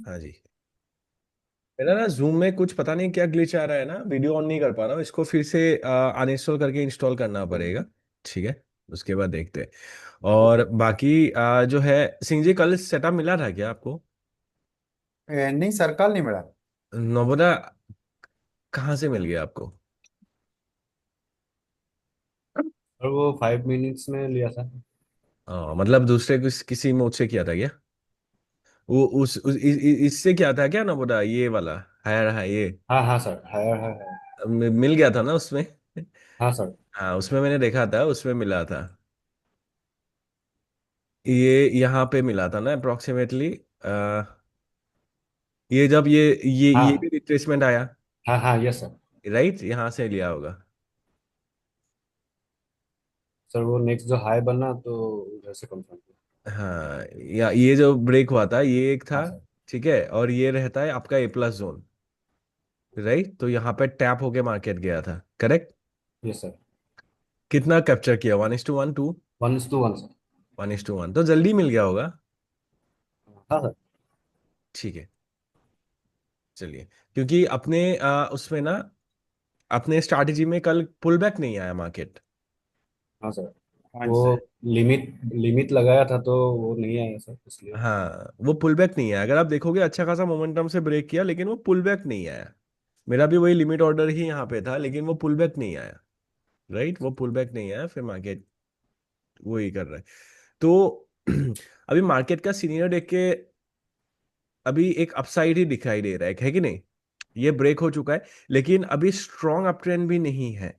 हाँ जी। मेरा ना जूम में कुछ पता नहीं क्या ग्लिच आ रहा है ना, वीडियो ऑन नहीं कर पा रहा हूँ, इसको फिर से अनइंस्टॉल करके इंस्टॉल करना पड़ेगा। ठीक है, उसके बाद देखते हैं। और बाकी जो है सिंह जी, कल सेटअप मिला था क्या आपको? नहीं सर, कल नहीं मिला। नोबोदा कहाँ से मिल गया आपको? और वो 5 मिनट्स में लिया था। मतलब दूसरे किसी मोड से किया था क्या? वो इससे क्या था क्या नोबोदा, ये वाला हायर है ये? हाँ हाँ सर, है। मिल गया था ना उसमें? हाँ सर। हाँ, उसमें मैंने देखा था, उसमें मिला था। ये यहाँ पे मिला था ना अप्रोक्सीमेटली। ये जब ये भी हाँ रिट्रेसमेंट आया, हाँ हाँ, यस सर। राइट, यहाँ से लिया होगा। सर वो नेक्स्ट जो हाई बना तो उधर से कंफर्म किया। हाँ, या ये जो ब्रेक हुआ था ये एक था। हाँ सर। ठीक है, और ये रहता है आपका ए प्लस जोन, राइट। तो यहाँ पे टैप होके मार्केट गया था, करेक्ट। Yes sir. कितना कैप्चर किया, 1:1 टू? 1:1 सर। 1:1 तो जल्दी मिल गया होगा। हाँ सर। ठीक है, चलिए। क्योंकि अपने उसमें ना, अपने स्ट्रैटेजी में कल पुल बैक नहीं आया मार्केट। हाँ सर। हाँ वो जी। लिमिट लिमिट लगाया था तो वो नहीं आया सर, इसलिए। हाँ, वो पुल बैक नहीं आया, अगर आप देखोगे अच्छा खासा मोमेंटम से ब्रेक किया, लेकिन वो पुल बैक नहीं आया। मेरा भी वही लिमिट ऑर्डर ही यहाँ पे था, लेकिन वो पुल बैक नहीं आया। राइट, वो पुल बैक नहीं आया, फिर मार्केट वही कर रहा है। तो अभी मार्केट का सीनियर देख के अभी एक अपसाइड ही दिखाई दे रहा है कि नहीं? ये ब्रेक हो चुका है, लेकिन अभी स्ट्रॉन्ग अप ट्रेंड भी नहीं है।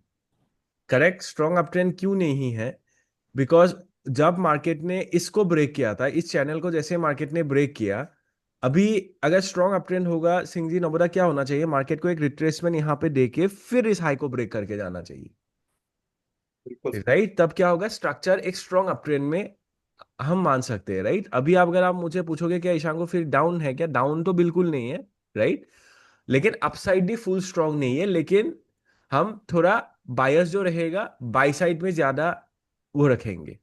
करेक्ट, स्ट्रॉन्ग अप ट्रेंड क्यों नहीं है? बिकॉज जब मार्केट ने इसको ब्रेक किया था, इस चैनल को जैसे मार्केट ने ब्रेक किया, अभी अगर स्ट्रॉन्ग अप ट्रेंड होगा सिंह जी नोबरा, क्या होना चाहिए? मार्केट को एक रिट्रेसमेंट यहाँ पे देके फिर इस हाई को ब्रेक करके जाना चाहिए, बिल्कुल सर। राइट। तब क्या होगा, स्ट्रक्चर एक स्ट्रॉन्ग अप ट्रेंड में हम मान सकते हैं, राइट। अभी आप अगर आप मुझे पूछोगे क्या ईशान को फिर डाउन है क्या, डाउन तो बिल्कुल नहीं है, राइट। लेकिन अपसाइड भी फुल स्ट्रांग नहीं है, लेकिन हम थोड़ा बायस जो रहेगा बाई साइड में ज्यादा वो रखेंगे।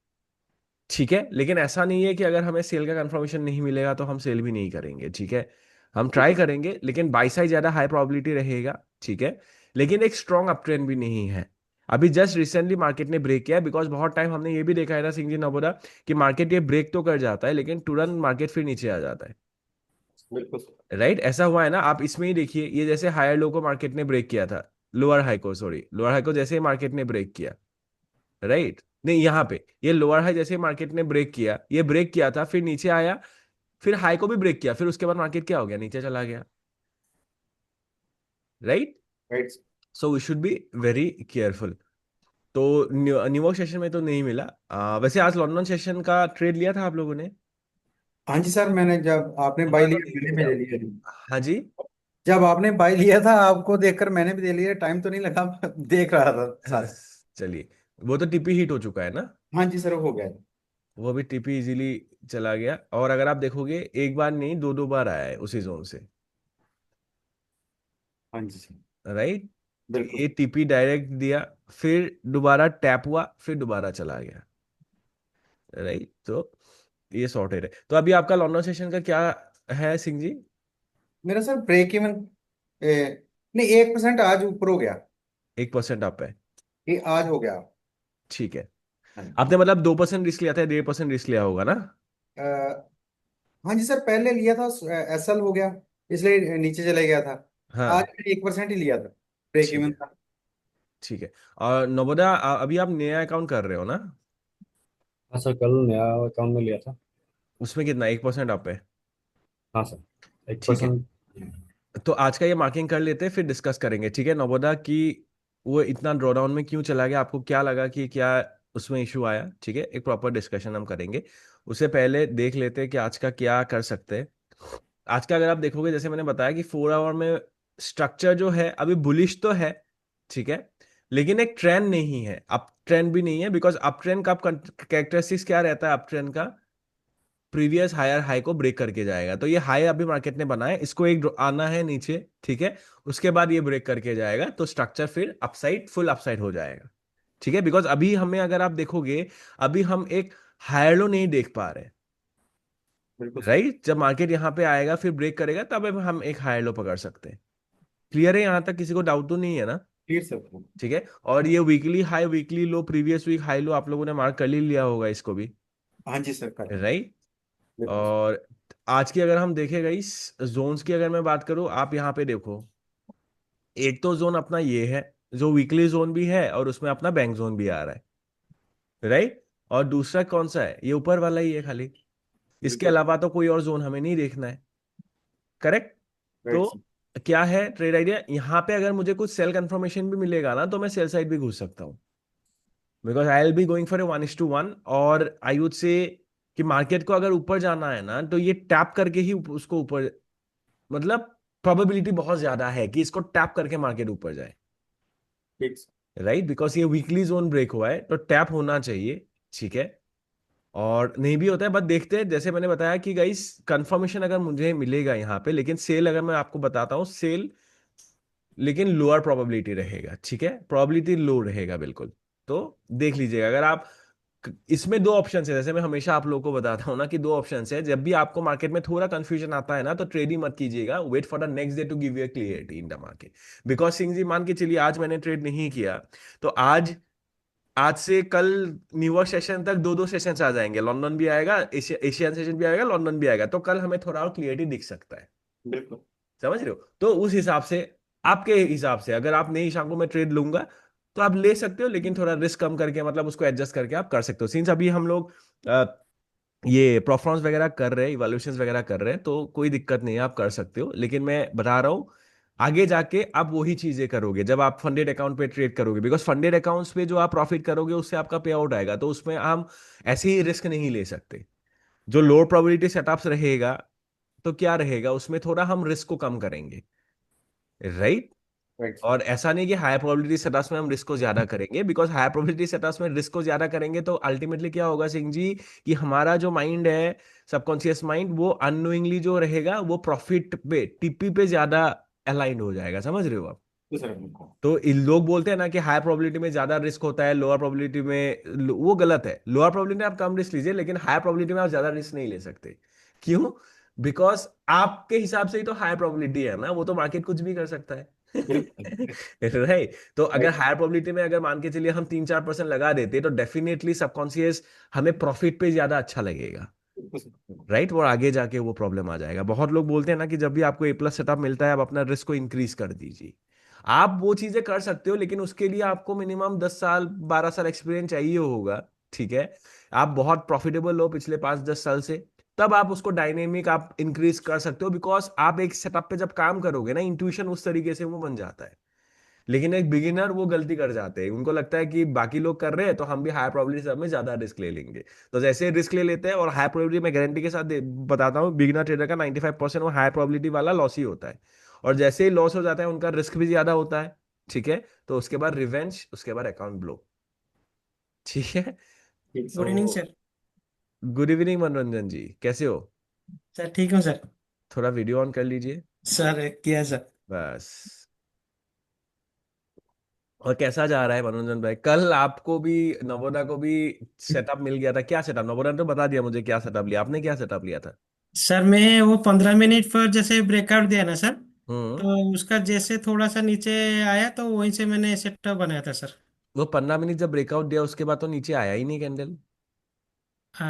ठीक है, लेकिन ऐसा नहीं है कि अगर हमें सेल का कंफर्मेशन नहीं मिलेगा तो हम सेल भी नहीं करेंगे, ठीक है। हम ट्राई करेंगे, लेकिन बाई साइड ज्यादा हाई प्रोबेबिलिटी रहेगा, ठीक है। लेकिन एक स्ट्रॉन्ग अप ट्रेंड भी नहीं है। अभी जस्ट रिसेंटली मार्केट ने ब्रेक किया है, बिकॉज बहुत टाइम हमने ये भी देखा है ना सिंह जी नबोदा, कि मार्केट ये ब्रेक तो कर जाता है लेकिन तुरंत मार्केट फिर नीचे आ जाता है। बिल्कुल सर। राइट, ऐसा हुआ है ना, आप इसमें ही देखिए, ये जैसे हायर लो को मार्केट ने ब्रेक किया था, लोअर हाई को, सॉरी लोअर हाई को जैसे मार्केट ने ब्रेक किया, राइट। नहीं, यहाँ पे ये लोअर हाई जैसे मार्केट ने ब्रेक किया, ये ब्रेक किया था फिर नीचे आया, फिर हाई को भी ब्रेक किया, फिर उसके बाद मार्केट क्या हो गया, नीचे चला गया, right. Right. So we should be very careful. तो न्यूयॉर्क सेशन में तो नहीं मिला। वैसे आज लंदन सेशन का ट्रेड लिया था आप लोगों ने? हाँ जी सर, मैंने जब आपने तो बाई मैं तो लिया नहीं मैंने भी लिया। ले लिया जी। हाँ जी। जब आपने बाई लिया था आपको देखकर मैंने भी ले लिया, टाइम तो नहीं लगा। देख रहा था साथ। चलिए, वो तो टीपी हिट हो चुका है ना। हाँ जी सर, हो गया। वो भी टीपी इजीली चला गया, और अगर आप देखोगे एक बार नहीं दो दो बार आया है उसी जोन से, हाँ जी सर। राइट। तो बिल्कुल। ये टीपी डायरेक्ट दिया, फिर दोबारा टैप हुआ, फिर दोबारा चला गया, राइट। तो ये सॉर्टेड है। तो अभी आपका लॉन्डन सेशन का क्या है सिंह जी? मेरा सर ब्रेक इवन नहीं, 1% आज ऊपर हो गया। 1% आप है? ये आज हो गया। ठीक है। हाँ जी। आपने मतलब 2% रिस्क लिया था, 1.5% रिस्क लिया होगा ना? अ, हाँ जी सर, पहले लिया था, एसएल हो गया, इसलिए नीचे चले गया था। आज हाँ, मैंने 1% ही लिया था। ब्रेक ठीक इवन है। था। ठीक है। और नवोदा अभी आप नया अकाउंट कर रहे हो ना? हाँ सर, कल नया अकाउंट में लिया था। उसमें कितना, 1% आप है? हाँ सर। एक ठीक है, परसेंट तो आज का ये मार्किंग कर लेते हैं, फिर डिस्कस करेंगे, ठीक है नवोदा, कि वो इतना ड्रॉडाउन में क्यों चला गया, आपको क्या लगा कि क्या उसमें इशू आया, ठीक है। एक प्रॉपर डिस्कशन हम करेंगे। उससे पहले देख लेते हैं कि आज का क्या कर सकते हैं। आज का अगर आप देखोगे, जैसे मैंने बताया कि 4 आवर में स्ट्रक्चर जो है अभी बुलिश तो है, ठीक है, लेकिन एक ट्रेंड नहीं है, अप ट्रेंड भी नहीं है। बिकॉज अप ट्रेंड का कैरेक्टरिस्टिक्स क्या रहता है अप ट्रेंड का? प्रीवियस हायर हाई को ब्रेक करके जाएगा, तो ये हाई अभी मार्केट ने बनाया, इसको एक आना है नीचे, ठीक है। उसके बाद ये ब्रेक करके जाएगा तो स्ट्रक्चर फिर अपसाइड, फुल अपसाइड हो जाएगा, ठीक है। बिकॉज अभी हमें अगर आप देखोगे, अभी हम एक हायर लो नहीं देख पा रहे, बिल्कुल सर। राइट, जब मार्केट यहाँ पे आएगा फिर ब्रेक करेगा तब हम एक हायर लो पकड़ सकते हैं। क्लियर है यहाँ तक, किसी को डाउट तो नहीं है ना? Clear sir. ठीक है। और ये वीकली हाई वीकली लो प्रीवियस वीक हाई लो आप लोगों ने मार्क कर ही लिया होगा इसको भी। हाँ जी सर, कर लेंगे। राइट। बिल्कुल सर। और आज की अगर हम देखेगा इस जोन्स की अगर मैं बात करूं, आप यहाँ पे देखो, एक तो जोन अपना ये है जो वीकली जोन भी है और उसमें अपना बैंक जोन भी आ रहा है। राइट। और दूसरा कौन सा है? ये ऊपर वाला ही है खाली। इसके बिल्कुल। अलावा तो कोई और जोन हमें नहीं देखना है। करेक्ट। तो राइट सर। क्या है ट्रेड आइडिया, यहाँ पे अगर मुझे कुछ सेल कंफर्मेशन भी मिलेगा ना तो मैं सेल साइड भी घुस सकता हूँ, because I will be going for a 1:1। और आई वुड से कि मार्केट को अगर ऊपर जाना है ना तो ये टैप करके ही उसको ऊपर, मतलब प्रोबेबिलिटी बहुत ज्यादा है कि इसको टैप करके मार्केट ऊपर जाए। ठीक सर। राइट, बिकॉज ये वीकली जोन ब्रेक हुआ है तो टैप होना चाहिए। ठीक है। और नहीं भी होता है, बट देखते हैं, जैसे मैंने बताया कि गाइस कंफर्मेशन अगर मुझे मिलेगा यहाँ पे, लेकिन सेल अगर मैं आपको बताता हूँ सेल, लेकिन लोअर प्रोबेबिलिटी रहेगा। ठीक है, प्रोबेबिलिटी लो रहेगा बिल्कुल। तो देख लीजिएगा अगर आप, इसमें दो ऑप्शन है, जैसे मैं हमेशा आप लोगों को बताता हूँ ना कि दो ऑप्शन है, जब भी आपको मार्केट में थोड़ा कंफ्यूजन आता है ना तो ट्रेड ही मत कीजिएगा, wait for the next day to give you clarity in the market. Because Singh ji मान के चलिए आज मैंने ट्रेड नहीं किया, तो आज आज से कल न्यूयॉर्क सेशन तक दो दो सेशन आ जाएंगे, लंदन भी आएगा, एशियन सेशन भी आएगा, लंदन भी आएगा, तो कल हमें थोड़ा और क्लियरिटी दिख सकता है। बिल्कुल। समझ रहे हो? तो उस हिसाब से, आपके हिसाब से अगर आप नहीं शाम को मैं ट्रेड लूंगा तो आप ले सकते हो, लेकिन थोड़ा रिस्क कम करके, मतलब उसको एडजस्ट करके आप कर सकते हो। सिंस अभी हम लोग ये परफॉर्मेंस वगैरह कर रहे हैं, इवैल्यूएशंस वगैरह कर रहे हैं, तो कोई दिक्कत नहीं है, आप कर सकते हो। लेकिन मैं बता रहा हूँ आगे जाके आप वही चीजें करोगे जब आप फंडेड अकाउंट पे ट्रेड करोगे, बिकॉज फंडेड अकाउंट्स पे जो आप प्रॉफिट करोगे उससे आपका पे आउट आएगा, तो उसमें हम ऐसे ही रिस्क नहीं ले सकते। जो लोअर प्रोबेबिलिटी सेटअप्स रहेगा तो क्या रहेगा उसमें, थोड़ा हम रिस्क को कम करेंगे। राइट। Right sir. और ऐसा नहीं कि हाई प्रोबेबिलिटी सेटअप्स में हम रिस्क को ज्यादा करेंगे, बिकॉज हाई प्रोबेबिलिटी सेटअप्स में रिस्क को ज्यादा करेंगे तो अल्टीमेटली क्या होगा सिंह जी, कि हमारा जो माइंड है, सबकॉन्शियस माइंड, वो अननोइंगली जो रहेगा वो प्रॉफिट पे, टीपी पे ज्यादा अलाइंड हो जाएगा। समझ रहे हो आप? तो सर बिल्कुल। तो इन लोग बोलते हैं ना कि हाई प्रोबेबिलिटी में ज्यादा रिस्क होता है, लोअर प्रोबेबिलिटी में, वो गलत है। लोअर प्रोबेबिलिटी में आप कम रिस्क लीजिए, लेकिन हाई प्रोबेबिलिटी में आप ज्यादा रिस्क नहीं ले सकते। क्यों? बिकॉज आपके हिसाब से ही तो हाई प्रोबेबिलिटी है ना, वो तो मार्केट कुछ भी कर सकता है। बिल्कुल। राइट। तो अगर राइट। हायर प्रोबेबिलिटी में अगर मान के चलिए हम 3-4% लगा देते तो डेफिनेटली सबकॉन्शियस हमें प्रॉफिट पे ज्यादा अच्छा लगेगा। बिल्कुल सर। राइट। और आगे जाके वो प्रॉब्लम आ जाएगा। बहुत लोग बोलते हैं ना कि जब भी आपको ए+ सेटअप मिलता है आप अपना रिस्क को इंक्रीज कर दीजिए। आप वो चीजें कर सकते हो, लेकिन उसके लिए आपको मिनिमम 10 साल 12 साल एक्सपीरियंस चाहिए होगा। ठीक है। आप बहुत प्रॉफिटेबल हो पिछले 5-10 साल से, तब आप उसको डायनेमिक आप इंक्रीज कर सकते हो, बिकॉज आप एक सेटअप पे जब काम करोगे ना, इंट्यूशन उस तरीके से वो बन जाता है। लेकिन एक बिगिनर वो गलती कर जाते हैं, उनको लगता है कि बाकी लोग कर रहे हैं तो हम भी हाई प्रोबेबिलिटी में ज्यादा रिस्क ले लेंगे। तो जैसे रिस्क ले लेते हैं, और हाई प्रोबेबिलिटी में गारंटी के साथ बताता हूँ, बिगिनर ट्रेडर का 95% वो हाई प्रोबेबिलिटी वाला लॉस ही होता है। और जैसे ही लॉस हो जाता है उनका रिस्क भी ज्यादा होता है। ठीक है। तो उसके बाद रिवेंज, उसके बाद अकाउंट ब्लो। ठीक है। ठीक तो sir. Good evening sir. Good evening मनोरंजन जी, कैसे हो? सर ठीक हूँ सर। थोड़ा वीडियो ऑन कर लीजिए। सर किया सर। बस। और कैसा जा रहा है मनोरंजन भाई? कल आपको भी, नवोदा को भी सेटअप मिल गया था, क्या सेटअप? नवोदा ने तो बता दिया मुझे क्या सेटअप लिया आपने, क्या सेटअप लिया था? सर मैं वो 15 मिनट पर जैसे ब्रेकआउट दिया ना सर, हम्म। तो उसका जैसे थोड़ा सा नीचे आया तो वहीं से मैंने सेटअप बनाया था सर। वो 15 मिनट जब ब्रेकआउट दिया उसके बाद तो नीचे आया ही नहीं कैंडल। आ,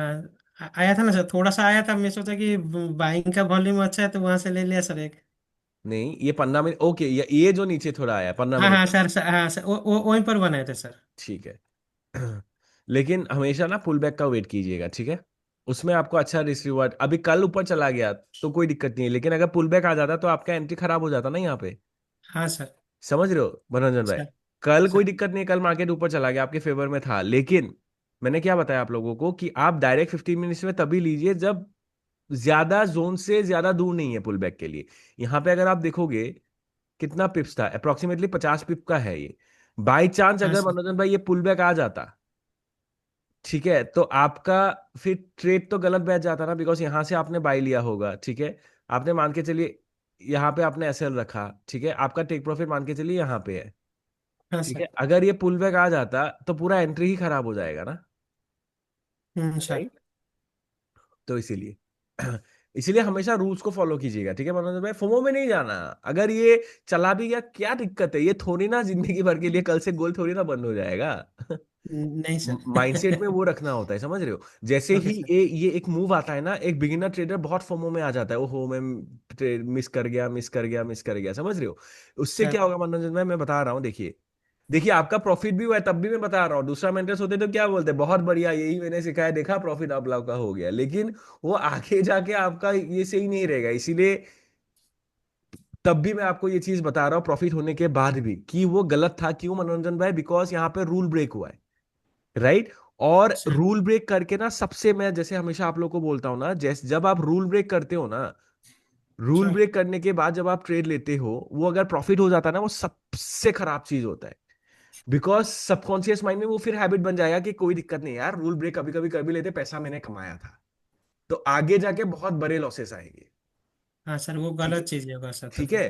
आया था ना सर, थोड़ा सा आया था, मैं सोचा कि बाइंग का वॉल्यूम अच्छा है तो वहां से ले लिया सर एक। नहीं, ये 15 मिनट ओके, ये जो नीचे थोड़ा आया पंद्रह हाँ मिनट हाँ सर, हाँ सर, वहीं पर बनाया था सर। ठीक है। लेकिन हमेशा ना पुल बैक का वेट कीजिएगा। ठीक है। उसमें आपको अच्छा रिस्क रिवार्ड, अभी कल ऊपर चला गया तो कोई दिक्कत नहीं है, लेकिन अगर पुल बैक आ जाता तो आपका एंट्री खराब हो जाता ना यहाँ पे। हाँ सर। समझ रहे हो मनोरंजन भाई? सर। कल सर। कोई दिक्कत नहीं है, कल मार्केट ऊपर चला गया आपके फेवर में था, लेकिन मैंने क्या बताया आप लोगों को कि आप डायरेक्ट 15 मिनट्स में तभी लीजिए जब ज्यादा जोन से ज्यादा दूर नहीं है पुल बैक के लिए। यहाँ पे अगर आप देखोगे कितना पिप्स था, अप्रोक्सीमेटली 50 पिप का है ये। बाई चांस हाँ अगर सर। मनोरंजन भाई ये पुल बैक आ जाता, ठीक है, तो आपका फिर ट्रेड तो गलत बैठ जाता ना, बिकॉज यहां से आपने बाई लिया होगा। ठीक है। आपने मान के चलिए यहाँ पे आपने एसएल रखा, ठीक है, आपका टेक प्रॉफिट मान के चलिए यहाँ पे है। हाँ ठीक सर। है। अगर ये पुल बैक आ जाता तो पूरा एंट्री ही खराब हो जाएगा ना। सर। राइट। तो इसीलिए, इसलिए हमेशा रूल्स को फॉलो कीजिएगा, ठीक है मनोज भाई, फोमो में नहीं जाना। अगर ये चला भी गया क्या दिक्कत है, ये थोड़ी ना जिंदगी भर के लिए, कल से गोल थोड़ी ना बंद हो जाएगा। नहीं माइंडसेट में सर। वो रखना होता है, समझ रहे हो। जैसे ओके ही सर। ये एक मूव आता है ना, एक बिगिनर ट्रेडर बहुत फोमो में आ जाता है, ओहो मैं मिस कर गया, मिस कर गया, मिस कर गया, समझ रहे हो। उससे क्या सर होगा मनोरंजन भाई, मैं बता रहा हूँ, देखिए देखिए आपका प्रॉफिट भी हुआ है, तब भी मैं बता रहा हूँ, दूसरा मेंटर्स होते तो क्या बोलते, बहुत बढ़िया, यही मैंने सिखाया, देखा प्रॉफिट आप लोग का हो गया, लेकिन वो आगे जाके आपका ये सही नहीं रहेगा। इसीलिए तब भी मैं आपको ये चीज बता रहा हूँ प्रॉफिट होने के बाद भी, कि वो गलत था। क्यों मनोरंजन भाई, बिकॉज यहाँ पे रूल ब्रेक हुआ है, राइट। और सर। रूल ब्रेक करके ना, सबसे मैं जैसे हमेशा आप लोग को बोलता हूँ ना, जैसे जब आप रूल ब्रेक करते हो ना, रूल सर ब्रेक करने के बाद जब आप ट्रेड लेते हो, वो अगर प्रॉफिट हो जाता है ना, वो सबसे खराब चीज होता है। बिकॉज सबकॉन्शियस माइंड में वो फिर हैबिट बन जाएगा कि कोई दिक्कत नहीं यार, रूल ब्रेक कभी कभी कर भी लेते, पैसा मैंने कमाया था। तो आगे जाके बहुत बड़े लॉसेस आएंगे। हाँ सर, वो ठीक है, गलत चीज होगा सर तो ठीक फिर। है।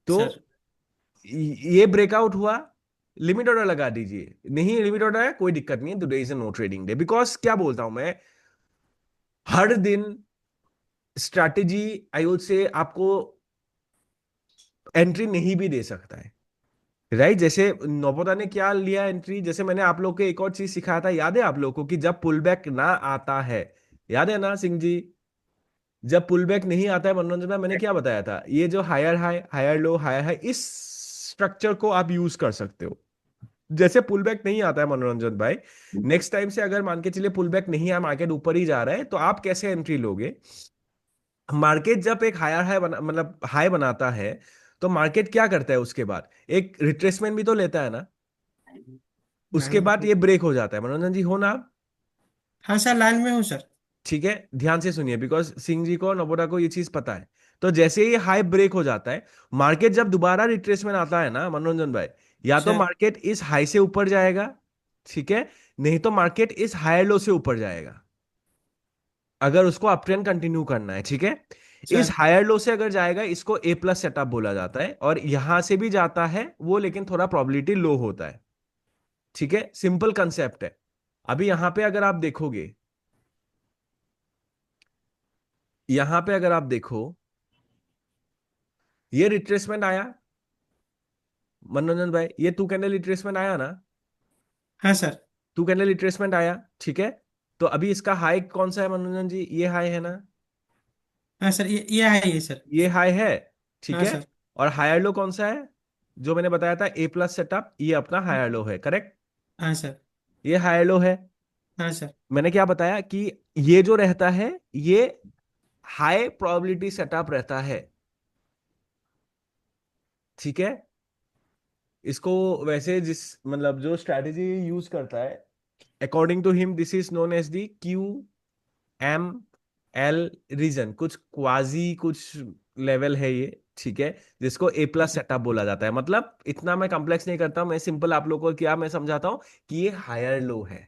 तो सर। ये ब्रेकआउट हुआ, लिमिट ऑर्डर लगा दीजिए। नहीं लिमिट ऑर्डर है, कोई दिक्कत नहीं है, today is no trading day. Because क्या बोलता हूं मैं, हर दिन स्ट्रैटेजी आई वुड से आपको एंट्री नहीं भी दे सकता है, राइट। जैसे नौपदा ने क्या लिया एंट्री, जैसे मैंने आप लोग को एक और चीज सिखाया था, याद है आप लोग को, कि जब पुल बैक ना आता है, याद है ना सिंह जी, जब पुल बैक नहीं आता है मनोरंजन में, मैंने क्या बताया था, ये जो higher high, higher low, higher high, इस स्ट्रक्चर को आप यूज कर सकते हो। जैसे पुल बैक नहीं आता है मनोरंजन भाई, नेक्स्ट टाइम से अगर मान के चलिए पुल बैक नहीं है, मार्केट ऊपर ही जा रहा है, तो आप कैसे एंट्री लोगे। मार्केट जब एक हायर हाई मतलब हाई बनाता है, तो मार्केट क्या करता है उसके बाद, एक रिट्रेसमेंट भी तो लेता है ना। उसके बाद ये ब्रेक हो जाता है, मनोरंजन जी हो ना आप? हाँ सर, लाइन में हूँ सर। ठीक है, ध्यान से सुनिए, बिकॉज सिंह जी को और नवोदा को ये चीज पता है। तो जैसे ही हाई ब्रेक हो जाता है, मार्केट जब दोबारा रिट्रेसमेंट आता है ना मनोरंजन भाई, या तो सर। मार्केट इस हाई से ऊपर जाएगा, ठीक है, नहीं तो मार्केट इस हाई लो से ऊपर जाएगा, अगर उसको अप ट्रेंड कंटिन्यू करना है, ठीक है। इस सर। हायर लो से अगर जाएगा, इसको ए प्लस सेटअप बोला जाता है, और यहां से भी जाता है वो, लेकिन थोड़ा प्रोबेबिलिटी लो होता है, ठीक है, सिंपल कंसेप्ट है। अभी यहां पे अगर आप देखोगे, यहां पे अगर आप देखो, ये रिट्रेसमेंट आया मनोरंजन भाई, ये टू कैंडल रिट्रेसमेंट आया ना, हाँ सर। टू कैंडल रिट्रेसमेंट आया, ठीक है। तो अभी इसका हाई कौन सा है मनोरंजन जी, ये हाई है ना, हाँ सर, ये है ये सर। ये हाई है, ठीक हाँ है। सर। और हायर लो कौन सा है, जो मैंने बताया था ए प्लस सेटअप, ये अपना हायर लो है, करेक्ट। हाँ सर। ये हायर लो है। हाँ सर। मैंने क्या बताया कि ये जो रहता है, ये हाई प्रोबेबिलिटी सेटअप रहता है, ठीक है। इसको वैसे जिस मतलब जो स्ट्रैटेजी यूज करता है, according to him this is known as the Q M L region, कुछ क्वाजी कुछ लेवल है ये, ठीक है, जिसको ए प्लस सेटअप बोला जाता है। मतलब इतना मैं कॉम्प्लेक्स नहीं करता हूं, मैं सिंपल आप लोगों को क्या मैं समझाता हूं, कि ये हायर लो है।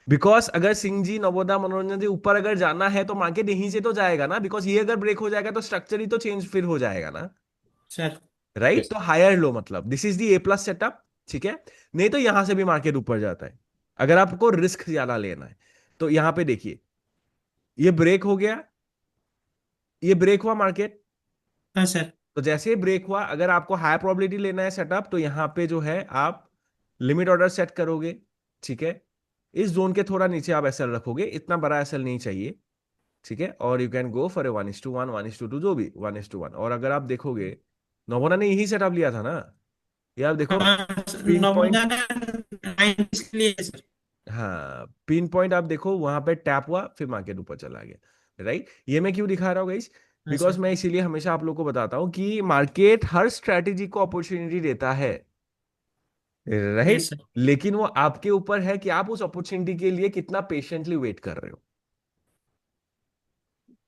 बिकॉज अगर सिंह जी नवोदा मनोरंजन जी ऊपर अगर जाना है, तो मार्केट यहीं से तो जाएगा ना, बिकॉज ये अगर ब्रेक हो जाएगा तो स्ट्रक्चर ही तो चेंज फिर हो जाएगा ना, सर। राइट। तो हायर लो मतलब this is the A plus setup, ठीक है। नहीं तो यहां से भी मार्केट ऊपर जाता है, अगर आपको रिस्क ज्यादा लेना है। तो यहां पे देखिए, ये ब्रेक हो गया, ये ब्रेक हुआ मार्केट। हाँ सर। तो जैसे ही ब्रेक हुआ, अगर आपको हाई प्रोबेबिलिटी लेना है सेटअप, तो यहां पे जो है आप लिमिट ऑर्डर सेट करोगे, ठीक है। इस जोन के थोड़ा नीचे आप एसएल रखोगे, इतना बड़ा एसएल नहीं चाहिए, ठीक है। और you can go for a 1:1, 1:2, जो भी 1:1। और अगर आप देखोगे, नोवोना ने यही सेटअप लिया था ना, ये आप देखो, हाँ sir, pin point, Navodaya nine इसलिए है सर। हाँ पिन पॉइंट आप देखो, वहां पे टैप हुआ, फिर मार्केट ऊपर चला गया, राइट। ये मैं क्यों दिखा रहा हूँ गाइस, हाँ बिकॉज सर। मैं इसीलिए हमेशा आप लोग को बताता हूँ कि मार्केट हर स्ट्रैटेजी को अपॉर्चुनिटी देता है, यस राइट। सर। लेकिन वो आपके ऊपर है कि आप उस अपॉर्चुनिटी के लिए कितना पेशेंटली वेट कर रहे हो।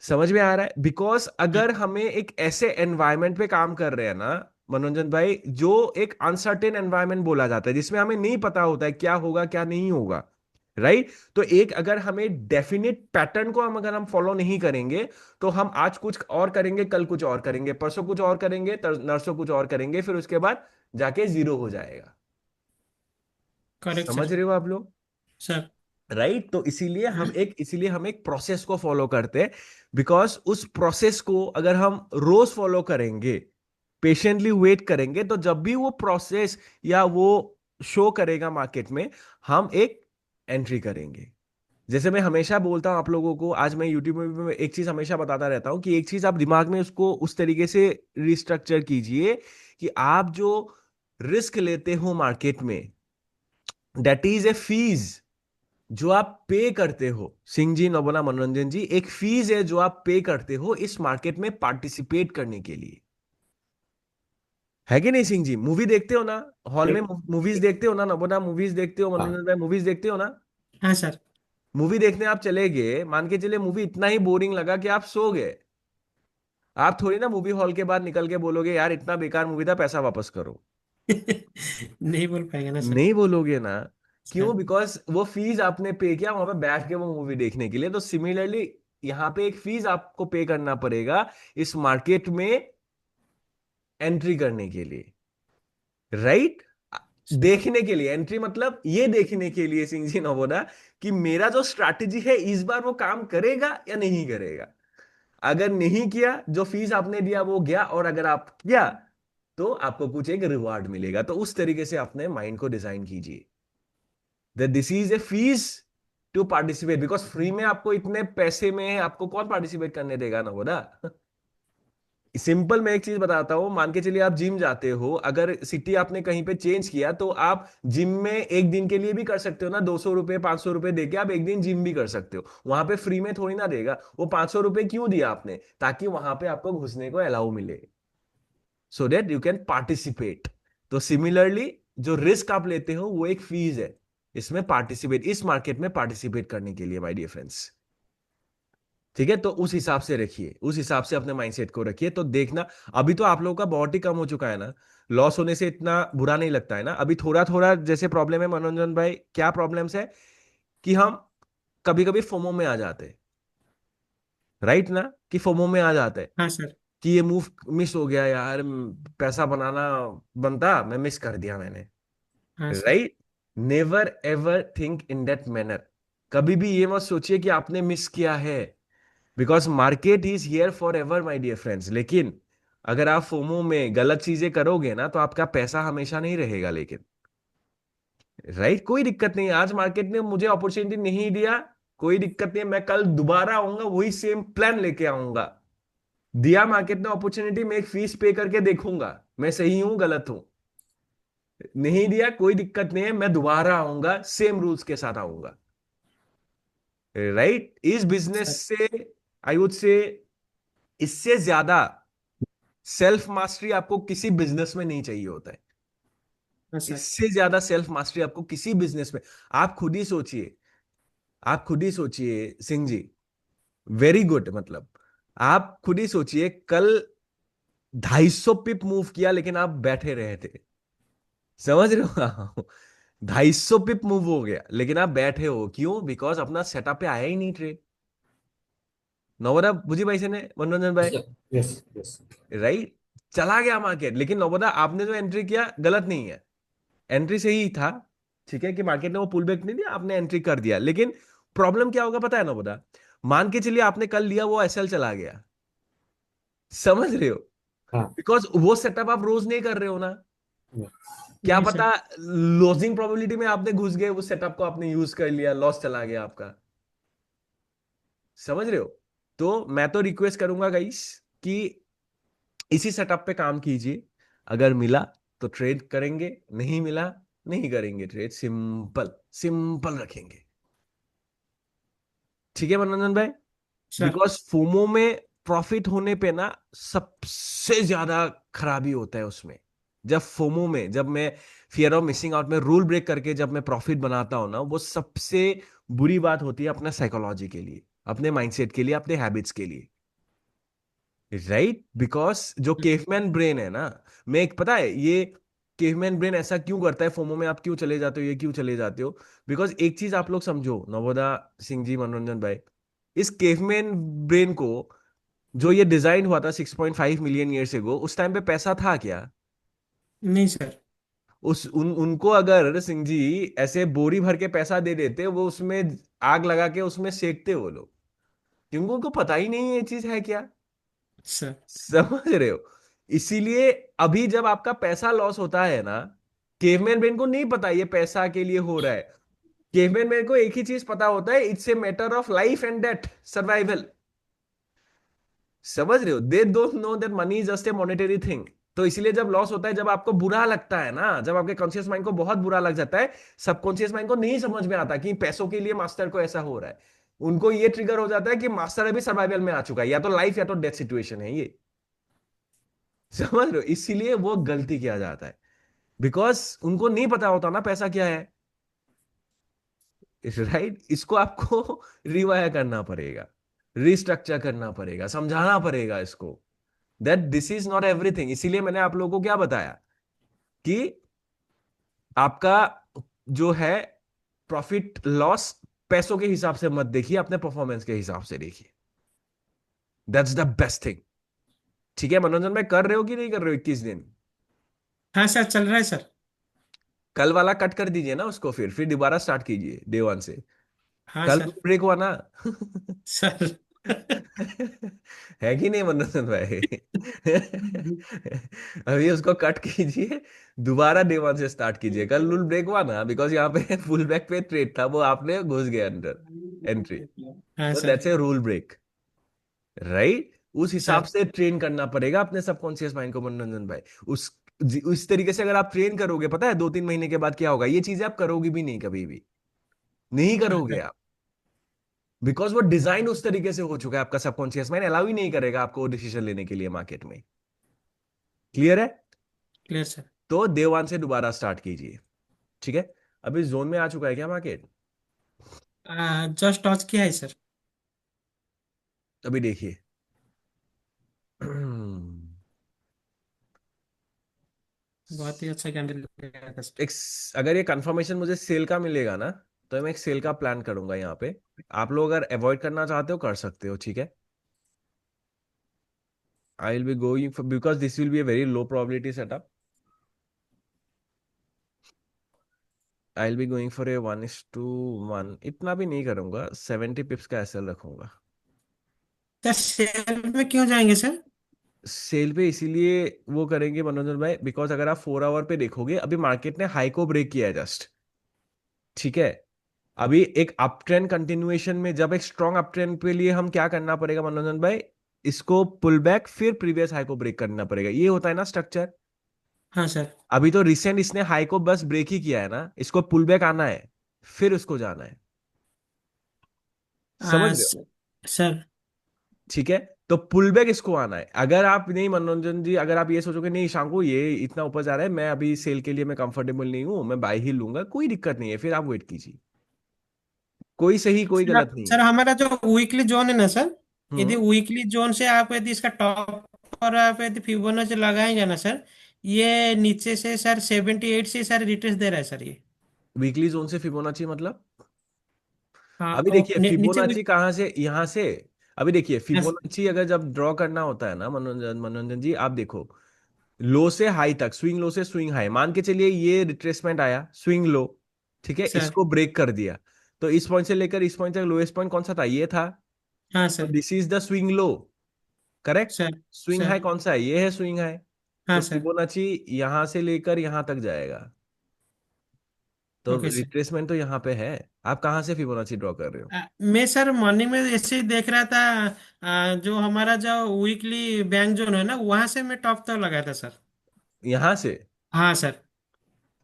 समझ में आ रहा है, बिकॉज अगर हमें एक ऐसे एनवायरनमेंट पे काम कर रहे हैं ना मनोरंजन भाई, जो एक अनसर्टेन एनवायरनमेंट बोला जाता है, जिसमें हमें नहीं पता होता है क्या होगा क्या नहीं होगा, राइट। तो एक अगर हमें डेफिनेट पैटर्न को हम अगर हम फॉलो नहीं करेंगे, तो हम आज कुछ और करेंगे, कल कुछ और करेंगे, परसों कुछ और करेंगे, नरसों कुछ और करेंगे, फिर उसके बाद जाके जीरो हो जाएगा। करेक्ट समझ सर। रहे हो आप लोग। सर। राइट। तो इसीलिए हम एक प्रोसेस को फॉलो करते हैं, बिकॉज उस प्रोसेस को अगर हम रोज फॉलो करेंगे, पेशेंटली वेट करेंगे, तो जब भी वो प्रोसेस या वो शो करेगा मार्केट में, हम एक एंट्री करेंगे। जैसे मैं हमेशा बोलता हूं आप लोगों को, आज मैं यूट्यूब में भी मैं एक चीज हमेशा बताता रहता हूं कि एक चीज आप दिमाग में उसको उस तरीके से रिस्ट्रक्चर कीजिए कि आप जो रिस्क लेते हो मार्केट में, दैट इज ए फीस जो आप पे करते हो। सिंह जी, नवोना, मनोरंजन जी, एक फीस है जो आप पे करते हो इस मार्केट में पार्टिसिपेट करने के लिए। है कि नहीं सिंह जी? मूवी देखते हो ना, हॉल में मूवीज देखते हो ना, नवोना मूवीज देखते हो, हाँ मनोरंजन भाई मूवीज देखते हो ना। हाँ सर। मूवी देखने आप चले गए, मान के चले मूवी इतना ही बोरिंग लगा कि आप सो गए। आप थोड़ी ना मूवी हॉल के बाद निकल के बोलोगे यार इतना बेकार मूवी था, पैसा वापस करो। नहीं बोल पाएगा ना सर। नहीं बोलोगे ना। क्यों? सर। बिकॉज वो फीस आपने पे किया वहां पे बैठ के वो मूवी देखने के लिए। तो सिमिलरली यहाँ पे एक फीस आपको पे करना पड़ेगा इस मार्केट में एंट्री करने के लिए। राइट। देखने के लिए एंट्री, मतलब ये देखने के लिए सिंह जी नवोदा कि मेरा जो स्ट्रैटेजी है इस बार वो काम करेगा या नहीं करेगा। अगर नहीं किया, जो फीस आपने दिया वो गया, और अगर आप किया तो आपको कुछ एक रिवार्ड मिलेगा। तो उस तरीके से अपने माइंड को डिजाइन कीजिए that this is a fees to participate, because free में आपको इतने पैसे में आपको कौन पार्टिसिपेट करने देगा ना, बोला। सिंपल मैं एक चीज बताता हूं, मान के चलिए आप जिम जाते हो, अगर सिटी आपने कहीं पे चेंज किया तो आप जिम में एक दिन के लिए भी कर सकते हो ना, 200 रुपए 500 रुपए देके आप एक दिन जिम भी कर सकते हो। वहां पे फ्री में थोड़ी ना देगा। वो 500 रुपए क्यों दिया आपने? ताकि वहां पे आपको घुसने को अलाउ मिले, so that you can participate. तो सिमिलरली जो रिस्क आप लेते हो वो एक फीस है इसमें पार्टिसिपेट, इस मार्केट में पार्टिसिपेट करने के लिए, माय डियर फ्रेंड्स। ठीक है, तो उस हिसाब से रखिए, उस हिसाब से अपने माइंडसेट को रखिए, तो देखना। अभी तो आप लोगों का बहुत ही कम हो चुका है ना, लॉस होने से इतना बुरा नहीं लगता है ना। अभी थोड़ा थोड़ा जैसे प्रॉब्लम है, मनोरंजन भाई क्या प्रॉब्लम्स है कि हम कभी कभी फोमो में आ जाते हैं। राइट ना, कि फोमो में आ जाते हैं हाँ सर। कि ये मूव मिस हो गया यार, पैसा बनाना बनता, मैं मिस कर दिया मैंने। हाँ sir. Right. Never ever think in that manner. कभी भी ये मत सोचिए कि आपने मिस किया है, because market is here forever my dear friends. लेकिन अगर आप फोमो में गलत चीजें करोगे ना तो आपका पैसा हमेशा नहीं रहेगा। लेकिन राइट, कोई दिक्कत नहीं, आज मार्केट ने मुझे अपॉर्चुनिटी नहीं दिया, कोई दिक्कत नहीं, मैं कल दोबारा आऊंगा, वही सेम प्लान लेके आऊंगा। दिया मार्केट ने अपॉर्चुनिटी, मैं एक फीस पे करके देखूंगा मैं सही हूं गलत हूं। नहीं दिया, कोई दिक्कत नहीं है, मैं दोबारा आऊंगा, सेम रूल्स के साथ आऊंगा। राइट। इस बिजनेस सर। से आई वुड से इससे ज्यादा सेल्फ मास्टरी आपको किसी बिजनेस में नहीं चाहिए होता है। हाँ सर। इससे ज्यादा सेल्फ मास्टरी आपको किसी बिजनेस में, आप खुद ही सोचिए, आप खुद ही सोचिए सिंह जी, वेरी गुड, मतलब आप खुद ही सोचिए, कल 250 पिप मूव किया लेकिन आप बैठे रहे थे। समझ रहे हो? 250 पिप मूव हो गया लेकिन आप बैठे हो, क्यों? बिकॉज अपना सेटअप पे आया ही नहीं ट्रेड। नवोदा बुझी भाई से ने, मनोरंजन भाई। Yes yes. राइट। चला गया मार्केट, लेकिन नवोदा आपने जो एंट्री किया गलत नहीं है, एंट्री सही ही था। ठीक है कि मार्केट ने वो पुल बैक नहीं दिया, आपने एंट्री कर दिया, लेकिन प्रॉब्लम क्या होगा पता है नवोदा? मान के चलिए आपने कल लिया, वो एसएल चला गया। समझ रहे हो? हाँ। बिकॉज वो सेटअप आप रोज नहीं कर रहे हो ना। क्या नहीं पता सर। लॉसिंग प्रोबेबिलिटी में आपने घुस गए, उस सेटअप को आपने यूज कर लिया, लॉस चला गया आपका। समझ रहे हो? तो मैं तो रिक्वेस्ट करूंगा गाइस कि इसी सेटअप पे काम कीजिए। अगर मिला तो ट्रेड करेंगे, नहीं मिला नहीं करेंगे ट्रेड, सिंपल सिंपल रखेंगे। ठीक है मनोरंजन भाई। सर। बिकॉज फोमो में प्रॉफिट होने पे ना सबसे ज्यादा खराबी होता है उसमें। जब फोमो में, जब मैं फियर ऑफ मिसिंग आउट में रूल ब्रेक करके जब मैं प्रॉफिट बनाता हूं ना, वो सबसे बुरी बात होती है अपना साइकोलॉजी के लिए, अपने माइंडसेट के लिए, अपने हैबिट्स के लिए। राइट। बिकॉज जो केवमैन ब्रेन है ना, मैं एक पता है ये केवमैन ब्रेन ऐसा क्यों करता है, फोमो में आप क्यों चले जाते हो, ये क्यों चले जाते हो? बिकॉज एक चीज आप लोग समझो, नवोदा, सिंह जी, मनोरंजन भाई, इस केवमैन ब्रेन को जो ये डिजाइन हुआ था 6.5 मिलियन ईयर्स एगो, उस टाइम पे पैसा था क्या? नहीं सर। उनको अगर सिंह जी ऐसे बोरी भर के पैसा दे देते, वो उसमें आग लगा के उसमें सेकते वो लोग, क्योंकि उनको पता ही नहीं है ये चीज है क्या। सर। समझ रहे हो? इसीलिए अभी जब आपका पैसा लॉस होता है ना, केवमैन ब्रेन को नहीं पता ये पैसा के लिए हो रहा है। केवमैन ब्रेन को एक ही चीज पता होता है, it's a matter of life and death, survival. समझ रहे हो? They don't know that money is just a monetary thing. तो इसीलिए जब लॉस होता है, जब आपको बुरा लगता है ना, जब आपके कॉन्शियस माइंड को बहुत बुरा लग जाता है, सबकॉन्शियस माइंड को नहीं समझ में आता कि पैसों के लिए मास्टर को ऐसा हो रहा है। उनको ये ट्रिगर हो जाता है कि मास्टर अभी सर्वाइवल में आ चुका है, या तो लाइफ या तो डेथ सिचुएशन है ये। समझ रहे हो? इसीलिए वो गलती किया जाता है, बिकॉज उनको नहीं पता होता ना पैसा क्या है। राइट? इसको आपको रिवायर करना पड़ेगा, रिस्ट्रक्चर करना पड़ेगा, समझाना पड़ेगा इसको, that this is not everything. इसीलिए मैंने आप लोगों को क्या बताया कि आपका जो है प्रॉफिट लॉस पैसों के हिसाब से मत देखिए, अपने परफॉर्मेंस के हिसाब से देखिए। That's the best thing. ठीक है मनोरंजन में कर रहे हो कि नहीं कर रहे हो 21 दिन? हाँ सर, चल रहा है सर। कल वाला कट कर दीजिए ना उसको, फिर दोबारा स्टार्ट कीजिए डे 1 से। हाँ कल सर। ब्रेक हुआ ना? सर। है कि नहीं मनोरंजन भाई? अभी उसको कट कीजिए, दोबारा डे 1 से स्टार्ट कीजिए। कल लूल ब्रेक हुआ ना, बिकॉज यहाँ पे फुल बैक पे ट्रेड था, वो आपने घुस गए अंदर, एंट्री। हाँ तो sir. That's a rule break, right? उस हिसाब सर। से ट्रेन करना पड़ेगा अपने सबकॉन्शियस माइंड को मनोरंजन भाई। उस तरीके से अगर आप ट्रेन करोगे, पता है 2-3 महीने के बाद क्या होगा? ये चीजें आप करोगे भी नहीं, कभी भी नहीं हाँ करोगे सर। आप, बिकॉज वो डिजाइन उस तरीके से हो चुका है, आपका सबकॉन्शियस माइंड अलाउ ही नहीं करेगा आपको डिसीजन लेने के लिए मार्केट में। क्लियर है? Clear sir. तो देवान से दोबारा स्टार्ट कीजिए। ठीक है? अभी जोन में आ चुका है क्या मार्केट? जस्ट टच किया है सर। अभी देखिए। बहुत ही अच्छा कैंडल लगा था सर। एक अगर ये कंफर्मेशन मुझे सेल का मिलेगा ना, तो मैं एक सेल का प्लान करूंगा यहाँ पे। आप लोग अगर अवॉइड करना चाहते हो कर सकते हो, ठीक है? I will be going because this will be a very low probability setup. I will be going for a 1:1। इतना भी नहीं करूंगा, 70 पिप्स का एसएल रखूंगा। सर शेयर में क्यों जाएंगे सर? सेल पे इसीलिए वो करेंगे मनोरंजन भाई, बिकॉज अगर आप 4 आवर पे देखोगे, अभी मार्केट ने हाई को ब्रेक किया है जस्ट। ठीक है? अभी एक अप ट्रेंड कंटिन्यूएशन में, जब एक स्ट्रॉन्ग अप ट्रेंड के लिए हम क्या करना पड़ेगा मनोरंजन भाई? इसको पुल बैक, फिर प्रीवियस हाई को ब्रेक करना पड़ेगा, ये होता है ना स्ट्रक्चर। हाँ सर। अभी तो रिसेंट इसने हाई को बस ब्रेक ही किया है ना, इसको पुल बैक आना है, फिर उसको जाना है। समझ रहे हो? स- सर। ठीक है? तो पुल बैक इसको आना है। अगर आप नहीं मनोरंजन जी, अगर आप ये सोचोगे नहीं शांकु ये इतना ऊपर जा रहा है, मैं अभी सेल के लिए मैं कंफर्टेबल नहीं हूं, मैं बाय ही लूंगा, कोई दिक्कत नहीं है, फिर आप वेट कीजिए। कोई सही कोई सर गलत नहीं सर, है। हमारा जो वीकली जोन है ना सर, यदि हम्म। वीकली जोन से आप यदि इसका टॉप पर आप यदि फिबोनाची लगाएंगे ना सर, ये नीचे से सर 78 से सर रिट्रेस दे रहा है सर ये। वीकली जोन से फिबोनाची मतलब? हाँ अभी देखिए नीचे फिबोनाची कहाँ से, यहाँ से। अभी देखिए हाँ फिबोनाची अगर जब ड्रॉ करना होता है ना मनोरंजन मनोरंजन जी, आप देखो लो से हाई तक, स्विंग लो से स्विंग हाई, मान के चलिए ये रिट्रेसमेंट आया स्विंग लो। ठीक है? सर। इसको ब्रेक कर दिया, तो इस पॉइंट से लेकर इस पॉइंट तक लोएस्ट पॉइंट कौन सा था? ये था। हाँ तो sir. This is the swing low, correct? Sir. Swing high sir. कौन सा है? ये है स्विंग हाई। हाँ तो सर। फिबोनाची यहां से लेकर यहां तक जाएगा, तो ओके सर। रिट्रेसमेंट तो यहाँ पे है। आप कहाँ से फिबोनाची ड्रॉ कर रहे हो? मैं सर मॉर्निंग में ऐसे ही देख रहा था, जो हमारा जो वीकली बैंक जोन है ना, वहां से मैं टॉप तक लगाया था सर। यहाँ से? हाँ सर,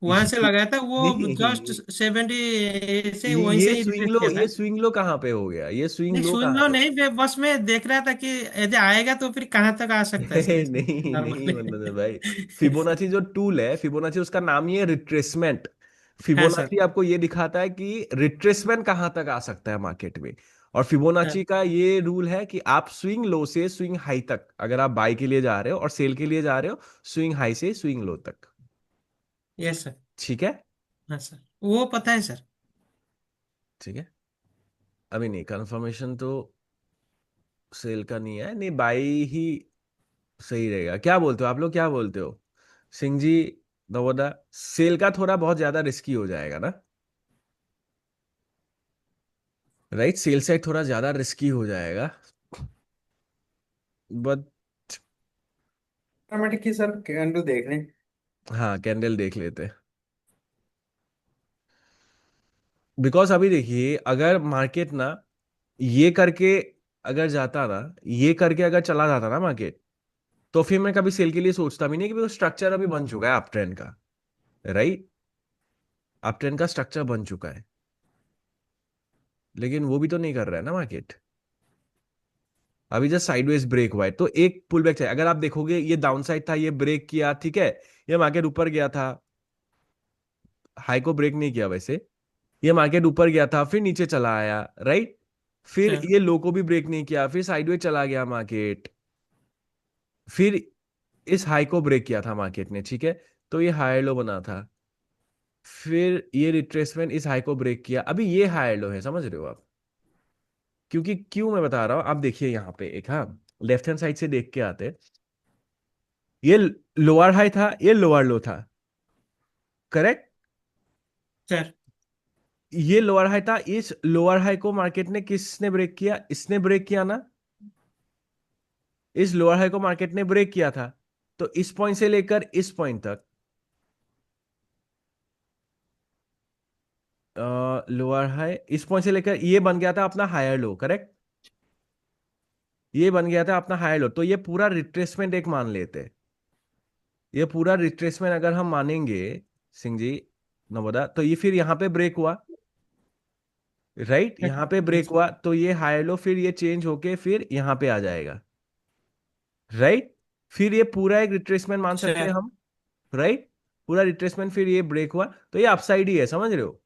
वहां से लगाया था वो जस्ट नहीं, 70 से वहीं से ही रिट्रेस किया ये था। स्विंग लो कहाँ पे हो गया? ये स्विंग नहीं लो सुन कहाँ लो पे? नहीं, बस मैं देख रहा था कि यदि आएगा तो फिर कहाँ तक आ सकता है सर ये नहीं नहीं नॉर्मली। मतलब भाई, फिबोनाची जो टूल है, फिबोनाची उसका नाम ही है रिट्रेसमेंट। हाँ सर। फिबोनाची आपको ये दिखाता है कि रिट्रेसमेंट कहाँ तक आ सकता है मार्केट में। और हाँ। फिबोनाची का ये रूल है कि आप स्विंग लो से स्विंग हाई तक, अगर आप बाय के लिए जा रहे हो और सेल के लिए जा रहे हो, स्विंग हाई से स्विंग लो तक। Yes sir. ठीक है? हाँ सर, वो पता है सर। ठीक है? अभी नहीं कंफर्मेशन तो सेल का नहीं है, नहीं बाई ही सही रहेगा। क्या बोलते हो आप लोग, क्या बोलते हो सिंह जी? नवोदा, सेल का थोड़ा बहुत ज्यादा रिस्की हो जाएगा ना, राइट? सेल साइड थोड़ा ज्यादा रिस्की हो जाएगा, but automatic he sir candle देख लें। हाँ, कैंडल देख लेते। बिकॉज अभी देखिए, अगर मार्केट ना ये करके अगर जाता ना, ये करके अगर चला जाता ना मार्केट, तो फिर मैं कभी सेल के लिए सोचता भी नहीं, कि वो स्ट्रक्चर अभी बन चुका है अप ट्रेंड का, राइट? अप ट्रेंड का स्ट्रक्चर बन चुका है, लेकिन वो भी तो नहीं कर रहा है ना मार्केट। अभी जस्ट साइडवेज ब्रेक हुआ है, तो एक पुल बैक चाहिए। अगर आप देखोगे, ये डाउन साइड था, ये ब्रेक किया, ठीक है, ये मार्केट ऊपर गया था, हाई को ब्रेक नहीं किया वैसे, ये मार्केट ऊपर गया था, फिर नीचे चला आया, राइट? फिर सर ये लो को भी ब्रेक नहीं किया, फिर साइडवेज चला गया मार्केट, फिर इस हाई को ब्रेक किया था मार्केट ने, ठीक है, तो ये हायर लो बना था, फिर ये रिट्रेसमेंट इस हाई को ब्रेक किया, अभी ये हायर लो है, समझ रहे हो आप? क्योंकि क्यों मैं बता रहा हूं, आप देखिए यहाँ पे एक, हाँ, लेफ्ट हैंड साइड से देख के आते, ये लोअर हाई था, ये लोअर लो था, करेक्ट? सर ये लोअर हाई था, इस लोअर हाई को मार्केट ने किसने ब्रेक किया? इसने ब्रेक किया ना, इस लोअर हाई को मार्केट ने ब्रेक किया था, तो इस पॉइंट से लेकर इस पॉइंट तक, लोअर हाई इस पॉइंट से लेकर ये बन गया था अपना हायर लो, करेक्ट? ये बन गया था अपना हायर लो, तो ये पूरा रिट्रेसमेंट एक मान लेते, ये पूरा रिट्रेसमेंट अगर हम मानेंगे, सिंह जी, नवोदा, तो ये फिर यहाँ पे ब्रेक हुआ, राइट? यहाँ पे ब्रेक हुआ, तो ये हायर लो, फिर ये चेंज होके फिर यहाँ पे आ जाएगा, राइट? फिर ये पूरा एक रिट्रेसमेंट मान सकते हैं सर हम, राइट? पूरा रिट्रेसमेंट, फिर ये ब्रेक हुआ, तो ये अपसाइड ही है, समझ रहे हो?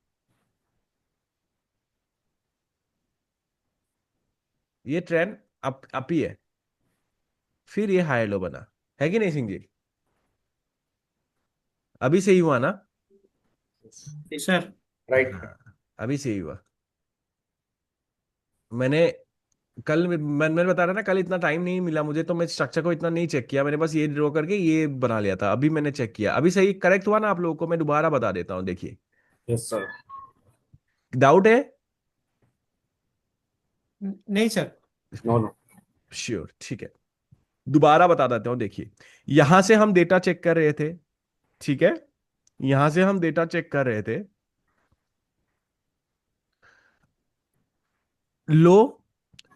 ये ट्रेंड अप ही है, फिर ये हायर लो बना, है कि नहीं सिंह जी? अभी सही हुआ ना? Sir right. हाँ, अभी सही हुआ। मैंने कल मैंने बता रहा ना, कल इतना टाइम नहीं मिला मुझे, तो मैं स्ट्रक्चर को इतना नहीं चेक किया, मैंने बस ये ड्रॉ करके ये बना लिया था, अभी मैंने चेक किया, अभी सही करेक्ट हुआ ना आप लोगों को? मैं दोबारा बता देता हूँ, देखिए। Yes sir. डाउट है? नहीं सर। No no. श्योर, ठीक है, दोबारा बता देता हूँ, देखिए। यहां से हम डेटा चेक कर रहे थे, ठीक है, यहां से हम डेटा चेक कर रहे थे, लो,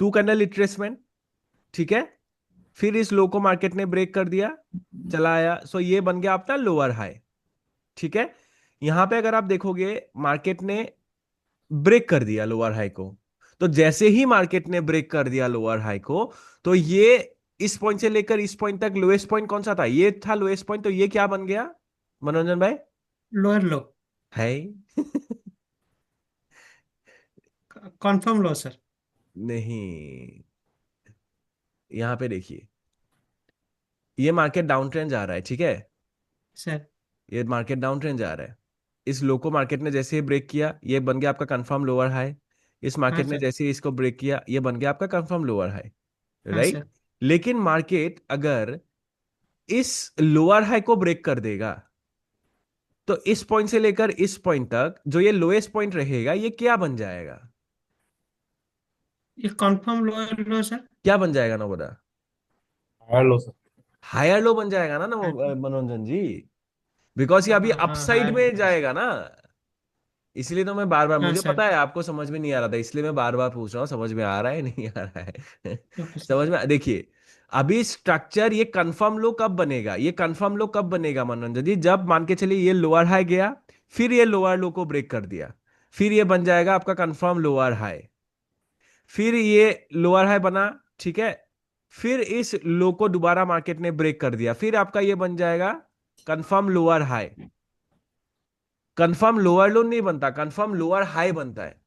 टू कैंडल रिट्रेसमेंट, ठीक है, फिर इस लो को मार्केट ने ब्रेक कर दिया, चला आया, सो ये बन गया आपका लोअर हाई, ठीक है। यहां पे अगर आप देखोगे, मार्केट ने ब्रेक कर दिया लोअर हाई को, तो जैसे ही मार्केट ने ब्रेक कर दिया लोअर हाई को, तो ये इस पॉइंट से लेकर इस पॉइंट तक लोएस्ट पॉइंट कौन सा था? ये था लोएस्ट पॉइंट, तो ये क्या बन गया मनोरंजन भाई? लोअर लो। है कॉन्फर्म लो सर। नहीं, यहां पे देखिए, ये मार्केट डाउन ट्रेंड जा रहा है, ठीक है, सर ये मार्केट डाउन ट्रेंड जा रहा है, इस लो को मार्केट ने जैसे ही ब्रेक किया, ये बन गया आपका कंफर्म लोअर हाई, इस हाँ मार्केट ने सर। जैसे ही इसको ब्रेक किया, ये बन गया आपका कंफर्म लोअर हाई, हाँ राइट? सर। लेकिन मार्केट अगर इस लोअर हाई को ब्रेक कर देगा, तो इस पॉइंट से लेकर इस पॉइंट तक जो ये लोएस्ट पॉइंट रहेगा, ये क्या बन जाएगा? ये कॉन्फर्म लोअर लो सर। क्या बन जाएगा ना बता? Hello sir. हायर लो बन जाएगा ना, हाँ मनोरंजन जी, बिकॉज ये हाँ अभी हाँ अपसाइड हाँ में जाएगा ना, इसलिए तो मैं बार बार, हाँ मुझे सर। पता है आपको समझ में नहीं आ रहा था, इसलिए मैं बार बार पूछ रहा हूँ, समझ में आ रहा है नहीं आ रहा है? Okay sir. समझ में देखिए, अभी स्ट्रक्चर ये कंफर्म लो कब बनेगा, ये कंफर्म लो कब बनेगा मनोरंजन जी? जब मान के चलिए ये लोअर हाई गया, फिर ये लोअर लो को ब्रेक कर दिया, फिर ये बन जाएगा आपका कंफर्म लोअर हाई, फिर ये लोअर हाई बना, ठीक है, फिर इस लो को दोबारा मार्केट ने ब्रेक कर दिया, फिर आपका ये बन जाएगा confirm lower high. Confirm lower लो नहीं बनता, कंफर्म लोअर हाई बनता है।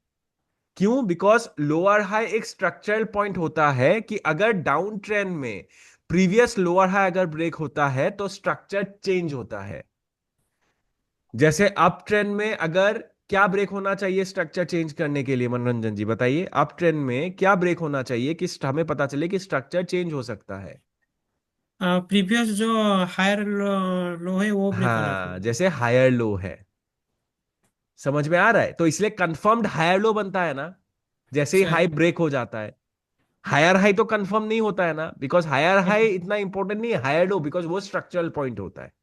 क्यों? बिकॉज लोअर हाई एक स्ट्रक्चरल पॉइंट होता है, कि अगर डाउन ट्रेंड में प्रीवियस लोअर हाई अगर ब्रेक होता है, तो स्ट्रक्चर चेंज होता है। जैसे अप ट्रेंड में अगर क्या ब्रेक होना चाहिए स्ट्रक्चर चेंज करने के लिए, मनोरंजन जी बताइए, अप ट्रेंड में क्या ब्रेक होना चाहिए कि हमें पता चले कि स्ट्रक्चर चेंज हो सकता है? प्रीवियस जो हायर लो है वो ब्रेक होना हाँ, चाहिए। जैसे हायर लो है। समझ में आ रहा है? तो इसलिए कंफर्म्ड हायर लो बनता है ना, जैसे ही सर। हाई ब्रेक हो जाता है। हायर हाई तो कंफर्म नहीं होता है ना, बिकॉज हायर हाई इतना इंपॉर्टेंट नहीं है, हायर लो बिकॉज वो स्ट्रक्चरल पॉइंट होता है।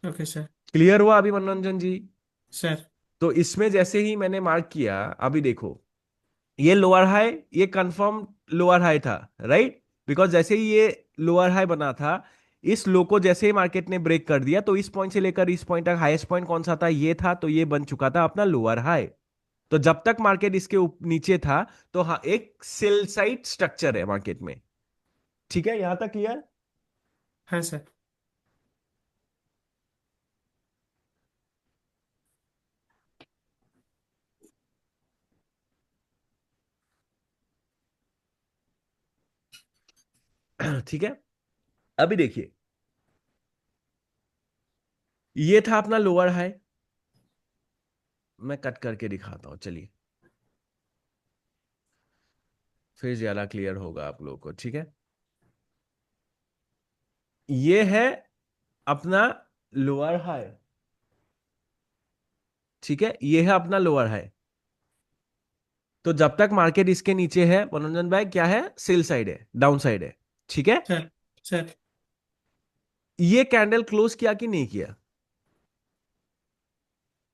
Okay sir. क्लियर हुआ अभी मनोरंजन जी? सर। तो इसमें जैसे ही मैंने मार्क किया, अभी देखो, ये लोअर हाई, ये कंफर्म लोअर हाई था, राइट? बिकॉज जैसे ही ये लोअर हाई बना था, इस लो को जैसे ही मार्केट ने ब्रेक कर दिया, तो इस पॉइंट से लेकर इस पॉइंट तक हाईएस्ट पॉइंट कौन सा था? ये था, तो ये बन चुका था अपना लोअर हाई। तो जब तक मार्केट इसके नीचे था, तो हाँ, एक सेल साइड स्ट्रक्चर है मार्केट में। ठीक है, यहां तक क्लियर? हाँ सर। ठीक है, अभी देखिए, ये था अपना लोअर हाई। मैं कट करके दिखाता हूं, चलिए, फिर ज्यादा क्लियर होगा आप लोगों को। ठीक है, ये है अपना लोअर हाई। ठीक है, ये है अपना लोअर हाई। तो जब तक मार्केट इसके नीचे है मनोरंजन भाई, क्या है? सेल साइड है, डाउन साइड है। ठीक है, सर। सर। ये कैंडल क्लोज किया कि नहीं किया?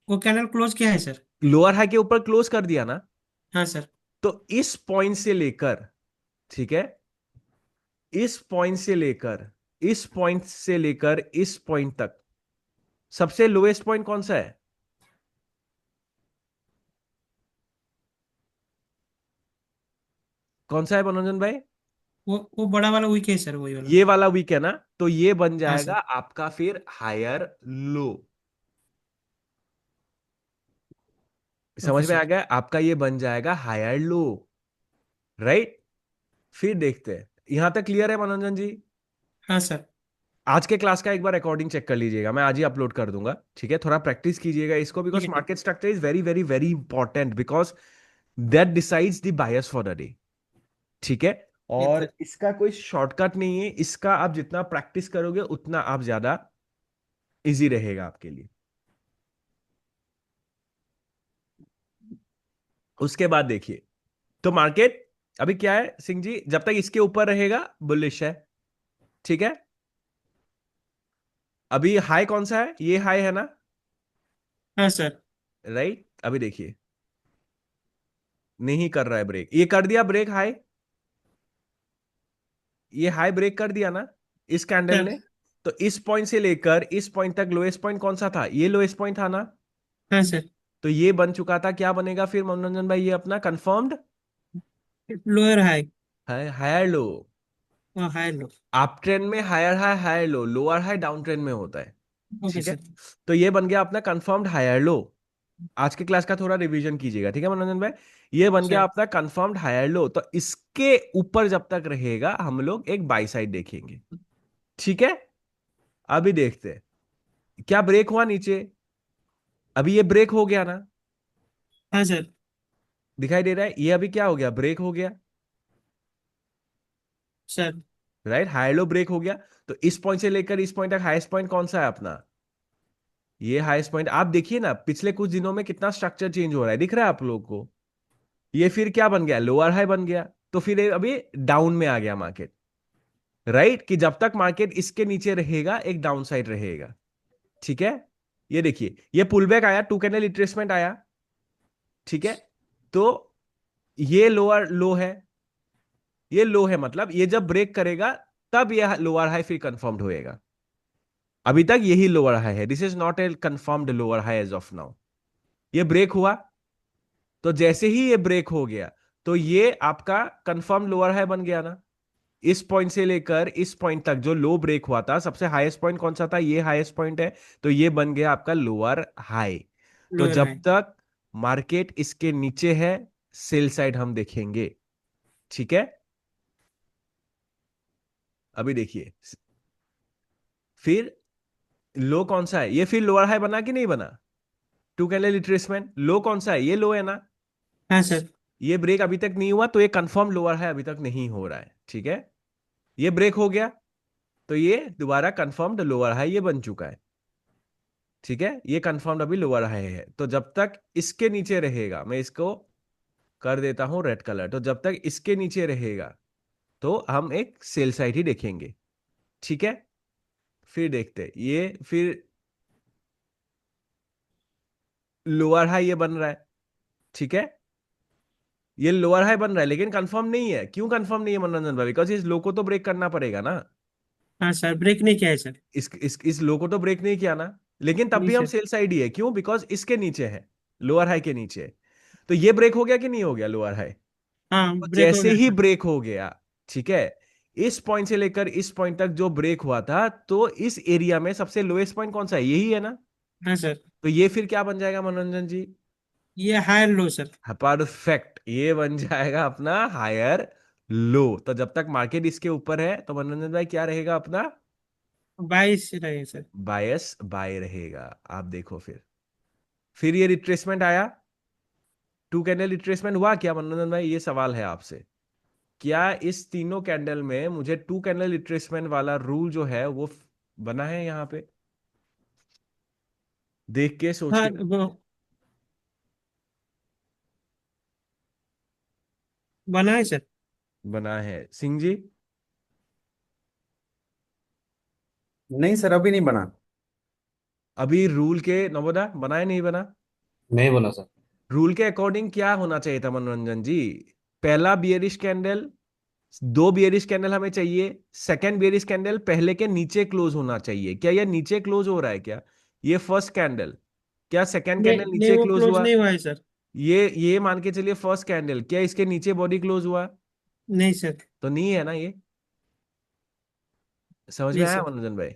वो कैनल क्लोज किया है सर। लोअर हाई के ऊपर क्लोज कर दिया ना? हाँ सर। तो इस पॉइंट से लेकर, ठीक है, इस पॉइंट से लेकर इस पॉइंट से लेकर इस पॉइंट तक सबसे लोएस्ट पॉइंट कौन सा है? कौन सा है मनोरंजन भाई? वो बड़ा वाला वीक है सर, वही वाला। ये वाला वीक है ना? तो ये बन हाँ जाएगा सर। आपका फिर हायर लो। ओके समझ में आ सर। गया? आपका ये बन जाएगा हायर लो, राइट? फिर देखते हैं, यहां तक क्लियर है मनोरंजन जी? हाँ सर। आज के क्लास का एक बार रिकॉर्डिंग चेक कर लीजिएगा, मैं आज ही अपलोड कर दूंगा। ठीक है, थोड़ा प्रैक्टिस कीजिएगा इसको, ठीक बिकॉज है। ठीक। Market structure is very very very important, because that decides the buyers for the day. ठीक है, ठीक और है। इसका कोई शॉर्टकट नहीं है, इसका आप जितना प्रैक्टिस करोगे उतना आप ज्यादा इजी रहेगा आपके लिए। उसके बाद देखिए, तो मार्केट अभी क्या है सिंह जी, जब तक इसके ऊपर रहेगा बुलिश है। ठीक है, अभी हाई कौन सा है? ये हाई है ना? हाँ सर। राइट, अभी देखिए, नहीं कर रहा है ब्रेक, ये कर दिया ब्रेक हाई, ये हाई ब्रेक कर दिया ना इस कैंडल सर। ने। तो इस पॉइंट से लेकर इस पॉइंट तक लोएस्ट पॉइंट कौन सा था? ये लोएस्ट पॉइंट था ना? हाँ सर। तो ये बन चुका था, क्या बनेगा फिर मनोरंजन भाई? ये अपना कंफर्म्ड लोअर हाई। है, हायर लो। हाँ, हाई लो। अप ट्रेंड में higher high higher low, lower high down trend में होता है। ओके ठीक है, सर। तो ये बन गया अपना कंफर्म्ड हायर लो। आज के क्लास का थोड़ा रिवीजन कीजिएगा, ठीक है मनोरंजन भाई? ये बन गया सर। अपना कंफर्म्ड हायर लो। तो इसके ऊपर जब तक रहेगा, हम लोग एक बाई साइड देखेंगे। ठीक है, अभी देखते हैं, क्या ब्रेक हुआ नीचे? अभी ये ब्रेक हो गया ना? हाँ सर। दिखाई दे रहा है? ये अभी क्या हो गया? ब्रेक हो गया, sir. Right? Higher low break हो गया। तो इस पॉइंट से लेकर इस पॉइंट तक हाईएस्ट पॉइंट कौन सा है अपना? ये हाईएस्ट पॉइंट। आप देखिए ना, पिछले कुछ दिनों में कितना स्ट्रक्चर चेंज हो रहा है, दिख रहा है आप लोग को? ये फिर क्या बन गया? लोअर हाई बन गया। तो फिर ये अभी डाउन में आ गया मार्केट, राइट? कि जब तक मार्केट इसके नीचे रहेगा, एक डाउन साइड रहेगा। ठीक है, ये देखिए, ये पुल बैक आया, टू कैंडल रिट्रेसमेंट आया। ठीक है, तो ये लोअर लो है, ये लो है, मतलब ये जब ब्रेक करेगा तब ये लोअर हाई फिर कंफर्म्ड होएगा। अभी तक यही लोअर हाई है, this is not a confirmed lower high as of now. ये ब्रेक हुआ, तो जैसे ही ये ब्रेक हो गया, तो ये आपका कंफर्म लोअर हाई बन गया ना? इस पॉइंट से लेकर इस पॉइंट तक जो लो ब्रेक हुआ था, सबसे हाईएस्ट पॉइंट कौन सा था? ये हाईएस्ट पॉइंट है। तो ये बन गया आपका लोअर हाई। तो लोअर जब हाई। तक मार्केट इसके नीचे है, सेल साइड हम देखेंगे। ठीक है, अभी देखिए, फिर लो कौन सा है? ये फिर लोअर हाई बना कि नहीं बना? टू कैंडल रिट्रेसमेंट, लो कौन सा है? ये लो है ना? हाँ सर। ये ब्रेक अभी तक नहीं हुआ, तो ये कंफर्म लोअर हाई अभी तक नहीं हो रहा है। ठीक है, ये ब्रेक हो गया, तो ये दोबारा कंफर्म्ड लोअर हाई ये बन चुका है। ठीक है, ये कंफर्म्ड अभी लोअर हाई है। तो जब तक इसके नीचे रहेगा, मैं इसको कर देता हूं रेड कलर, तो जब तक इसके नीचे रहेगा तो हम एक सेल साइड ही देखेंगे। ठीक है, फिर देखते ये, फिर लोअर हाई ये बन रहा है। ठीक है, ये लोअर हाई बन रहा है लेकिन कंफर्म नहीं है। क्यों कंफर्म नहीं है मनोरंजन भाई? बिकॉज इस लो को तो ब्रेक करना पड़ेगा ना। हाँ सर, ब्रेक नहीं किया है सर। इस लो को तो ब्रेक नहीं किया ना, लेकिन तब नहीं भी हम सर। सेल साइड ही है। क्यों? बिकॉज इसके नीचे है, लोअर हाई के नीचे है। तो ये ब्रेक हो गया कि नहीं हो गया लोअर हाई? हाँ, तो ब्रेक हो जैसे गया ही सर। ब्रेक हो गया, ठीक है, इस पॉइंट से लेकर इस पॉइंट तक जो ब्रेक हुआ था, तो इस एरिया में सबसे लोएस्ट पॉइंट कौन सा है? यही है ना। हाँ सर। तो ये फिर क्या बन जाएगा मनोरंजन जी? ये हायर लो सर। परफेक्ट, ये बन जाएगा अपना हायर लो। तो जब तक मार्केट इसके ऊपर है तो मनोरंजन भाई क्या रहेगा अपना? 22 रहे सर। बायस बाय रहेगा। आप देखो फिर ये रिट्रेसमेंट आया, टू कैंडल रिट्रेसमेंट हुआ क्या मनोरंजन भाई? ये सवाल है आपसे। क्या इस तीनों कैंडल में मुझे टू कैंडल रिट्रेसमेंट वाला रूल जो है वो बना है यहाँ पे? देख के सोच हाँ के वो बना है सर। बना है सिंह जी? नहीं सर, अभी नहीं बना। अभी रूल के नवोदा बना है नहीं बना? नहीं बना सर। रूल के अकॉर्डिंग क्या होना चाहिए था मनोरंजन जी? पहला बियरिश कैंडल, दो बियरिश कैंडल हमें चाहिए। सेकंड बियरिश कैंडल पहले के नीचे क्लोज होना चाहिए। क्या ये नीचे क्लोज हो रहा है क्या? ये फर्स्ट कैंडल, क्या सेकंड नहीं कैंडल नहीं, नीचे वो क्लोज क्लोज हुआ? नहीं हुआ है सर। ये मान के चलिए फर्स्ट कैंडल, क्या इसके नीचे बॉडी क्लोज हुआ? नहीं सर। तो नहीं है ना ये। समझ में नहीं आया सर। मनोरंजन भाई?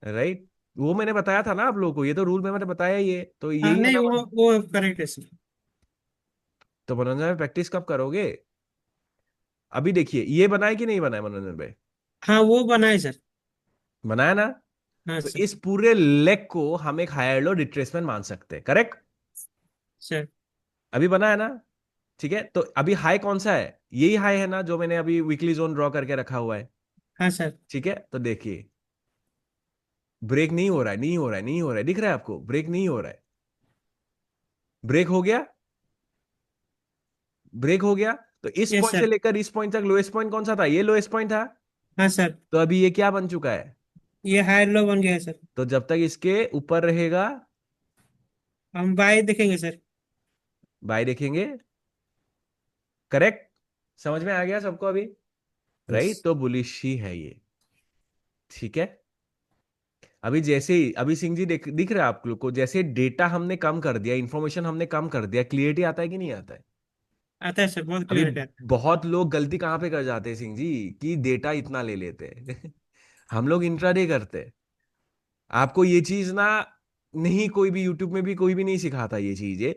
राइट, वो मैंने बताया था ना आप लोगों को, ये तो रूल में मैंने बताया ही है, तो हाँ, यही है नहीं ना। वो करेक्ट है सर। तो मनोरंजन भाई प्रैक्टिस कब करोगे? अभी देखिए ये बनाए कि नहीं बनाए मनोरंजन भाई? हाँ, वो बना है सर। बनाया ना। हाँ तो सर। इस पूरे लेग को हम एक हायर लो रिट्रेसमेंट मान सकते हैं, करेक्ट? सर। अभी बना है ना। ठीक है, तो अभी हाई कौन सा है? यही हाई है ना जो मैंने अभी वीकली जोन ड्रॉ करके रखा हुआ है। हाँ सर। ठीक है, तो देखिए ब्रेक नहीं हो रहा है, नहीं हो रहा है, नहीं हो रहा है, दिख रहा है आपको? ब्रेक नहीं हो रहा है। ब्रेक हो गया, ब्रेक हो गया। तो इस यस पॉइंट से सर। लेकर इस पॉइंट तक लोएस्ट पॉइंट कौन सा था? ये लोएस्ट पॉइंट था। हाँ सर। तो अभी ये क्या बन चुका है? ये हायर लो बन गया है सर। तो जब तक इसके ऊपर रहेगा, हम बाय देखेंगे सर। बाय देखेंगे। करेक्ट, समझ में आ गया सबको अभी? यस। राइट, तो बुलिश ही है ये। ठीक है, अभी जैसे ही अभी सिंह जी दिख रहा है आप लोग को, जैसे डेटा हमने कम कर दिया, इंफॉर्मेशन हमने कम कर दिया, क्लियरिटी आता है कि नहीं आता है? आता है सर, बहुत अभी क्लियर है। बहुत लोग गलती कहाँ पे कर जाते हैं सिंह जी, कि डेटा इतना ले लेते हैं। हम लोग इंट्राडे करते हैं। आपको ये चीज ना, नहीं कोई भी यूट्यूब में भी कोई भी नहीं सिखाता ये चीजें,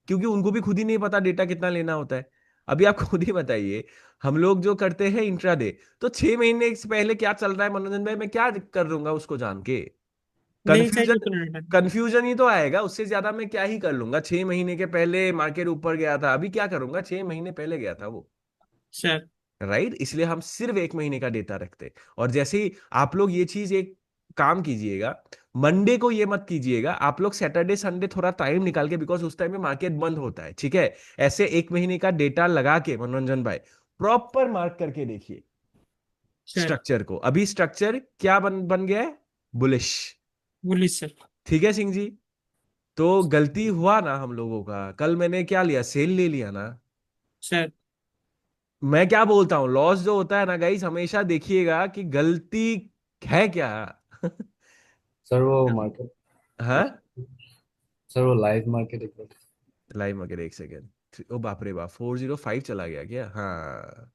क्योंकि उनको भी खुद ही नहीं पता डेटा कितना लेना होता है। अभी आप खुद ही बताइए, हम लोग जो करते हैं इंट्राडे, तो 6 महीने से पहले क्या चल रहा है मनोरंजन भाई, मैं क्या कर लूंगा उसको जान के? नहीं सर, ये कंफ्यूजन, तो नहीं है। कंफ्यूजन ही तो आएगा, उससे ज्यादा मैं क्या ही कर लूंगा? 6 महीने के पहले मार्केट ऊपर गया था, अभी क्या करूंगा? 6 महीने पहले गया था वो। सर। राइट, इसलिए हम सिर्फ 1 महीने का डेटा रखते हैं। और जैसे ही आप लोग ये चीज एक काम कीजिएगा, मंडे को ये मत कीजिएगा, आप लोग सैटरडे संडे थोड़ा टाइम निकाल के, बिकॉज उस टाइम में मार्केट बंद होता है, ठीक है, ऐसे 1 महीने का डेटा लगा के मनोरंजन भाई प्रॉपर मार्क करके देखिए सर। स्ट्रक्चर को। अभी स्ट्रक्चर क्या बन बन गया है? बुलिश। बोलिए सर। ठीक है सिंह जी, तो गलती हुआ ना हम लोगों का, कल मैंने क्या लिया? सेल ले लिया ना। सर। मैं क्या बोलता हूँ, लॉस जो होता है ना गाइस, हमेशा देखिएगा कि गलती है क्या। सर वो मार्केट, हाँ, सर वो लाइव मार्केट एक बार। लाइव मगर एक सेकेंड, ओ बाप रे बाप, 405 चला गया क्या? हाँ,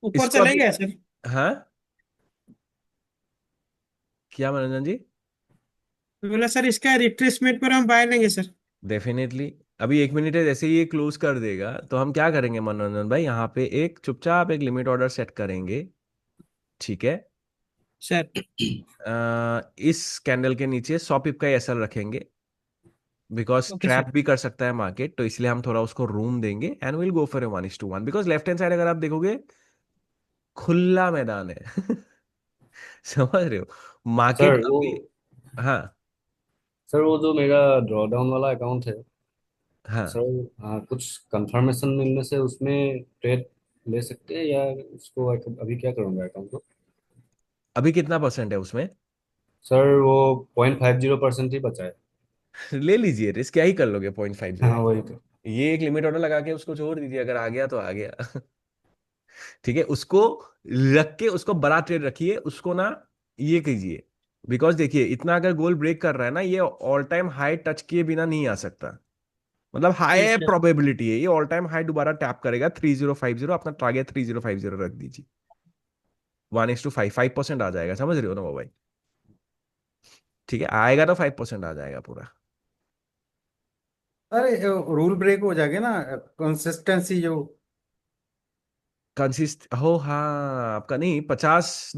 ऊपर इसको चले अभी, गया सर। हाँ, क्या मनोरंजन जी? तो बोला सर, इसका रिट्रेसमेंट पर हम बाय लेंगे सर। डेफिनेटली। अभी 1 मिनट है, जैसे ही ये क्लोज कर देगा तो हम क्या करेंगे मनोरंजन भाई, यहाँ पे एक चुपचाप एक लिमिट ऑर्डर सेट करेंगे। ठीक है, सर। इस कैंडल के नीचे 100 पिप का एसएल रखेंगे। Because okay trap sir. भी कर सकता है मार्केट, तो इसलिए हम थोड़ा उसको रूम देंगे and will go for a 1:1, because left hand side अगर आप देखोगे खुला मैदान है। समझ रहे हो, मार्केट सर वो अभी। हाँ। सर वो जो मेरा ड्रॉडाउन वाला अकाउंट है हाँ, सर, हाँ, कुछ कंफर्मेशन मिलने से उसमें ट्रेड ले सकते हैं या उसको अभी क्या करूँगा अकाउंट को? अभी कितना परसेंट है उसमें? सर वो 0.50% ही बचा है। ले लीजिए रिस्क, क्या ही कर लोगे 0.50। हाँ वही तो। ये एक लिमिट ऑर्डर लगा के उसको छोड़ दीजिए, अगर आ गया तो आ गया। ठीक है, उसको रख के उसको बड़ा ट्रेड रखिए उसको ना, ये कीजिए। बिकॉज देखिए, इतना अगर गोल ब्रेक कर रहा है ना, ये ऑल टाइम हाई टच किए बिना नहीं आ सकता। मतलब हाई ठीक है। प्रोबेबिलिटी है ये ऑल टाइम हाई दोबारा टैप करेगा 3050, अपना टारगेट 3050 रख दीजिए। 1:5, 5% आ जाएगा, समझ रहे हो ना वो भाई? ठीक है, आएगा तो 5% आ जाएगा पूरा। अरे रूल ब्रेक हो जाएगा ना, कंसिस्टेंसी जो। कंसिस्ट हो, हाँ, आपका नहीं, $50,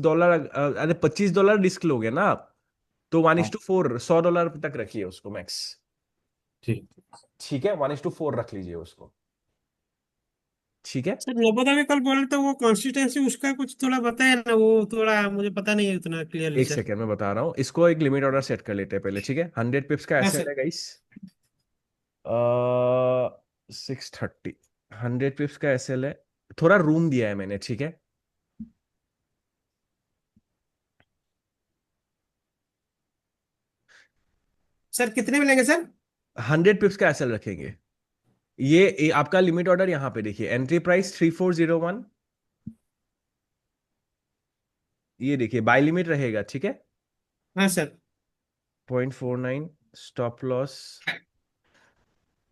अरे $25 रिस्क लोगे ना आप, तो वन हाँ इज टू फोर $100 तक रखिए उसको मैक्स। ठीक। ठीक है, 1:4 रख लीजिए उसको। ठीक है। सर नोबत अभी कल बोले तो वो कंसिस्टेंसी उसका कुछ थोड़ा बताया ना, वो थोड़ा मुझे पता नहीं है उतना क्लियरली एक सर। सेकेंड में बता रहा हूँ, इसको एक लिमिट ऑर्डर सेट कर लेते हैं पहले, ठीक है? 100 पिप्स का हाँ एसएल सर। है गाइस। 630, 100 पिप्स का एसएल है। थोड़ा रूम दिया है मैंने, ठीक है? सर कितने में लेंगे सर? 100 पिप्स का एसएल रखेंगे। ये आपका लिमिट ऑर्डर यहाँ पे देखिए, एंट्री प्राइस 3401। ये देखिए बाय लिमिट रहेगा, ठीक है? हाँ सर। 0.49, स्टॉप लॉस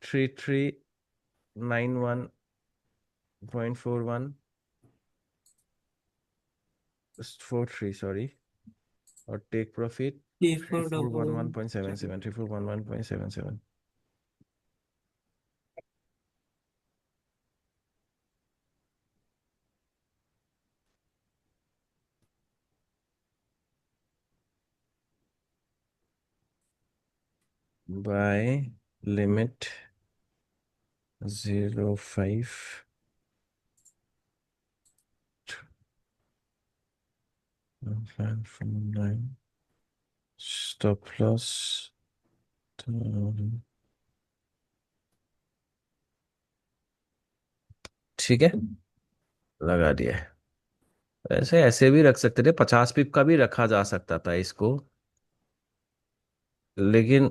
3391.41, 43, सॉरी, और take profit ji three four four one one double. Point seven seven 3411.77। Buy limit 05, stop loss, ठीक है, लगा दिया है। ऐसे ऐसे भी रख सकते थे, 50 पिप का भी रखा जा सकता था इसको, लेकिन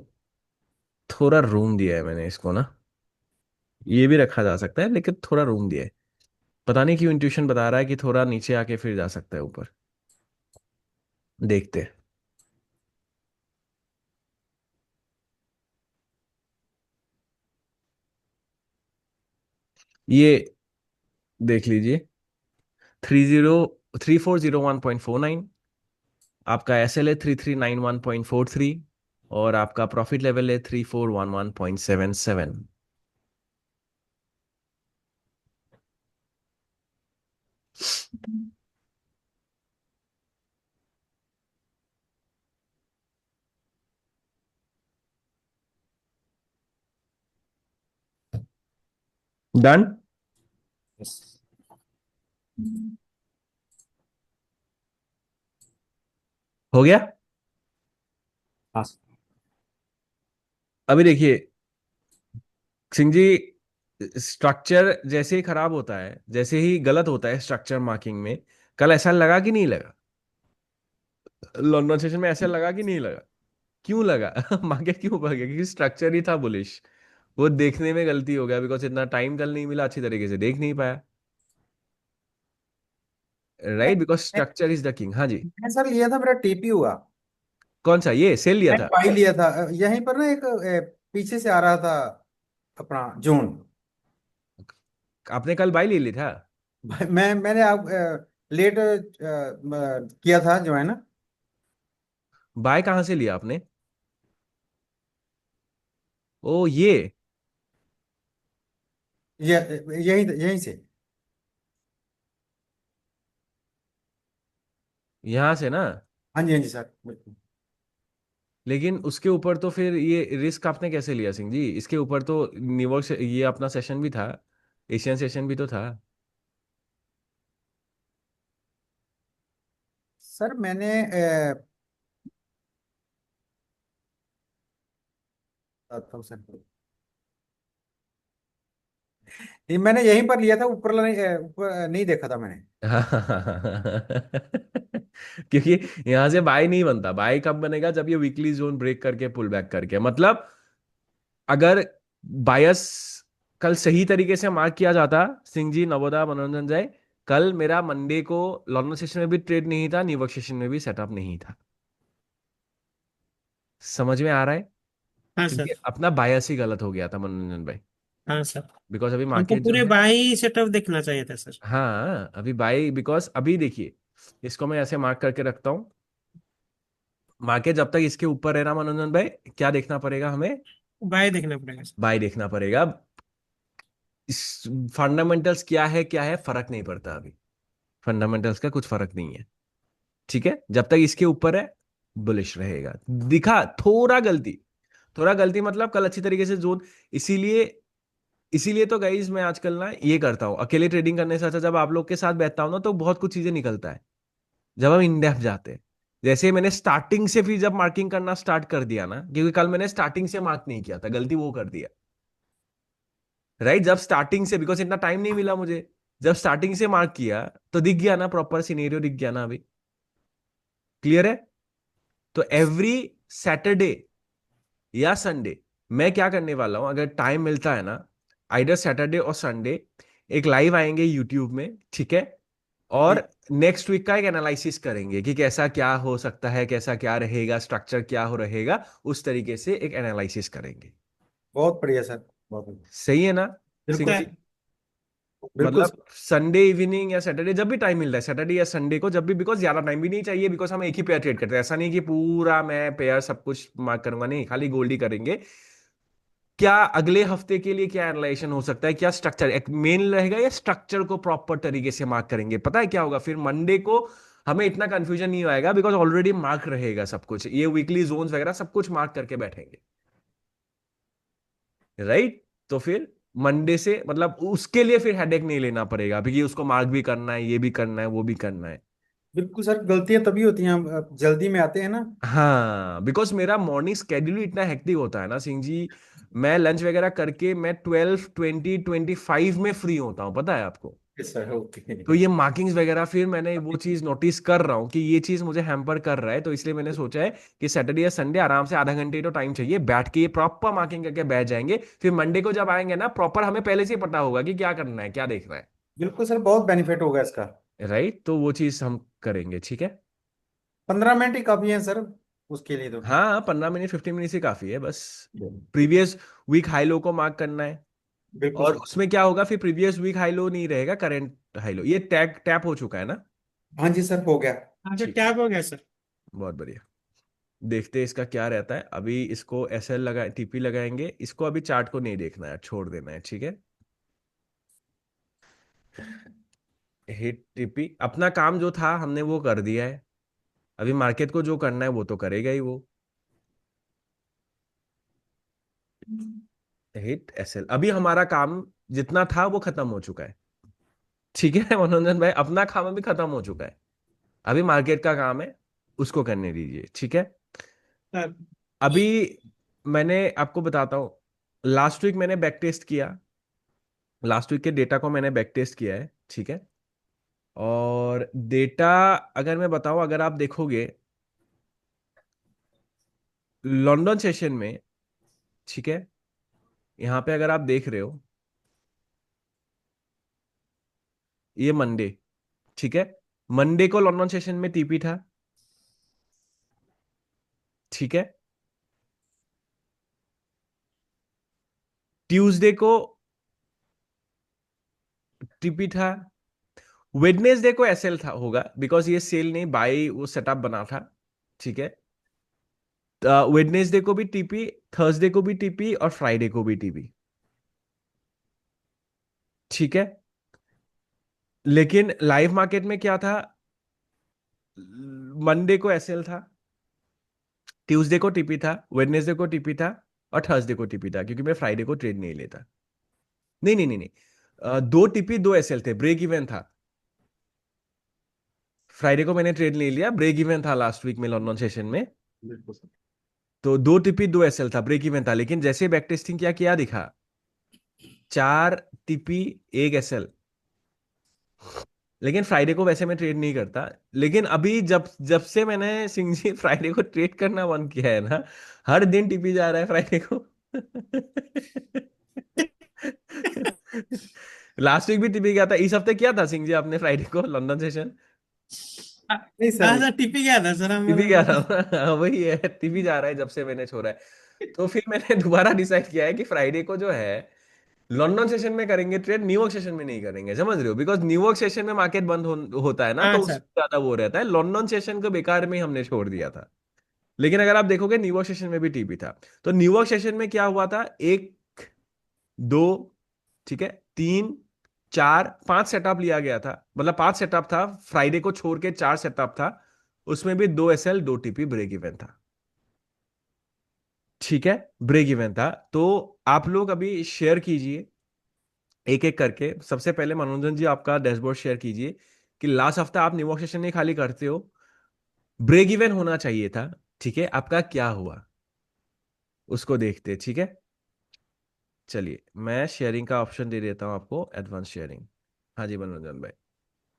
थोड़ा रूम दिया है मैंने इसको ना। ये भी रखा जा सकता है लेकिन थोड़ा रूम दिया है। पता नहीं क्यों इंट्यूशन बता रहा है कि थोड़ा नीचे आके फिर जा सकता है ऊपर। देखते हैं। ये देख लीजिए, 3401.49। आपका एसएल है 3391.43, और आपका प्रॉफिट लेवल है 3411.77। डन। यस। हो गया। हाँ सर। अभी देखिए सिंह जी, स्ट्रक्चर जैसे ही खराब होता है, जैसे ही गलत होता है स्ट्रक्चर मार्किंग में, कल ऐसा लगा कि नहीं लगा? लंदन सेशन में ऐसा लगा कि नहीं लगा? क्यों लगा? मार्केट क्यों भाग गया? क्योंकि स्ट्रक्चर ही था बुलिश। वो देखने में गलती हो गया, बिकॉज इतना टाइम कल नहीं मिला, अच्छी तरीके से देख नहीं पाया। Right, because structure is the king. हाँ जी। मैं सर लिया था, मेरा टीपी हुआ। कौन सा? ये सेल लिया मैं था? पाई लिया था यहीं पर ना, एक पीछे से आ रहा था अपना जोन। आपने कल बाई ले ली था? मैंने आप लेट किया था जो है ना। बाय कहाँ से लिया आपने? ओ ये, ये यहीं यहीं से। यहां से ना? हाँ जी, हाँ जी सर, बिल्कुल। लेकिन उसके ऊपर तो फिर ये रिस्क आपने कैसे लिया सिंह जी? इसके ऊपर तो न्यूयॉर्क से ये अपना सेशन भी था, एशियन सेशन भी तो था। सर मैंने बताता हूँ सर, ये मैंने यहीं पर लिया था, ऊपर ऊपर नहीं देखा था मैंने। क्योंकि यहां से बाय नहीं बनता। बाय कब बनेगा? जब ये वीकली जोन ब्रेक करके पुल बैक करके, मतलब अगर बायस कल सही तरीके से मार्क किया जाता, सिंह जी, नवोदा, मनोरंजन जय, कल मेरा मंडे को लॉन्डन सेशन में भी ट्रेड नहीं था, न्यूयॉर्क सेशन में भी सेटअप नहीं था। समझ में आ रहा है? हाँ क्योंकि सर। अपना बायस ही गलत हो गया था मनोरंजन भाई। हाँ सर। बिकॉज अभी हमको मार्केट जो पूरे है, बाई सेटअप देखना चाहिए था सर। हाँ अभी बाई, बिकॉज अभी देखिए, इसको मैं ऐसे मार्क करके रखता हूँ। मार्केट जब तक इसके ऊपर है ना मनोरंजन भाई, क्या देखना पड़ेगा हमें? बाय देखना पड़ेगा सर। बाय देखना पड़ेगा। इस फंडामेंटल्स क्या है फर्क नहीं पड़ता अभी। फंडामेंटल्स का कुछ फर्क नहीं है। ठीक है, जब तक इसके ऊपर है बुलिश रहेगा। दिखा थोड़ा गलती मतलब कल अच्छी तरीके से जोन, इसीलिए इसीलिए तो गाइज मैं आजकल ना ये करता हूँ, अकेले ट्रेडिंग करने से अच्छा जब आप लोग के साथ बैठता हूँ ना तो बहुत कुछ चीजें निकलता है। जब हम इन डेप्थ जाते हैं, जैसे मैंने स्टार्टिंग से फिर जब मार्किंग करना स्टार्ट कर दिया ना, क्योंकि कल मैंने स्टार्टिंग से मार्क नहीं किया था, गलती वो कर दिया। राइट, जब स्टार्टिंग से, बिकॉज इतना टाइम नहीं मिला मुझे, जब स्टार्टिंग से मार्क किया तो दिख गया ना, प्रॉपर सिनेरियो दिख गया ना अभी। क्लियर है? तो एवरी सैटरडे या संडे मैं क्या करने वाला हूं, अगर टाइम मिलता है ना, आइडर सैटरडे और संडे एक लाइव आएंगे यूट्यूब में, ठीक है, जी, और नेक्स्ट वीक का एक एनालिसिस करेंगे कि कैसा क्या हो सकता है, कैसा क्या रहेगा, स्ट्रक्चर क्या हो रहेगा, उस तरीके से एक एनालिसिस करेंगे। बहुत बढ़िया सर, बहुत बढ़िया। सही है ना सिंह बिल्कुल जी? सर। बिल्कुल मतलब सर। संडे इवनिंग या सैटरडे जब भी टाइम मिल रहा है, सैटरडे या संडे को जब भी, बिकॉज ज्यादा टाइम भी नहीं चाहिए, बिकॉज हम एक ही पेयर ट्रेड करते हैं, ऐसा नहीं कि पूरा मैं पेयर सब कुछ मार्क करूंगा, नहीं, खाली गोल्ड ही करेंगे। क्या अगले हफ्ते के लिए क्या एनालाइजेशन हो सकता है, क्या स्ट्रक्चर एक मेन रहेगा, या स्ट्रक्चर को प्रॉपर तरीके से मार्क करेंगे? पता है क्या होगा फिर मंडे को? हमें इतना कंफ्यूजन नहीं आएगा, बिकॉज ऑलरेडी मार्क रहेगा सब कुछ, ये वीकली जोन्स वगैरह सब कुछ मार्क करके बैठेंगे। राइट, तो फिर मंडे से मतलब उसके लिए फिर हेडेक नहीं लेना पड़ेगा, क्योंकि उसको मार्क भी करना है, ये भी करना है, वो भी करना है। बिल्कुल सर, गलतियां तभी होती हैं, हम जल्दी में आते हैं ना। हाँ, बिकॉज मेरा मॉर्निंग स्केड्यूल इतना हेक्टिक होता है ना सिंह जी, मैं लंच वगैरह करके मैं 12, 20, 25 में फ्री होता हूँ, पता है आपको? Yes sir, okay. तो ये मार्किंग्स वगैरह फिर मैंने वो चीज नोटिस कर रहा हूँ कि ये चीज मुझे हैम्पर कर रहा है, तो इसलिए मैंने सोचा है कि सैटरडे या संडे आराम से आधा घंटे तो टाइम चाहिए, बैठ के ये प्रॉपर मार्किंग करके बैठ जाएंगे, फिर मंडे को जब आएंगे ना प्रॉपर हमें पहले से ही पता होगा कि क्या करना है, क्या देखना है। बिल्कुल सर, बहुत बेनिफिट होगा इसका। राइट, तो वो चीज हम करेंगे, ठीक है। 15 मिनट ही काफी है सर उसके लिए तो। हाँ, 15 मिनट 15 मिनट ही काफी है बस। प्रीवियस वीक हाई लो को मार्क करना है, बिल्कुल और सर। उसमें क्या होगा फिर, प्रीवियस वीक हाई लो नहीं रहेगा, करंट हाई लो, ये टैग टैप हो चुका है ना। हाँ जी सर, हो गया। हाँ तो ठीक है, टैप हो गया सर। बहुत बढ़िया। देखते हैं इसका क्या रहता है। अभी इसको एसएल लगा, टीपी लगाएंगे, इसको अभी चार्ट को नहीं देखना है, छोड़ देना है, ठीक है। हिट टीपी अपना काम जो था हमने वो कर दिया है, अभी मार्केट को जो करना है वो तो करेगा ही वो। हिट एसएल, अभी हमारा काम जितना था वो खत्म हो चुका है, ठीक है। मनोरंजन भाई, अपना काम अभी खत्म हो चुका है, अभी मार्केट का काम है, उसको करने दीजिए, ठीक है। सर। अभी मैंने आपको बताता हूँ, लास्ट वीक मैंने बैक टेस्ट किया, लास्ट वीक के डेटा को मैंने बैक टेस्ट किया है, ठीक है। और डेटा अगर मैं बताऊं, अगर आप देखोगे लंदन सेशन में, ठीक है, यहां पे अगर आप देख रहे हो, ये मंडे, ठीक है, मंडे को लंदन सेशन में टीपी था, ठीक है। ट्यूसडे को टीपी था, वेडनेसडे को एसएल था होगा, बिकॉज ये सेल नहीं बाई वो सेटअप बना था, ठीक है। वेडनेसडे को भी टीपी, थर्सडे को भी टीपी, और फ्राइडे को भी टीपी, ठीक है। लेकिन लाइव मार्केट में क्या था, मंडे को एसएल था, ट्यूसडे को टीपी था, वेडनेसडे को टीपी था, और थर्सडे को टीपी था, क्योंकि मैं फ्राइडे को ट्रेड नहीं लेता। नहीं नहीं नहीं नहीं, दो टीपी दो एसएल थे, ब्रेक इवन था। फ्राइडे को मैंने ट्रेड नहीं लिया, ब्रेक इवन था लास्ट वीक में लंदन सेशन में। बिल्कुल सर। तो दो टीपी दो एसएल था, ब्रेक इवन था, लेकिन जैसे बैक टेस्टिंग किया, क्या दिखा? चार टीपी एक एसएल। लेकिन फ्राइडे को वैसे मैं ट्रेड नहीं करता। लेकिन अभी जब जब से मैंने सिंह जी फ्राइडे को ट्रेड करना बंद किया है ना, हर दिन टीपी जा रहा है फ्राइडे को। लास्ट वीक भी टीपी गया था, इस हफ्ते क्या था सिंह जी आपने फ्राइडे को लंदन सेशन? हाँ नहीं हाँ सर। सर, टिपी गया था सर टीपी हमारा। गया था। वही है, टीपी जा रहा है जब से मैंने छोड़ा है। तो फिर मैंने दोबारा डिसाइड किया है कि फ्राइडे को जो है लंदन सेशन में करेंगे ट्रेड, न्यूयॉर्क सेशन में नहीं करेंगे, समझ रहे हो? बिकॉज न्यूयॉर्क सेशन में मार्केट बंद होता है ना, हाँ तो सर। उससे ज्यादा वो रहता है। लंदन सेशन को बेकार में ही हमने छोड़ दिया था। लेकिन अगर आप देखोगे न्यूयॉर्क सेशन में भी टीपी था। तो न्यूयॉर्क सेशन में क्या हुआ था? एक, दो, ठीक है, तीन, चार, पांच सेटअप लिया गया था, मतलब पांच सेटअप था, फ्राइडे को छोड़ के चार सेटअप था। उसमें भी दो एसएल दो टीपी ब्रेक इवन था। ठीक है, ब्रेक इवन था। तो आप लोग अभी शेयर कीजिए एक एक करके। सबसे पहले मनोरंजन जी आपका डैशबोर्ड शेयर कीजिए कि लास्ट हफ्ता आप न्यूयॉर्क सेशन नहीं खाली करते हो, ब्रेक इवन होना चाहिए था, ठीक है, आपका क्या हुआ उसको देखते। ठीक है, चलिए मैं शेयरिंग का ऑप्शन दे देता हूं आपको, एडवांस शेयरिंग। हाँ जी मनोरंजन भाई,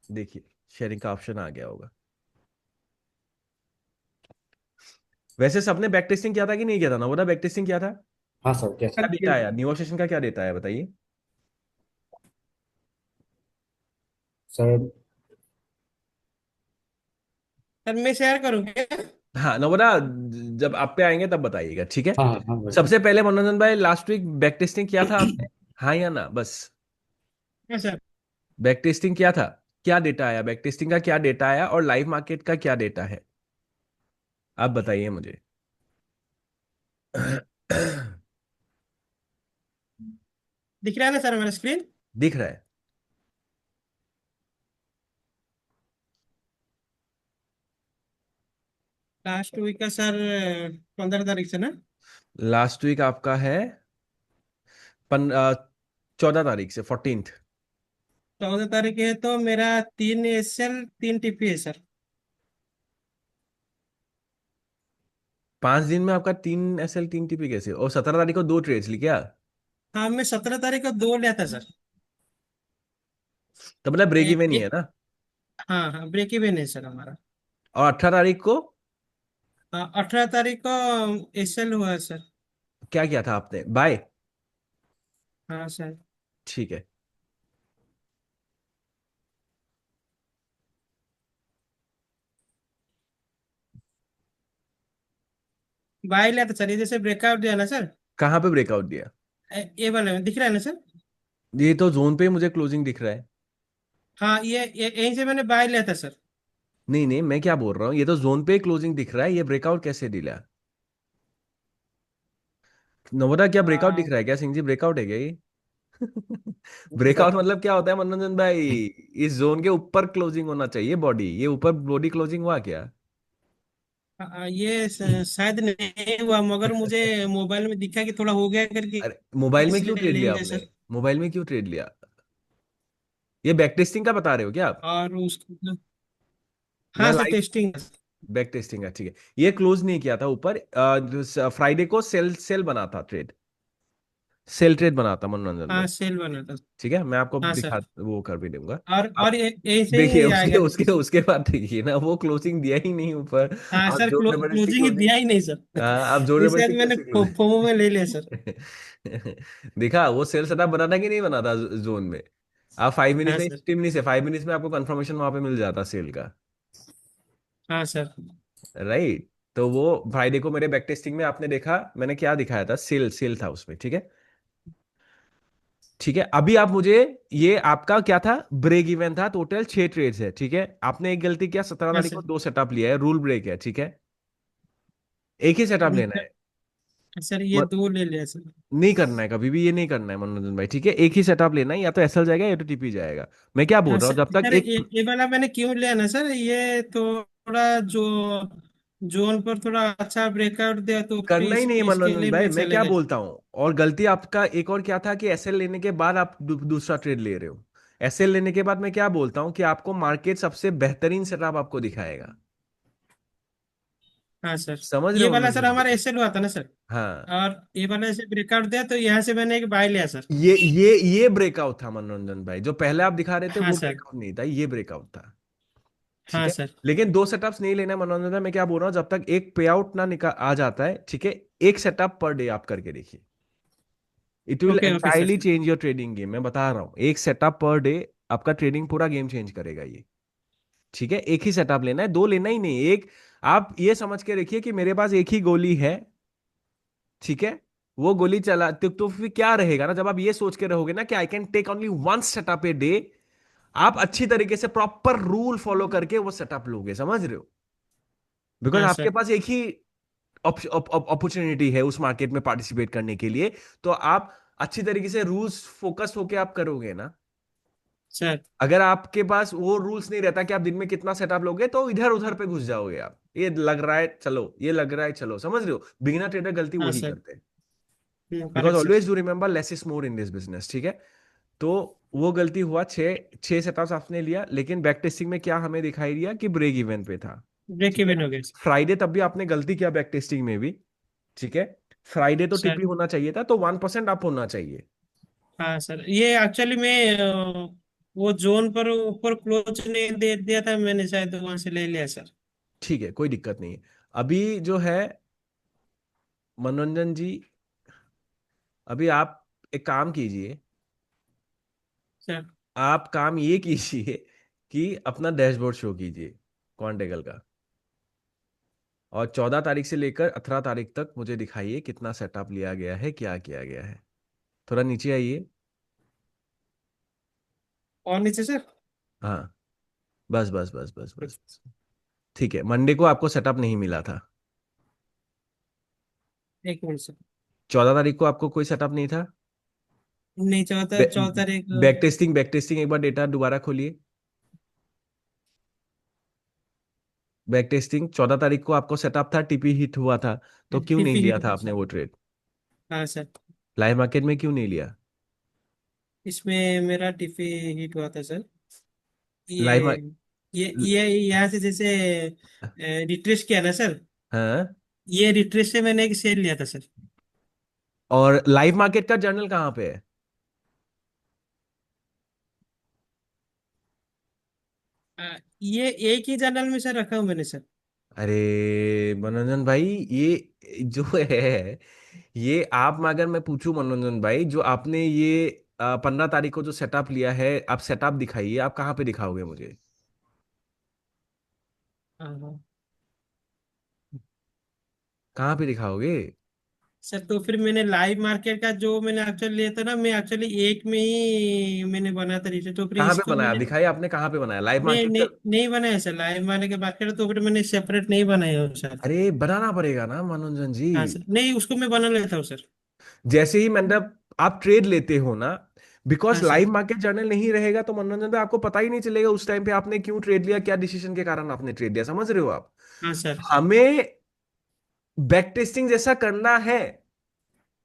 देखिए शेयरिंग का ऑप्शन आ गया होगा। वैसे सबने बैक टेस्टिंग किया था कि नहीं किया था ना? वो बैक टेस्टिंग किया था? हाँ सर, कैसे? क्या सर डेटा आया न्यूयॉर्क सेशन का, क्या डेटा आया बताइए? सर। सर मैं शेयर करूँ क्या? हाँ नवोदा, जब आप पे आएंगे तब बताइएगा, ठीक है। हाँ हाँ हाँ भाई साहब। सबसे पहले मनोरंजन भाई, लास्ट वीक बैक टेस्टिंग किया था आपने? हाँ या ना बस? हाँ सर। बैक टेस्टिंग किया था? क्या डेटा आया बैक टेस्टिंग का, क्या डेटा आया, और लाइव मार्केट का क्या डेटा है, आप बताइए मुझे। दिख रहा है ना सर हमारा स्क्रीन? दिख रहा है। लास्ट वीक का सर 15 तारीख से ना? लास्ट वीक आपका है 14 तारीख से, 14th। 14 तारीख है तो मेरा 3 एसएल 3 टीपी है सर। 5 दिन में आपका 3 एसएल 3 टीपी कैसे? और 17 तारीख को दो ट्रेड्स ली क्या? हाँ मैं 17 तारीख को 2 लिया था सर। तो मतलब ब्रेक ए, इवन ही ए, है ना? हाँ हाँ, ब्रेक इवन है सर हमारा। और 18 तारीख को 18 तारीख को एसएल हुआ है सर। क्या किया था आपने, बाय? हाँ सर। ठीक है। बाय लिया था सर, ये जैसे ब्रेकआउट दिया ना सर। कहाँ पे ब्रेकआउट दिया? ये वाले में दिख रहा है ना सर? ये तो जोन पे मुझे क्लोजिंग दिख रहा है। हाँ ये यहीं से मैंने बाय लिया था सर। नहीं नहीं, मैं क्या बोल रहा हूँ, ये तो जोन पे क्लोजिंग दिख रहा है, ये ब्रेकआउट कैसे दिला? नवोदा क्या ब्रेकआउट दिख हाँ रहा है क्या सिंह जी? ब्रेकआउट है क्या ये? सर ब्रेकआउट मतलब क्या होता है मनोरंजन भाई? इस जोन के ऊपर क्लोजिंग होना चाहिए बॉडी, ये ऊपर बॉडी क्लोजिंग हुआ क्या? ये शायद नहीं हुआ, मगर मुझे मोबाइल में दिखा कि थोड़ा हो गया करके, अरे मोबाइल में क्यों इसलिए ट्रेड ले लिया लिया आपने? सर। मोबाइल में क्यों ट्रेड लिया? ये बैक टेस्टिंग का बता रहे हो क्या आप? और उसको, या हाँ sir live? Testing. Back testing है, ठीक है। ये क्लोज नहीं किया था ऊपर, फ्राइडे को सेल सेल बना था ट्रेड, सेल ट्रेड बना था मनोरंजन हाँ भाई। सेल बना था। ठीक है, मैं आपको हाँ दिखा सर। वो कर भी दूंगा। और आप ये ऐसे देखिए, ही उसके आएगा उसके नीचे। उसके बाद देखिए ना, वो क्लोजिंग दिया ही नहीं ऊपर। हाँ आप सर, जोर जबरदस्ती क्लोजिंग ही क्लोजिंग, दिया ही नहीं सर। आप जोर ये शायद जबरदस्ती मैंने कैसे क्लोज? फोमो में ले लिया सर। देखा, वो सेल सेटअप बना था कि नहीं बना था जोन में? आप 5 मिनट्स हाँ नहीं, सर। 50 मिनट्स है, 5 मिनट्स में आपको कंफर्मेशन वहां पे मिल जाता सेल का। हाँ सर। राइट। तो वो फ्राइडे को मेरे बैक टेस्टिंग में आपने देखा मैंने क्या दिखाया था, सेल सेल था उसमें, ठीक है। ठीक है, अभी आप मुझे, ये आपका क्या था? ब्रेक इवन था, टोटल 6 ट्रेड्स है, ठीक है। आपने एक गलती किया, सत्रह हाँ तारीख को सर। दो सेटअप लिया है, रूल ब्रेक है, ठीक है। एक ही सेटअप लेना है। सर ये म- 2 ले लिया सर। नहीं करना है कभी भी, ये नहीं करना है मनोरंजन भाई, ठीक है। एक ही सेटअप लेना है, या तो एसएल जाएगा या तो टीपी जाएगा। मैं क्या बोल हाँ रहा हूँ, सर जब तक सर, एक, ये वाला मैंने क्यों लिया ना सर, ये थोड़ा जो जोन पर थोड़ा अच्छा ब्रेकआउट दिया तो फिर करना ही नहीं है इसके मनोरंजन लिए भाई, मैं मैं क्या चलेगा। बोलता हूँ। और गलती आपका एक और क्या था कि एसएल लेने के बाद आप दूसरा ट्रेड ले रहे हो। एसएल लेने के बाद मैं क्या बोलता हूँ कि आपको मार्केट सबसे बेहतरीन सेटअप आपको दिखाएगा। हाँ सर। समझ रहे ये हो वाला सर मनोरंजन हमारा भाई? एसएल हुआ था ना सर। हाँ। और ये वाला ऐसे ब्रेकआउट दिया तो यहाँ से मैंने एक बाय लिया सर। ये ब्रेकआउट था मनोरंजन भाई, जो पहले आप दिखा रहे थे हाँ वो सर। ब्रेकआउट नहीं था, ये ब्रेकआउट था। ठीक हाँ है। सर। लेकिन दो सेटअप्स नहीं लेना है मनोरंजन भाई, मैं क्या बोल रहा हूँ, जब तक एक पे आउट ना निकाल आ जाता है, ठीक है, एक सेटअप पर डे आप करके देखिए। It will okay okay sir. Entirely change your trading game, मैं बता रहा हूँ, एक सेटअप पर डे आपका ट्रेडिंग पूरा गेम चेंज करेगा ये। ठीक है, एक ही सेटअप लेना है, दो लेना ही नहीं, एक। आप ये समझ के रखिए कि मेरे पास एक ही गोली है। ठीक है। वो गोली चला तो फिर क्या रहेगा ना, जब आप ये सोच के रहोगे ना कि I can take only one setup a day, आप अच्छी तरीके से प्रॉपर रूल फॉलो करके वो सेटअप लोगे, समझ रहे हो? बिकॉज हाँ आपके सर। पास एक ही अपॉर्चुनिटी है उस मार्केट में पार्टिसिपेट करने के लिए। तो आप अच्छी तरीके से रूल्स फोकस होके आप करोगे ना। सर। अगर आपके पास वो रूल्स नहीं रहता कि आप दिन में कितना सेटअप लोगे, तो इधर उधर पे घुस जाओगे आप, ये लग रहा है चलो, ये लग रहा है चलो, समझ रहे हो? बिगिनर ट्रेडर गलती हाँ वही सर। करते हैं। Because correct sir. Always do remember less is more in this business. ठीक है। तो वो गलती हुआ, छः छः सेटअप्स आपने लिया, लेकिन बैक टेस्टिंग में क्या हमें दिखाई दिया कि ब्रेक इवन पे था। ब्रेक ठीक है। इवन हो गया सर। फ्राइडे तब भी आपने गलती किया बैक टेस्टिंग में भी। ठीक है। फ्राइडे तो सर। टिपी होना चाहिए था, तो 1% अप होना चाहिए। हाँ सर, ये एक्चुअली मैं वो जोन पर ऊपर क्लोज नहीं दे दिया था मैंने, शायद वहां से ले लिया सर। ठीक है, कोई दिक्कत नहीं है। अभी जो है मनोरंजन जी, अभी आप एक काम कीजिए। सर। आप काम ये कीजिए कि अपना डैशबोर्ड शो कीजिए क्वांटेगल का, और 14 तारीख से लेकर 18 तारीख तक मुझे दिखाइए कितना सेटअप लिया गया है, क्या किया गया है। थोड़ा नीचे आइए। और नीचे सर। हाँ, बस बस बस बस बस बस। ठीक है, मंडे को आपको सेटअप नहीं मिला था। एक मिनट सर। 14 तारीख को आपको कोई सेटअप नहीं था। नहीं, चौथा चौथा तारीख बैक टेस्टिंग एक बार डेटा दोबारा खोलिए। बैक टेस्टिंग 14 तारीख को आपको सेटअप था, टीपी हिट हुआ था, तो क्यों नहीं टीपी लिया हिट था हुआ आपने सर। वो ट्रेड? हाँ सर। लाइव मार्केट में क्यों नहीं लिया? इसमें मेरा टीपी हिट हुआ था सर। लाइव ये ये यहाँ से जैसे रिट्रेस किया ना सर। हाँ। ये रिट्रेस से मैंने एक शेयर लिया था सर। और लाइव मार्केट का जर्नल कहाँ पे है? ये एक ही चैनल में सर रखा हूँ मैंने सर। अरे मनोरंजन भाई, ये जो है, ये आप अगर मैं पूछूं मनोरंजन भाई, जो आपने ये 15 तारीख को जो सेटअप लिया है, आप सेटअप दिखाइए, आप कहाँ पे दिखाओगे मुझे? हाँ हाँ। कहाँ पे दिखाओगे? सर तो फिर मैंने लाइव मार्केट का जो मैंने एक्चुअली लिया था ना, मैं एक्चुअली एक में ही मैंने बना था रिटर्न, तो फिर कहाँ पे इसको बनाया, मैंने दिखाइए आपने कहाँ पे बनाया लाइव नहीं मार्केट का? नहीं नहीं बनाया सर। लाइव मार्केट के मार्केट तो फिर मैंने सेपरेट नहीं बनाया हूँ सर। अरे बनाना पड़ेगा ना मनोरंजन जी। हाँ सर, नहीं उसको मैं बना लेता हूँ सर। जैसे ही मतलब आप ट्रेड लेते हो ना, बिकॉज हाँ सर। लाइव मार्केट जर्नल नहीं रहेगा तो मनोरंजन भाई आपको पता ही नहीं चलेगा उस टाइम पे आपने क्यों ट्रेड लिया, क्या डिसीजन के कारण आपने ट्रेड लिया, समझ रहे हो आप? हाँ सर। हमें बैक टेस्टिंग जैसा करना है,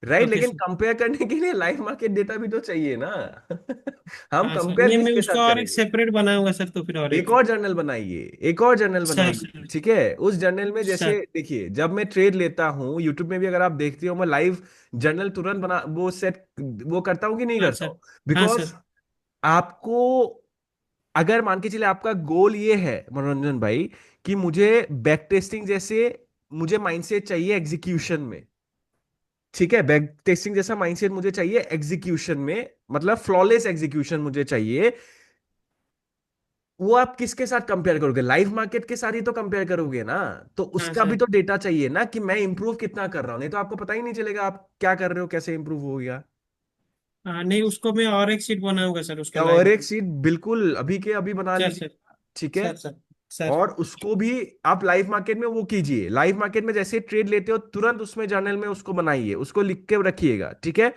राइट, ओके लेकिन सर। कंपेयर करने के लिए लाइव मार्केट डेटा भी तो चाहिए ना। हम हाँ सर, कंपेयर नहीं मैं किसके उसका साथ और एक करेंगे? सेपरेट बनाऊंगा सर, तो फिर और एक एक। और जर्नल बनाइए, एक और जर्नल सर बनाइए। सर। ठीक है, उस जर्नल में जैसे सर। देखिए, जब मैं ट्रेड लेता हूँ यूट्यूब में भी अगर आप देखते हो, मैं लाइव जर्नल तुरंत बना वो सेट वो करता हूँ कि नहीं हाँ करता सर। हूँ? हाँ बिकॉज सर। आपको, अगर मान के चले आपका गोल ये है मनोरंजन भाई कि मुझे बैक टेस्टिंग जैसे, मुझे माइंडसेट चाहिए एग्जीक्यूशन में। ठीक है, बैक टेस्टिंग जैसा माइंडसेट मुझे चाहिए एग्जीक्यूशन में, मतलब फ्लॉलेस एग्जीक्यूशन मुझे चाहिए। वो आप किसके साथ कंपेयर करोगे? लाइव मार्केट के साथ ही तो कंपेयर करोगे ना। तो हाँ उसका भी सर। तो डेटा चाहिए ना कि मैं इंप्रूव कितना कर रहा हूं, नहीं तो आपको पता ही नहीं चलेगा आप क्या कर रहे हो, कैसे इंप्रूव हो गया। हाँ, नहीं उसको मैं और एक सीट बनाऊंगा सर उसका और लाइव। एक सीट बिल्कुल अभी के अभी बना सर लीजिए। सर। ठीक है। Sir sir. सर। और उसको भी आप लाइव मार्केट में वो कीजिए, लाइव मार्केट में जैसे ट्रेड लेते हो तुरंत उसमें जर्नल में उसको बनाइए, उसको लिख के रखिएगा। ठीक है।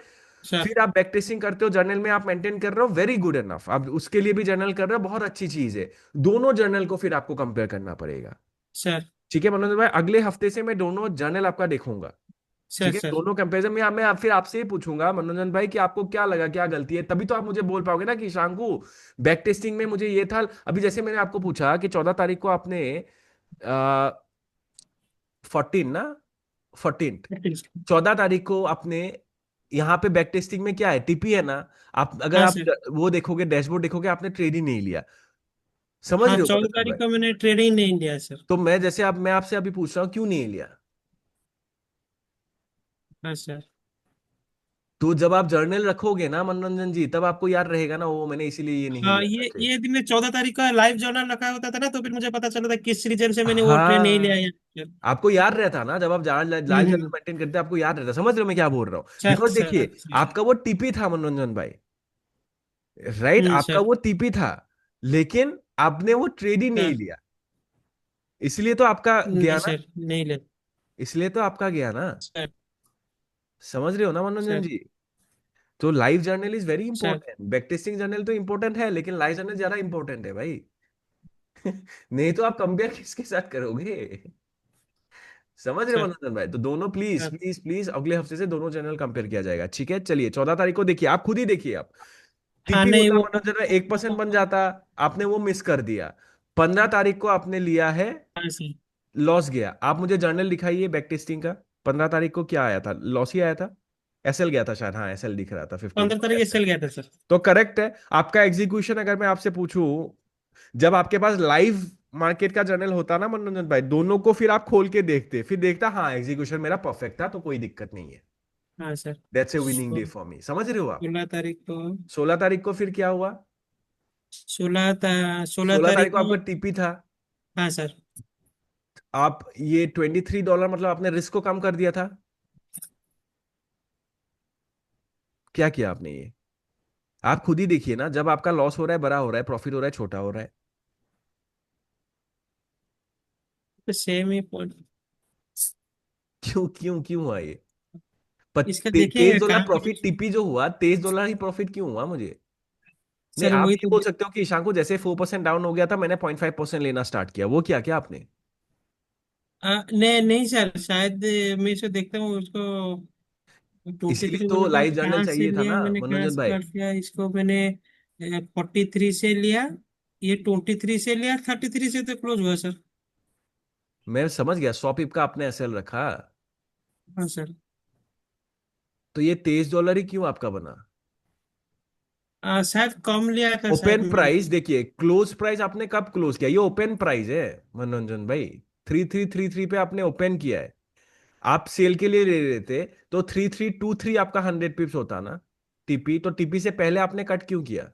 सर। फिर आप बैक टेस्टिंग करते हो, जर्नल में आप मेंटेन कर रहे हो, वेरी गुड एनफ, आप उसके लिए भी जर्नल कर रहे हो, बहुत अच्छी चीज है। दोनों जर्नल को फिर आपको कंपेयर करना पड़ेगा। सर। ठीक है मनोज भाई, अगले हफ्ते से मैं दोनों जर्नल आपका देखूंगा। सर ठीक है, सर। दोनों कंपैरिजन में मैं फिर आपसे ही पूछूंगा मनोरंजन भाई कि आपको क्या लगा, क्या गलती है, तभी तो आप मुझे बोल पाओगे ना कि शांकु बैक टेस्टिंग में मुझे ये था। अभी जैसे मैंने आपको पूछा कि 14 तारीख को आपने 14 ना, 14, 14 तारीख को आपने यहाँ पे बैक टेस्टिंग में क्या है, टीपी है ना। आप अगर हाँ आप सर। वो देखोगे, डैशबोर्ड देखोगे, आपने ट्रेड ही नहीं लिया। समझ हाँ रहे हो 14 तारीख मनोरंजन को भाई? मैंने ट्रेडिंग नहीं लिया सर। तो मैं जैसे आप मैं आपसे अभी पूछ रहा हूँ क्यों नहीं लिया। हाँ सर। तो जब आप जर्नल रखोगे ना मनोरंजन जी, तब आपको याद रहेगा ना, वो मैंने इसीलिए ये नहीं हाँ लिया था ये ट्रेड। ये दिन में 14 तारीख का लाइव जर्नल रखा होता था ना, तो फिर मुझे पता चला था किस रीजन से मैंने वो ट्रेड नहीं लिया हाँ, है। आपको याद रहता ना जब आप लाइव जर्नल हम्म। मेंटेन करते, आपको याद रहता। समझ रहे हो मैं क्या बोल रहा हूँ? सर बिकॉज सर देखिए, आपका वो टीपी था मनोरंजन भाई, राइट, आपका सर। वो टीपी था, लेकिन आपने वो ट्रेड ही नहीं सर लिया, इसलिए तो आपका गया नहीं ना। सर नहीं ले। इसलिए तो आपका गया ना। सर। समझ रहे हो ना मनोरंजन सर। जी? तो live journal is very sir. Important, back testing journal तो इंपॉर्टेंट है, लेकिन लाइव जर्नल ज्यादा इंपॉर्टेंट है भाई। नहीं तो आप कंपेयर किसके साथ करोगे? समझ रहे हो सर। मनोरंजन भाई? तो दोनों प्लीज सर। प्लीज प्लीज अगले हफ्ते से दोनों चैनल कंपेयर किया जाएगा। ठीक है, चलिए 14 तारीख को देखिए, आप खुद ही देखिए। आप हाँ टीपी नहीं होता वो। मनोरंजन भाई 1% बन जाता, आपने वो मिस कर दिया। 15 तारीख को आपने लिया है, हाँ सर। लॉस गया। आप मुझे जर्नल दिखाइए बैक टेस्टिंग का। 15 तारीख को क्या आया था, लॉस ही आया था। एसएल गया था शायद, हाँ एसएल दिख रहा था 15 15 को, तारीख एसएल। चल गया था सर। तो करेक्ट है आपका एग्जीक्यूशन। अगर मैं आपसे पूछूं, जब आपके पास लाइव मार्केट का जर्नल होता ना मनोरंजन भाई, दोनों को फिर आप खोल के देखते, फिर देखता हाँ एग्जीक्यूशन मेरा परफेक्ट था, तो कोई दिक्कत नहीं है। हाँ sir. That's A winning day for me. समझ रहे हो आप? 16 तारीख को। 16 तारीख को फिर क्या हुआ? 16 सोलह तारीख तारीख को को। आपका टीपी था। हाँ सर। आप ये $23, मतलब आपने रिस्क को कम कर दिया था। क्या किया आपने ये? आप खुद ही देखिए ना, जब आपका लॉस हो रहा है, बड़ा हो रहा है, प्रॉफिट हो रहा है, छोटा हो रहा है। तो सेम ही पॉइंट। क्यों क्यों क्यों हुआ ये? इसका तेईस देखिए डॉलर कहाँ पे। प्रॉफिट टीपी जो हुआ, $23 ही प्रॉफिट क्यों हुआ मुझे? नहीं, सर आप वही ये तो। बोल सकते हो कि ईशान को जैसे 4% डाउन हो गया था, मैंने 0.5% लेना स्टार्ट किया, वो किया क्या आपने? नहीं नहीं सर, शायद मैं इसको देखता हूँ उसको। ट्वेंटी इसलिए थ्री तो बोला था, लाइव जर्नल कहाँ से चाहिए था लिया ना मैंने, कहाँ मनोरंजन से भाई। कर लिया इसको मैंने। 43 से लिया। ये 23 से लिया, 33 से तो क्लोज हुआ सर। मैं समझ गया, 100 पिप का आपने एसएल रखा। हाँ सर। तो ये $23 ही क्यों आपका बना? शायद कम लिया था शायद ओपन मैंने। प्राइस देखिए, क्लोज प्राइस आपने कब क्लोज किया? ये ओपन प्राइस है मनोरंजन भाई। 3333 पे आपने ओपन किया है। आप सेल के लिए ले रहे थे, तो 3323 आपका 100 पिप्स होता ना टीपी। तो टीपी से पहले आपने कट क्यों किया?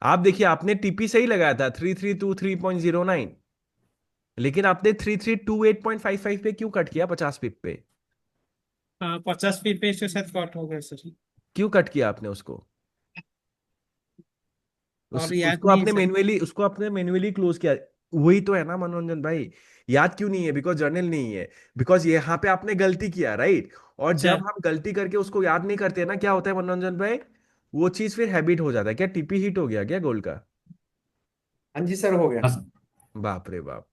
आप देखिए, आपने टीपी सही लगाया था 3323.09, लेकिन आपने 3328.55 पे क्यों कट किया, 50 पिप पे? 50 फीट पे इसके साथ कट हो गया सर। क्यों कट किया आपने उसको? और याद उसको नहीं है आपने सर। मैन्युअली, उसको आपने मैन्युअली क्लोज किया। वही तो है ना मनोरंजन भाई। याद क्यों नहीं है? बिकॉज जर्नल नहीं है। बिकॉज यहाँ पे आपने गलती किया, राइट। और जब सर। हम गलती करके उसको याद नहीं करते ना, क्या होता है मनोरंजन भाई, वो चीज फिर हैबिट हो जाता है। क्या टीपी हिट हो गया क्या गोल्ड का? हाँ जी सर, हो गया। हाँ सर। बाप रे बाप।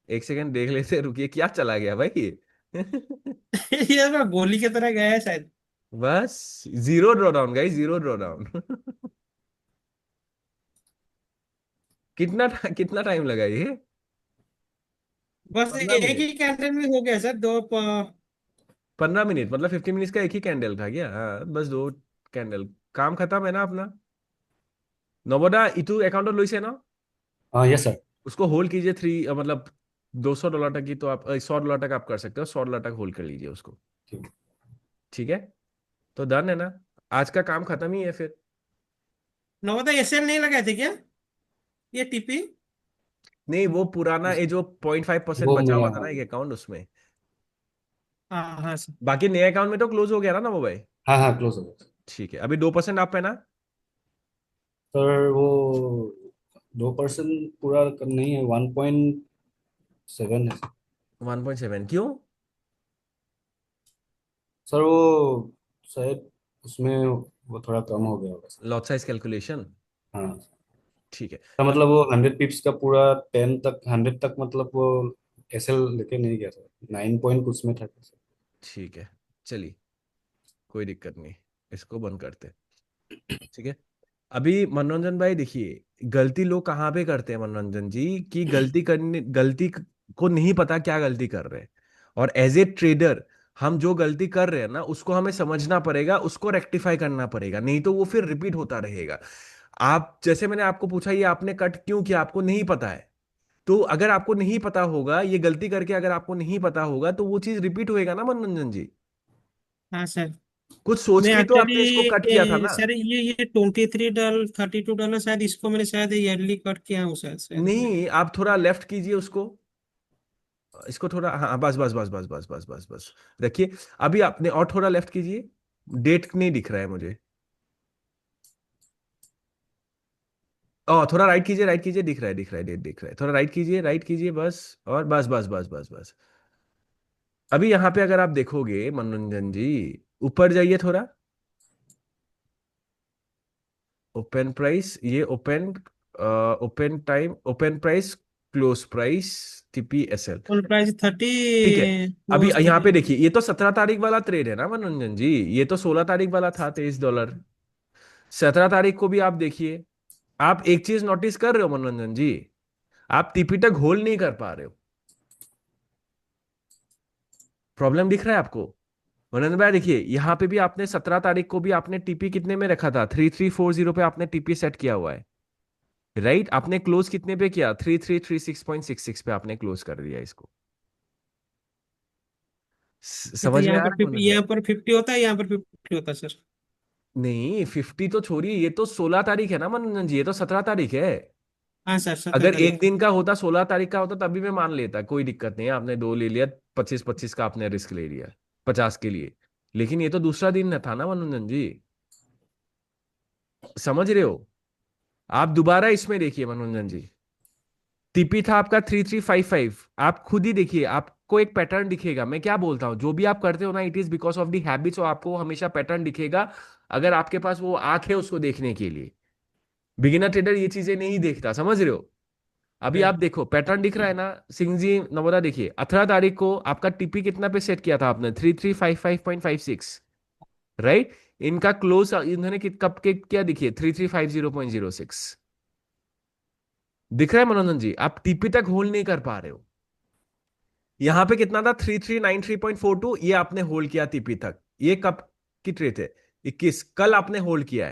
एक सेकंड देख लेते, रुकिए, क्या चला गया भाई ये? ये मैं गोली की तरह गया है शायद। बस, zero draw down guys, zero draw down. कितना टाइम लगा ये? बस पंद्रह एक मिनट ही कैंडल में हो गया सर, 15 मिनट मतलब 50 मिनट का एक ही कैंडल था क्या? हाँ बस दो कैंडल, काम खत्म है ना अपना। नोबोडा इतू अकाउंट लुइस है ना? हाँ यस सर। उसको होल्ड कीजिए मतलब $200 तक की, तो आप $100 तक आप कर सकते हो, $100 तक होल्ड कर लीजिए उसको। ठीक। ठीक है, तो डन है ना, आज का काम खत्म ही है फिर। नवोदय एसएल नहीं लगाए थे क्या, ये टीपी। नहीं, वो पुराना ये जो 0.5% वो बचा मैं हुआ था हाँ। ना एक अकाउंट, उसमें। हाँ हाँ सर। बाकी नए अकाउंट में तो क्लोज हो गया ना वो भाई? हाँ हाँ क्लोज हो गया। ठीक है, अभी 2% आप पे ना। सर वो 2% पूरा नहीं है, 1.7 है। 1.7 क्यों? सर वो शायद उसमें वो थोड़ा कम हो गया होगा सर। Lot size calculation. हाँ। ठीक है। तो मतलब वो 100 पिप्स का पूरा 10 तक 100 तक मतलब वो एसएल लेके नहीं गया था, 9 पॉइंट कुछ में था। ठीक है, चलिए, कोई दिक्कत नहीं, इसको बंद करते। ठीक है। अभी मनोरंजन भाई देखिए, गलती लोग कहाँ पे करते हैं मनोरंजन जी, कि को नहीं पता क्या गलती कर रहे हैं। और एज ए ट्रेडर, हम जो गलती कर रहे हैं ना, उसको हमें समझना पड़ेगा, उसको रेक्टिफाई करना पड़ेगा, नहीं तो वो फिर रिपीट होता रहेगा। आप जैसे मैंने आपको पूछा, ये आपने कट क्यों किया, आपको नहीं पता है। तो अगर आपको नहीं पता होगा, ये गलती करके अगर आपको नहीं पता होगा, तो वो चीज रिपीट होएगा ना मनोरंजन जी। हाँ सर। कुछ सोच मैं के ही तो आपने इसको कट किया था एक्चुअली ना। सर ये $23 $32 शायद, इसको मैंने शायद ईयरली कट किया हूँ शायद शायद मैं। नहीं, आप थोड़ा लेफ्ट कीजिए उसको, इसको थोड़ा, हाँ, बस बस बस बस बस बस बस बस। देखिए, अभी आपने और थोड़ा लेफ्ट कीजिए, डेट नहीं दिख रहा है मुझे। थोड़ा राइट कीजिए, राइट कीजिए, दिख रहा है, दिख रहा है, डेट दिख रहा है, थोड़ा राइट कीजिए, राइट कीजिए, बस। और बस बस बस बस बस। अभी यहाँ पे अगर आप देखोगे मनोरंजन जी, ऊपर जाइए थोड़ा। ओपन प्राइस, ये open, open time, open price, close price, TPSL। Full price 30, ठीक है। अभी क्लोज यहाँ पे 30। देखिए, ये तो 17 तारीख वाला ट्रेड है ना मनोरंजन जी, ये तो 16 तारीख वाला था, $23। 17 तारीख को भी आप देखिए। आप एक चीज नोटिस कर रहे हो मनोरंजन जी, आप टीपी तक होल्ड नहीं कर पा रहे हो। प्रॉब्लम दिख रहा है आपको मनोरंजन भाई? देखिए, यहाँ पे भी आपने 17 तारीख को भी आपने टीपी कितने में रखा था, 3340 पे आपने टीपी सेट किया हुआ है। राइट, आपने क्लोज कितने पे किया, 3336.66 पे आपने क्लोज कर दिया इसको। तो समझ में आ रहा है मनोज भाई? यहाँ पर 50 होता है, यहाँ पर 50 होता है सर। नहीं, 50 तो छोड़िए, ये तो 16 तारीख है ना मनोज जी, ये तो 17 तारीख है। हाँ सर, 17 अगर तारीख एक को। दिन का होता, 16 तारीख का होता, तभी मैं मान लेता, कोई दिक्कत नहीं है, आपने दो ले लिया, 25-25 का आपने रिस्क ले लिया, 50 के लिए। लेकिन ये तो दूसरा दिन न था ना मनोरंजन जी, समझ रहे हो? आप दोबारा इसमें देखिए मनोरंजन जी, टीपी था आपका 3355, आप खुद ही देखिए, आपको एक पैटर्न दिखेगा। मैं क्या बोलता हूँ, जो भी आप करते हो ना, it is because of the habits, और आपको हमेशा पैटर्न दिखेगा, अगर आपके पास वो आंख है उसको देखने के लिए। बिगिनर ट्रेडर ये चीजें नहीं देखता, समझ रहे हो? अभी सर आप देखो, पैटर्न दिख रहा है ना सिंह जी, नवोदा देखिए, 18 तारीख को आपका टीपी कितना पे सेट किया था आपने, 3355.56। राइट, इनका क्लोज इन्होंने कब के क्या दिखिए, 3350.06। दिख रहा है मनोरंजन जी? आप टीपी तक होल्ड नहीं कर पा रहे हो। यहां पे कितना था, 3393.42, ये आपने होल्ड किया टीपी तक। ये कब की ट्रेड है, 21, कल आपने होल्ड किया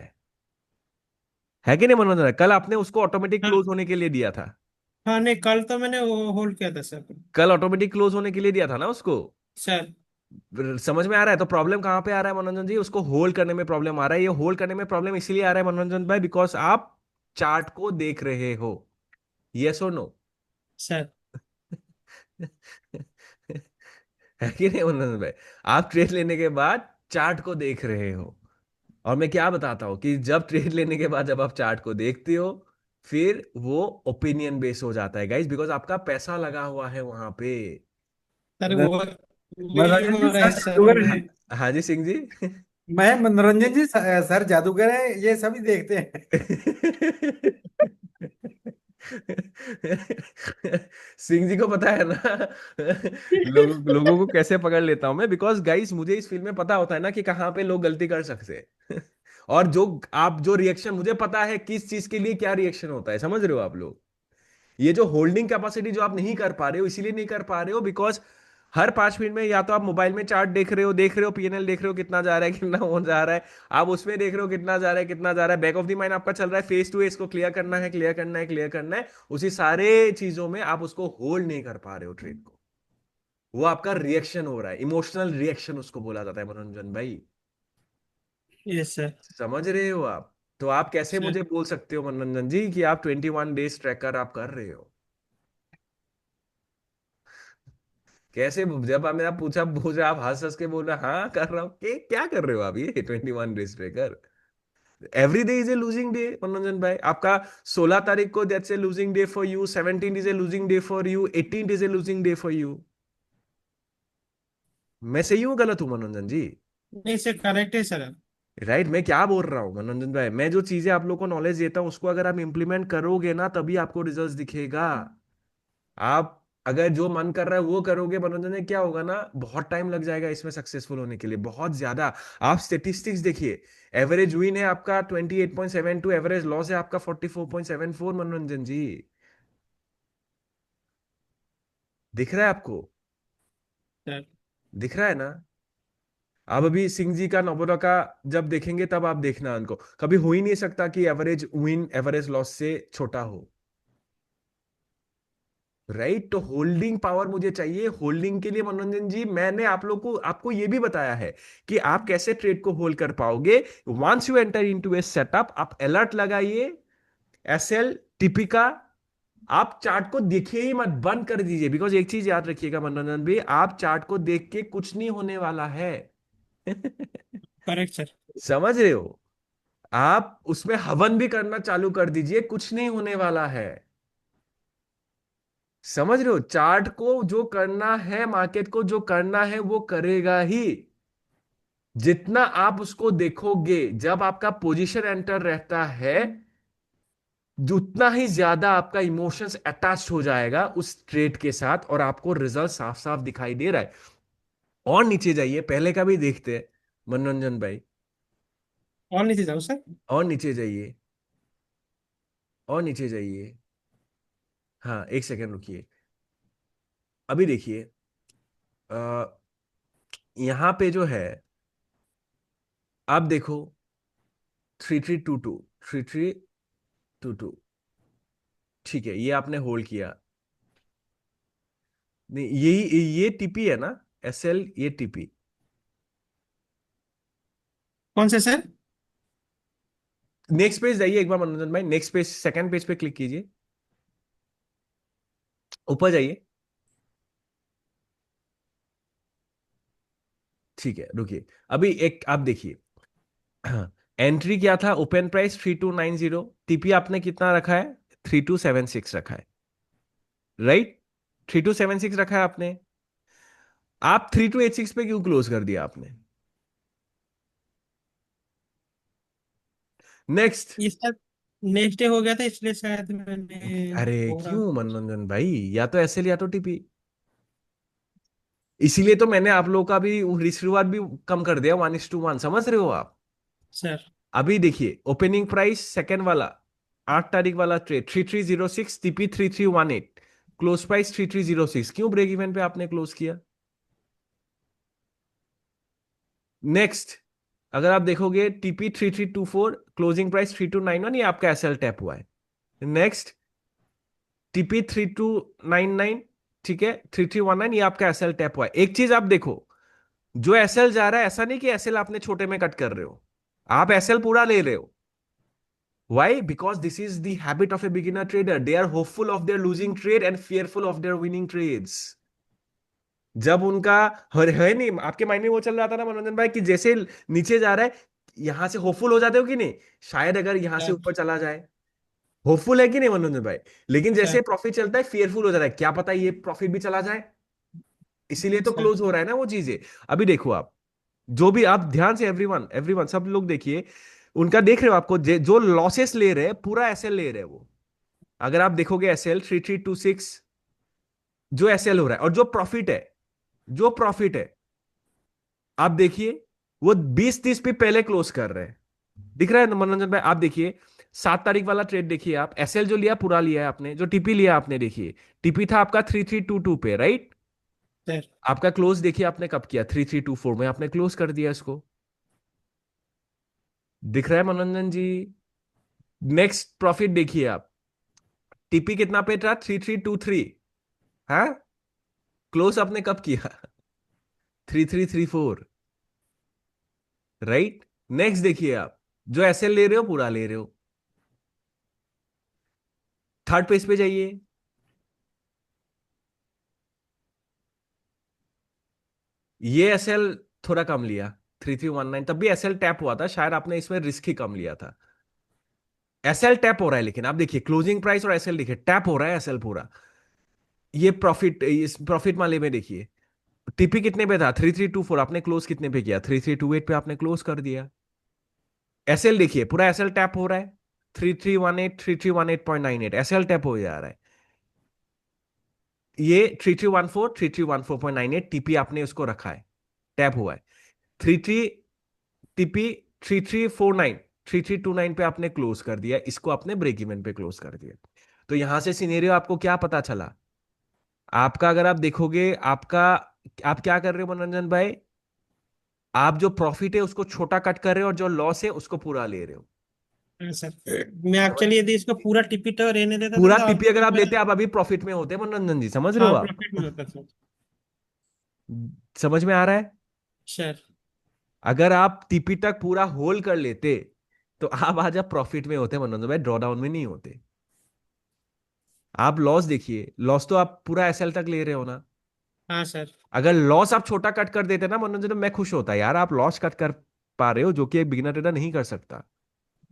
है कि नहीं मनोरंजन? कल आपने उसको ऑटोमेटिक हाँ। क्लोज होने के लिए दिया था। हाँ नहीं, कल तो मैंने होल्ड किया था सर। कल ऑटोमेटिक क्लोज होने के लिए दिया था ना उसको। सर समझ में आ रहा है? तो प्रॉब्लम कहाँ पे आ रहा है मनोरंजन जी, उसको होल्ड करने में प्रॉब्लम आ रहा है। ये होल्ड करने में प्रॉब्लम इसीलिए आ रहा है मनोरंजन भाई, बिकॉज आप चार्ट को देख रहे हो। यस और नो? सर है कि नहीं मनोरंजन भाई? आप ट्रेड लेने के बाद चार्ट को देख रहे हो। और मैं क्या बताता हूँ कि जब ट्रेड लेने के बाद जब आप चार्ट को देखते हो, फिर वो ओपिनियन बेस हो जाता है गाइस, बिकॉज आपका पैसा लगा हुआ है वहां पे। सर वो वही मनोरंजन जी हो रहा है सर सर जादूगर हाँ, हैं। मैं। हाँ जी सिंह जी। मैं मनोरंजन जी सर जादूगर है, ये सभी देखते हैं। सिंह जी को पता है ना, लोगों को कैसे पकड़ लेता हूं मैं, बिकॉज गाइस मुझे इस फील्ड में पता होता है ना कि कहाँ पे लोग गलती कर सकते हैं। और जो रिएक्शन मुझे पता है, किस चीज के लिए क्या रिएक्शन होता है, समझ रहे हो आप लोग? ये जो होल्डिंग कैपेसिटी जो आप नहीं कर पा रहे हो, इसीलिए नहीं कर पा रहे हो बिकॉज हर 5 मिनट में या तो आप मोबाइल में चार्ट देख रहे हो, पीएनएल देख रहे हो कितना जा रहा है, कितना हो जा रहा है, आप उसमें देख रहे हो कितना जा रहा है, कितना जा रहा है, बैक ऑफ द माइंड आपका चल रहा है फेस टू, इसको क्लियर करना है, क्लियर करना है, क्लियर करना है। उसी सारे चीजों में आप उसको होल्ड नहीं कर पा रहे हो ट्रेड को। वो आपका रिएक्शन हो रहा है, इमोशनल रिएक्शन उसको बोला जाता है मनोरंजन भाई। Yes sir. समझ रहे हो आप? तो आप कैसे सर मुझे बोल सकते हो मनोरंजन जी कि आप 21 डेज ट्रैकर आप कर रहे हो? कैसे? जब आप मेरा पूछा पूछ रहे, आप हंस हंस के बोल रहे हाँ कर रहा हूँ, क्या कर रहे हो आप? ये 21 days tracker, every day is a losing day Manoranjan भाई आपका। 16 तारीख को that's a losing day for you, 17 is a losing day for you, 18 is a losing day for you. मैं सही हूँ गलत हूँ मनोरंजन जी? नहीं सर, करेक्ट है सर। राइट, मैं क्या बोल रहा हूँ मनोरंजन भाई, मैं जो चीजें आप लोग को नॉलेज देता हूँ उसको अगर आप इम्प्लीमेंट करोगे ना तभी आपको रिजल्ट दिखेगा। आप अगर जो मन कर रहा है वो करोगे मनोरंजन में, क्या होगा ना, बहुत टाइम लग जाएगा इसमें सक्सेसफुल होने के लिए, बहुत ज्यादा। आप स्टेटिस्टिक्स देखिए, एवरेज विन है आपका 28.72, एवरेज लॉस है आपका 44.74 मनोरंजन जी। दिख रहा है आपको? सर दिख रहा है ना? आप अभी सिंह जी का नोबुरा का जब देखेंगे तब आप देखना, उनको कभी हो ही नहीं सकता कि एवरेज विन एवरेज लॉस से छोटा हो। राइट, तो होल्डिंग पावर मुझे चाहिए। होल्डिंग के लिए मनोरंजन जी मैंने आप लोग को आपको ये भी बताया है कि आप कैसे ट्रेड को होल्ड कर पाओगे। Once you enter into a setup, आप अलर्ट लगाइए, एसएल टीपी का। आप चार्ट को देखिए ही मत, बंद कर दीजिए। बिकॉज एक चीज याद रखिएगा मनोरंजन भी, आप चार्ट को देख के कुछ नहीं होने वाला है। Correct sir. समझ रहे हो? आप उसमें हवन भी करना चालू कर दीजिए, कुछ नहीं होने वाला है। समझ रहे हो? चार्ट को जो करना है, मार्केट को जो करना है वो करेगा ही। जितना आप उसको देखोगे, जब आपका पोजीशन एंटर रहता है, उतना ही ज्यादा आपका इमोशंस अटैच हो जाएगा उस ट्रेड के साथ, और आपको रिजल्ट साफ साफ दिखाई दे रहा है। और नीचे जाइए, पहले का भी देखते हैं मनोरंजन भाई। और नीचे जाओ सर। और नीचे जाइए, और नीचे जाइए। हाँ, एक सेकेंड रुकिए। अभी देखिए, यहां पे जो है, आप देखो, 3322, 3322, ठीक है, ये आपने होल्ड किया। नहीं, यही ये टीपी है ना, एसएल, ये टीपी। कौन से सर? नेक्स्ट पेज जाइए एक बार मनोरंजन भाई, नेक्स्ट पेज, सेकंड पेज पे क्लिक कीजिए, ऊपर जाइए। ठीक है, रुकिए। अभी एक आप देखिए, एंट्री क्या था, ओपन प्राइस 3290, टीपी आपने कितना रखा है, 3276 रखा है। राइट, 3276 रखा है आपने। आप 3286 पे क्यों क्लोज कर दिया आपने? नेक्स्ट। ये सर नेक्स्ट डे हो गया था इसलिए शायद मैंने अरे थोड़ा। क्यों मनोरंजन भाई, या तो एसएल या तो टीपी। इसीलिए तो मैंने आप लोगों का भी रिस्क रिवार्ड भी कम कर दिया, 1:1, समझ रहे हो आप? सर अभी देखिए, ओपनिंग प्राइस सेकेंड वाला, 8 तारीख वाला ट्रेड 3306, टीपी 3318, क्लोज प्राइस 3306, क्यों ब्रेक इवन पे आपने क्लोज किया? नेक्स्ट, अगर आप देखोगे टीपी 3324, क्लोजिंग प्राइस 3291, ये आपका एसएल टैप हुआ है। नेक्स्ट, टीपी 3299, ठीक है, 3319, ये आपका एसएल टैप हुआ है। एक चीज आप देखो, जो एसएल जा रहा है, ऐसा नहीं कि एसएल आपने छोटे में कट कर रहे हो, आप एसएल पूरा ले रहे हो। Why? Because this is the habit of a beginner trader. They are hopeful of their losing trade and fearful of their winning trades. जब उनका है नहीं, आपके माइंड में वो चल रहा था ना मनोरंजन भाई, कि जैसे नीचे जा रहा है, यहां से होपफुल हो जाते हो कि नहीं, शायद अगर यहां से सर ऊपर चला जाए। होपफुल है कि नहीं मनोरंजन भाई? लेकिन जैसे सर प्रॉफिट चलता है, फियरफुल हो जाता है, क्या पता ये प्रॉफिट भी चला जाए। इसीलिए तो सर क्लोज हो रहा है ना वो चीजें। अभी देखो आप, जो भी आप ध्यान से, एवरीवन एवरीवन सब लोग देखिए, उनका देख रहे हो आपको, जो लॉसेस ले रहे हैं पूरा एसएल ले रहे हैं वो। अगर आप देखोगे एसएल 3326, जो एसएल हो रहा है, और जो प्रॉफिट है, जो प्रॉफिट है, आप देखिए, वो 20-30 पे पहले क्लोज कर रहे हैं। दिख रहा है ना मनोरंजन भाई? आप देखिए, 7 तारीख वाला ट्रेड देखिए आप, एसएल जो लिया पूरा लिया है आपने, जो टीपी लिया आपने देखिए, टीपी था आपका 3322 पे, राइट? सर आपका क्लोज देखिए आपने कब किया, 3324 में आपने क्लोज कर दिया इसको। दिख रहा है मनोरंजन जी? नेक्स्ट प्रॉफिट देखिए आप, टीपी कितना पे था, 3323, हाँ, क्लोज आपने कब किया, 3334, राइट? नेक्स्ट देखिए आप, जो एसएल ले रहे हो पूरा ले रहे हो। थर्ड पेज पे जाइए, ये एसएल थोड़ा कम लिया, 3319, तब भी एसएल टैप हुआ था, शायद आपने इसमें रिस्क ही कम लिया था। एसएल टैप हो रहा है, लेकिन आप देखिए क्लोजिंग प्राइस और एसएल देखिए, टैप हो रहा है एसएल पूरा। ये प्रॉफिट, इस प्रॉफिट वाले में देखिए, टीपी कितने पे था, 3324, आपने क्लोज कितने पे किया, 3328 पे आपने क्लोज कर दिया। एसएल देखिए, पूरा एसएल टैप हो रहा है, 3318 3318.98 एसएल टैप हो जा रहा है। ये 3314 3314.98 टीपी आपने उसको रखा है, टैप हुआ है। 33 टीपी 3349 3329 पे आपने क्लोज कर दिया, इसको आपने ब्रेक इवन पे क्लोज कर दिया। तो यहां से सिनेरियो आपको क्या पता चला? आपका अगर आप देखोगे, आपका आप क्या कर रहे हो मनोरंजन भाई? आप जो प्रॉफिट है उसको छोटा कट कर रहे हो और जो लॉस है उसको पूरा ले रहे हो। हाँ सर, मैं एक्चुअली यदि इसको पूरा टिपी तो रहने देता था पूरा तो टीपी अगर ऑलरेडी आप लेते मेरा, आप अभी प्रॉफिट में होते मनोरंजन जी, समझ रहे हाँ, हो आप? प्रॉफिट में होता सर। समझ में आ रहा है? सर, अगर आप टीपी तक पूरा होल्ड कर लेते तो आप आज आप प्रॉफिट में होते मनोरंजन भाई, ड्रॉ डाउन में नहीं होते। आप लॉस देखिए, लॉस तो आप पूरा एसएल तक ले रहे हो ना। हाँ सर। अगर लॉस आप छोटा कट कर देते ना मनोरंजन, मैं खुश होता यार, आप लॉस कट कर पा रहे हो जो कि एक बिगिनर ट्रेडर नहीं कर सकता।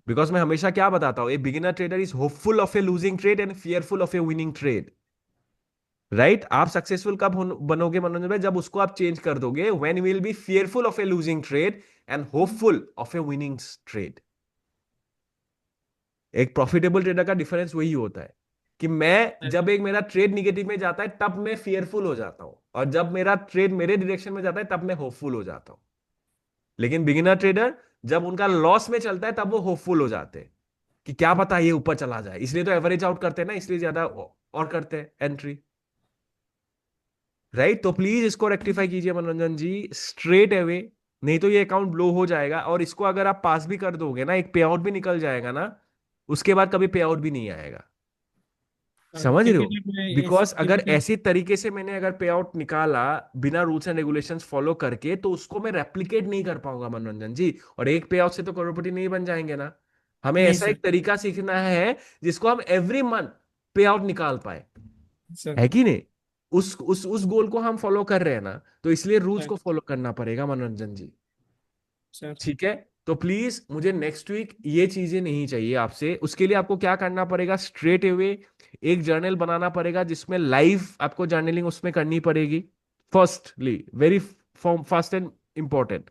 बिकॉज मैं हमेशा क्या बताता हूं, a beginner trader is hopeful of A losing trade and fearful of A winning trade. Right? आप सक्सेसफुल कब बनोगे मनोरंजन भाई? जब उसको आप चेंज कर दोगे, when will be fearful of A losing trade and hopeful of A winning trade. एक प्रॉफिटेबल ट्रेडर का डिफरेंस वही होता है कि मैं सर, जब एक मेरा ट्रेड निगेटिव में जाता है तब मैं फियरफुल हो जाता हूं, और जब मेरा ट्रेड मेरे डायरेक्शन में जाता है तब मैं होपफुल हो जाता हूं। लेकिन बिगिनर ट्रेडर जब उनका लॉस में चलता है तब वो होपफुल हो जाते हैं कि क्या पता ये ऊपर चला जाए, इसलिए तो एवरेज आउट करते हैं ना, इसलिए ज्यादा और करते हैं एंट्री। राइट? तो प्लीज इसको रेक्टिफाई कीजिए मनोरंजन जी, स्ट्रेट अवे, नहीं तो ये अकाउंट ब्लो हो जाएगा। और इसको अगर आप पास भी कर दोगे ना, एक पे आउट भी निकल जाएगा ना, उसके बाद कभी पे आउट भी नहीं आएगा। समझ रहे क्योंकि हो? जब मैं बिकॉज अगर क्योंकि, ऐसे तरीके से मैंने अगर पे आउट निकाला बिना रूल्स एंड रेगुलेशंस फॉलो करके, तो उसको मैं रेप्लिकेट नहीं कर पाऊंगा मनोरंजन जी। और एक पे आउट से तो करोड़पति नहीं बन जाएंगे ना। हमें नहीं ऐसा सर। एक तरीका सीखना है जिसको हम एवरी मंथ पे आउट निकाल पाए, सर, है कि नहीं? उस गोल को हम फॉलो कर रहे हैं ना, तो इसलिए रूल्स सर, को फॉलो करना पड़ेगा मनोरंजन जी। सर, ठीक है? तो प्लीज मुझे नेक्स्ट वीक ये चीजें नहीं चाहिए आपसे। उसके लिए आपको क्या करना पड़ेगा? स्ट्रेट अवे एक जर्नल बनाना पड़ेगा जिसमें लाइव आपको जर्नलिंग उसमें करनी पड़ेगी। Firstly, very first and important,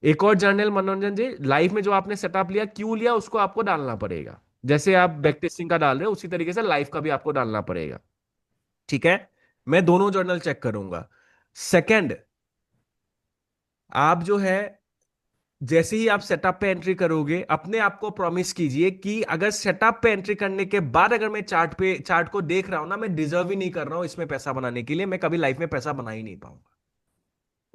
एक और जर्नल मनोरंजन जी, लाइफ में जो आपने सेटअप लिया क्यों लिया उसको आपको डालना पड़ेगा। जैसे आप बैक टेस्टिंग का डाल रहे हो उसी तरीके से लाइफ का भी आपको डालना पड़ेगा। ठीक है? मैं दोनों जर्नल चेक करूंगा। सेकंड, आप जो है जैसे ही आप सेटअप पे एंट्री करोगे, अपने आप को प्रॉमिस कीजिए कि अगर सेटअप पे एंट्री करने के बाद अगर मैं चार्ट को देख रहा हूं ना, मैं डिजर्व ही नहीं कर रहा हूं इसमें पैसा बनाने के लिए, मैं कभी लाइफ में पैसा बना ही नहीं पाऊंगा।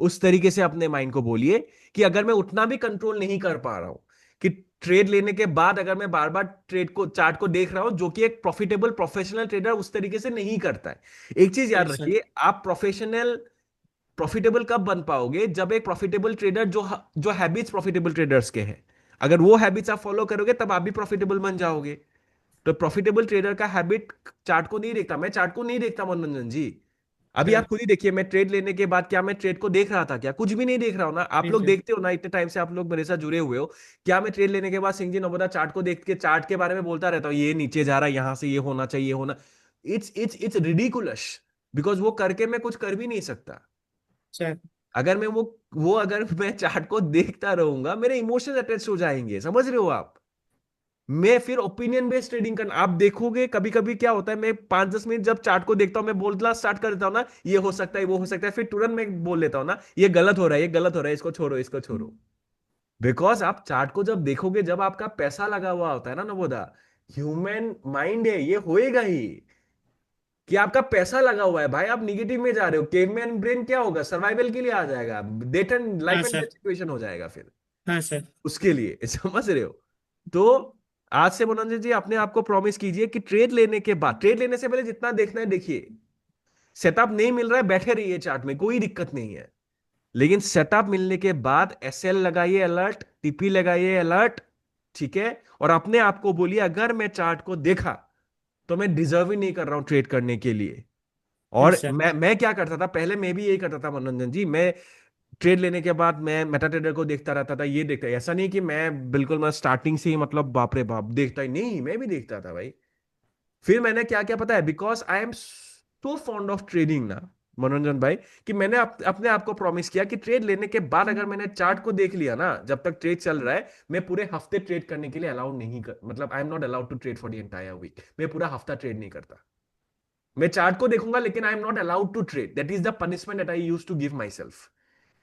उस तरीके से अपने माइंड को बोलिए कि अगर मैं उतना भी कंट्रोल नहीं कर पा रहा हूं कि ट्रेड लेने के बाद अगर मैं बार बार ट्रेड को चार्ट को देख रहा हूं, जो कि एक प्रॉफिटेबल प्रोफेशनल ट्रेडर उस तरीके से नहीं करता है। एक चीज याद यस सर। रखिए, आप प्रॉफिटेबल कब बन पाओगे? जब एक प्रॉफिटेबल ट्रेडर जो जो हैबिट्स प्रॉफिटेबल ट्रेडर्स के हैं, अगर वो हैबिट्स आप फॉलो करोगे तब आप भी प्रॉफिटेबल बन जाओगे। तो प्रॉफिटेबल ट्रेडर का हैबिट चार्ट को नहीं देखता, मैं चार्ट को नहीं देखता मनोरंजन जी। अभी सर, आप खुद ही देखिए, मैं ट्रेड लेने के बाद क्या मैं ट्रेड को देख रहा था? क्या कुछ भी नहीं देख रहा हूं ना। आप नहीं लोग सर। देखते हो ना, इतने टाइम से आप लोग मेरे साथ जुड़े हुए हो, क्या मैं ट्रेड लेने के बाद सिंह जी नवोदा चार्ट को देख के चार्ट के बारे में बोलता रहता हूँ ये नीचे जा रहा है, यहां से ये होना चाहिए, ये होना? इट्स रिडिकुलस, बिकॉज वो करके मैं कुछ कर भी नहीं सकता। सर, अगर मैं वो अगर मैं चार्ट को देखता रहूंगा, मेरे इमोशंस अटैच हो जाएंगे, समझ रहे हो आप? मैं फिर ओपिनियन बेस्ड ट्रेडिंग करना, आप देखोगे कभी कभी क्या होता है, मैं 5-10 मिनट जब चार्ट को देखता हूं, मैं बोलना स्टार्ट कर देता हूं ना, ये हो सकता है वो हो सकता है, फिर तुरंत मैं बोल लेता हूं ना, ये गलत हो रहा है, ये गलत हो रहा है, इसको छोड़ो, इसको छोड़ो। बिकॉज आप चार्ट को जब देखोगे, जब आपका पैसा लगा हुआ होता है ना नवोदा, ह्यूमन माइंड है, ये होएगा ही कि आपका पैसा लगा हुआ है भाई, आप निगेटिव में जा रहे हो, केवमैन ब्रेन क्या होगा, सर्वाइवल के लिए आ जाएगा, डेट एंड हाँ life and sir. Death situation हो जाएगा फिर हाँ सर। उसके लिए। समझ रहे हो? तो आज से मनोरंजन जी अपने आप को प्रॉमिस कीजिए कि ट्रेड लेने के बाद, ट्रेड लेने से पहले जितना देखना है देखिए, सेटअप नहीं मिल रहा है बैठे रहिए चार्ट में, कोई दिक्कत नहीं है। लेकिन सेटअप मिलने के बाद एसएल लगाइए अलर्ट, टीपी लगाइए अलर्ट। ठीक है? और अपने आप को बोलिए अगर मैं चार्ट को देखा तो मैं डिजर्व ही नहीं कर रहा हूं ट्रेड करने के लिए। और यस सर। मैं क्या करता था पहले, मैं भी यही करता था मनोरंजन जी, मैं ट्रेड लेने के बाद मैं मेटा ट्रेडर को देखता रहता था, ये देखता, ऐसा नहीं कि मैं बिल्कुल मैं स्टार्टिंग से ही मतलब बाप रे बाप देखता ही नहीं, मैं भी देखता था भाई। फिर मैंने क्या क्या पता है, because I am so fond of trading ना मनोरंजन भाई, कि मैंने अपने आप को प्रॉमिस किया कि ट्रेड लेने के बाद अगर मैंने चार्ट को देख लिया ना, जब तक ट्रेड चल रहा है, मैं पूरे हफ्ते ट्रेड करने के लिए अलाउड नहीं कर, मतलब I am not allowed to trade for the entire week. मैं पूरा हफ्ता ट्रेड नहीं करता। मैं चार्ट को देखूंगा लेकिन I am not allowed to trade. That is the punishment that I use to give myself.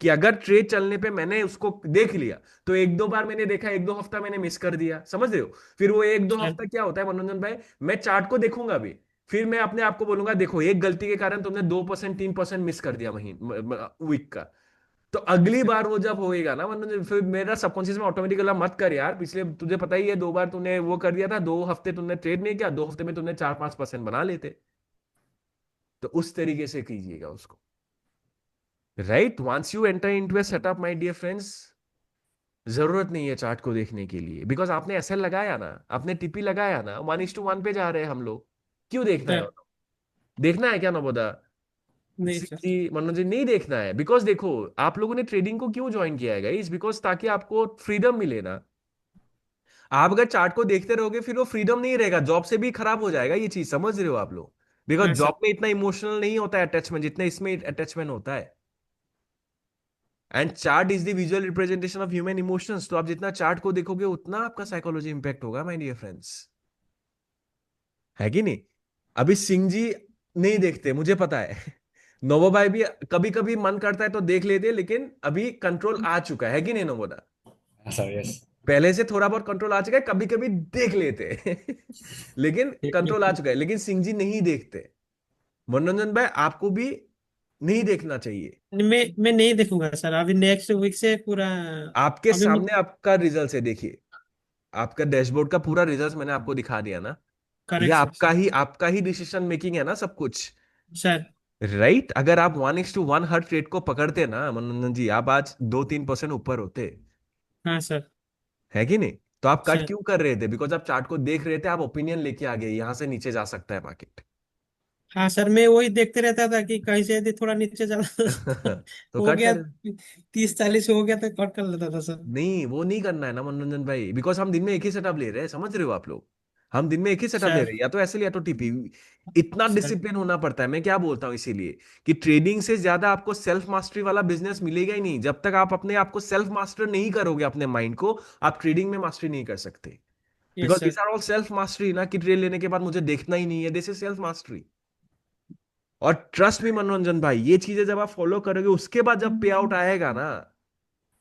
कि अगर ट्रेड चलने पे मैंने उसको देख लिया, तो एक दो बार मैंने देखा, एक दो हफ्ता मैंने मिस कर दिया, समझ रहे हो? फिर वो एक दो सर हफ्ता क्या होता है मनोरंजन भाई, मैं चार्ट को देखूंगा भी, फिर मैं अपने आप को बोलूंगा देखो एक गलती के कारण तुमने 2% 3% मिस कर दिया महीने वीक का। तो अगली बार वो जब होएगा ना मनोरंजन, फिर मेरा सबकॉन्शियस में ऑटोमेटिक मत कर यार, पिछले तुझे पता ही है 2 बार तूने वो कर दिया था, 2 हफ्ते तुमने ट्रेड नहीं किया, 2 हफ्ते में तुमने 4-5% बना लेते। तो उस तरीके से कीजिएगा उसको। Right, once you enter into a setup my dear friends, जरूरत नहीं है चार्ट को देखने के लिए, बिकॉज आपने एसएल लगाया ना, आपने टीपी लगाया ना, 1:1 पे जा रहे हैं हम लोग। क्यों देखना है? सर देखना है क्या नवोदा? नहीं सर। जी मनोरंजन, नहीं देखना है। बिकॉज देखो, आप लोगों ने ट्रेडिंग को क्यों ज्वाइन किया है गाइस? बिकॉज ताकि आपको फ्रीडम मिले ना। आप अगर चार्ट को देखते रहोगे फिर वो फ्रीडम नहीं रहेगा, जॉब से भी खराब हो जाएगा, ये चीज समझ रहे हो आप लोग? बिकॉज हाँ सर। जॉब में इतना इमोशनल नहीं होता है अटैचमेंट, जितना इसमें अटैचमेंट होता है। And chart is the visual representation of human emotions. तो आप जितना चार्ट को देखोगे उतना आपका साइकोलॉजी इंपैक्ट होगा माय डियर फ्रेंड्स। है कि नहीं? अभी सिंह जी नहीं देखते, मुझे पता है। नोवो भाई भी कभी कभी मन करता है तो देख लेते हैं, लेकिन अभी कंट्रोल आ चुका है कि नहीं नोवोदा? हाँ सर, यस। पहले से थोड़ा बहुत कंट्रोल आ चुका है, कभी कभी देख लेते हैं। लेकिन कंट्रोल आ चुका है, लेकिन सिंह जी नहीं देखते। मनोरंजन भाई आपको भी नहीं देखना चाहिए। मैं नहीं देखूंगा सर, अभी नेक्स्ट वीक से पूरा। आपके अभी सामने आपका रिजल्ट है, देखिए। आपका डैशबोर्ड का पूरा रिजल्ट मैंने आपको दिखा दिया ना। ये करेक्ट सर। आपका ही डिसीजन मेकिंग है ना सब कुछ। सर राइट, अगर आप 1:1 हर ट्रेड को पकड़ते ना मनोरंजन जी, आप आज 2-3% ऊपर होते। हाँ सर। है कि नहीं? तो आप कट सर क्यों कर रहे थे? बिकॉज आप चार्ट को देख रहे थे, आप ओपिनियन लेके आ गए यहां से नीचे जा सकता है मार्केट। हाँ सर, मैं वही देखते रहता था कि कहीं से यदि थोड़ा नीचे चला तो हो कट गया, कर। 30-40 हो गया तो कट कर लेता था सर। नहीं, वो नहीं करना है ना मनोरंजन भाई, बिकॉज हम दिन में एक ही सेटअप ले रहे हैं, समझ रहे हो आप लोग? हम दिन में एक ही सेटअप ले रहे सर हैं, या तो ऐसे या तो टीपी। इतना सर डिसिप्लिन होना पड़ता है। मैं क्या बोलता हूँ इसीलिए, कि ट्रेडिंग से ज्यादा आपको सेल्फ मास्टरी वाला बिजनेस मिलेगा ही नहीं। जब तक आप अपने आप को सेल्फ मास्टर नहीं करोगे अपने माइंड को, आप ट्रेडिंग में मास्टरी नहीं कर सकते। Yes because sir. This are all self mastery ना, कि ट्रेड लेने के बाद मुझे देखना ही नहीं है, दिस इज सेल्फ मास्टरी। और ट्रस्ट मी मनोरंजन भाई, ये चीजें जब आप फॉलो करोगे, उसके बाद जब पे आउट आएगा ना,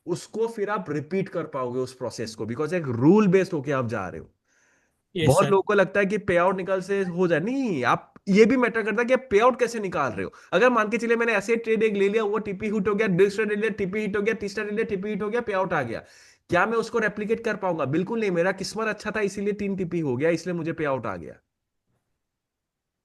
उसको फिर आप रिपीट कर पाओगे उस प्रोसेस को, बिकॉज एक रूल बेस्ड होके आप जा रहे हो। यस बहुत सर। लोगों को लगता है कि पे आउट निकल से हो जाए, नहीं। आप ये भी मैटर करता है कि आप पे आउट कैसे निकाल रहे हो। अगर मान के चलिए मैंने ऐसे ट्रेड एक ले लिया, वो टीपी हिट हो गया, दूसरा ले लिया टीपी हिट हो गया, तीसरा ले लिया टीपी हिट हो गया, पे आउट आ गया, क्या मैं उसको रेप्लिकेट कर पाऊंगा? बिल्कुल नहीं। मेरा किस्मत अच्छा था इसीलिए 3 टीपी हो गया, इसलिए मुझे पे आउट आ गया।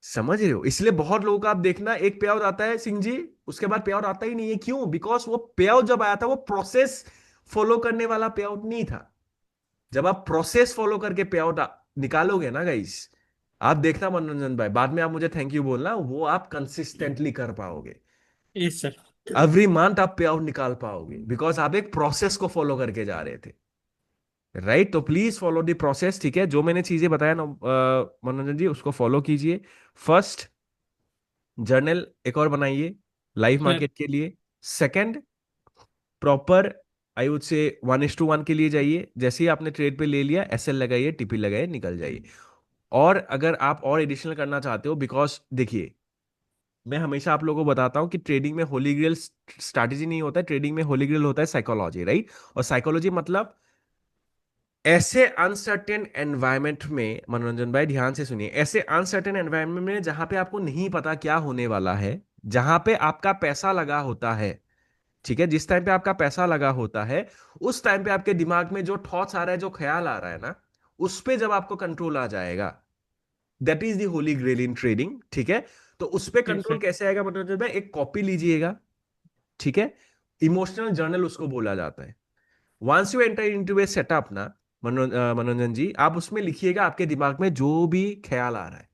समझ रहे हो? इसलिए बहुत लोगों का आप देखना, एक पे आउट आता है सिंह जी, उसके बाद पे आउट आता ही नहीं है। क्यों? बिकॉज वो पे आउट जब आया था, वो प्रोसेस फॉलो करने वाला पे आउट नहीं था। जब आप प्रोसेस फॉलो करके पे आउट निकालोगे ना गाइस, आप देखना मनोरंजन भाई, बाद में आप मुझे थैंक यू बोलना, वो आप कंसिस्टेंटली कर पाओगे। Yes sir. एवरी मंथ आप पे आउट निकाल पाओगे, बिकॉज आप एक प्रोसेस को फॉलो करके जा रहे थे। राइट, तो प्लीज फॉलो द प्रोसेस, ठीक है? जो मैंने चीजें बताया ना मनोरंजन जी, उसको फॉलो कीजिए। फर्स्ट, जर्नल एक और बनाइए लाइव सर मार्केट के लिए। Second, proper I would say 1:1 के लिए जाइए। जैसे ही आपने ट्रेड पे ले लिया, एसएल लगाइए, टीपी लगाइए, निकल जाइए। और अगर आप और एडिशनल करना चाहते हो, बिकॉज देखिए, मैं हमेशा आप लोगों को बताता हूं कि ट्रेडिंग में होली ग्रेल स्ट्रैटेजी नहीं होता है, ट्रेडिंग में होली ग्रेल होता है साइकोलॉजी। राइट, और साइकोलॉजी मतलब ऐसे अनसर्टेन एनवायरनमेंट में, मनोरंजन भाई ध्यान से सुनिए, ऐसे अनसर्टेन एनवायरनमेंट में जहां पे आपको नहीं पता क्या होने वाला है, जहां पे आपका पैसा लगा होता है, ठीक है, जिस टाइम पे आपका पैसा लगा होता है, उस टाइम पे आपके दिमाग में जो थॉट्स आ रहा है, जो ख्याल आ रहा है ना, उस पे जब आपको कंट्रोल आ जाएगा, that is the holy grail in trading. ठीक है? तो उस पे यस कंट्रोल सर। कैसे आएगा मनोरंजन भाई? एक कॉपी लीजिएगा, ठीक है? इमोशनल जर्नल उसको बोला जाता है। Once you enter into a setup ना, मनोरंजन जी, आप उसमें लिखिएगा आपके दिमाग में जो भी ख्याल आ रहा है।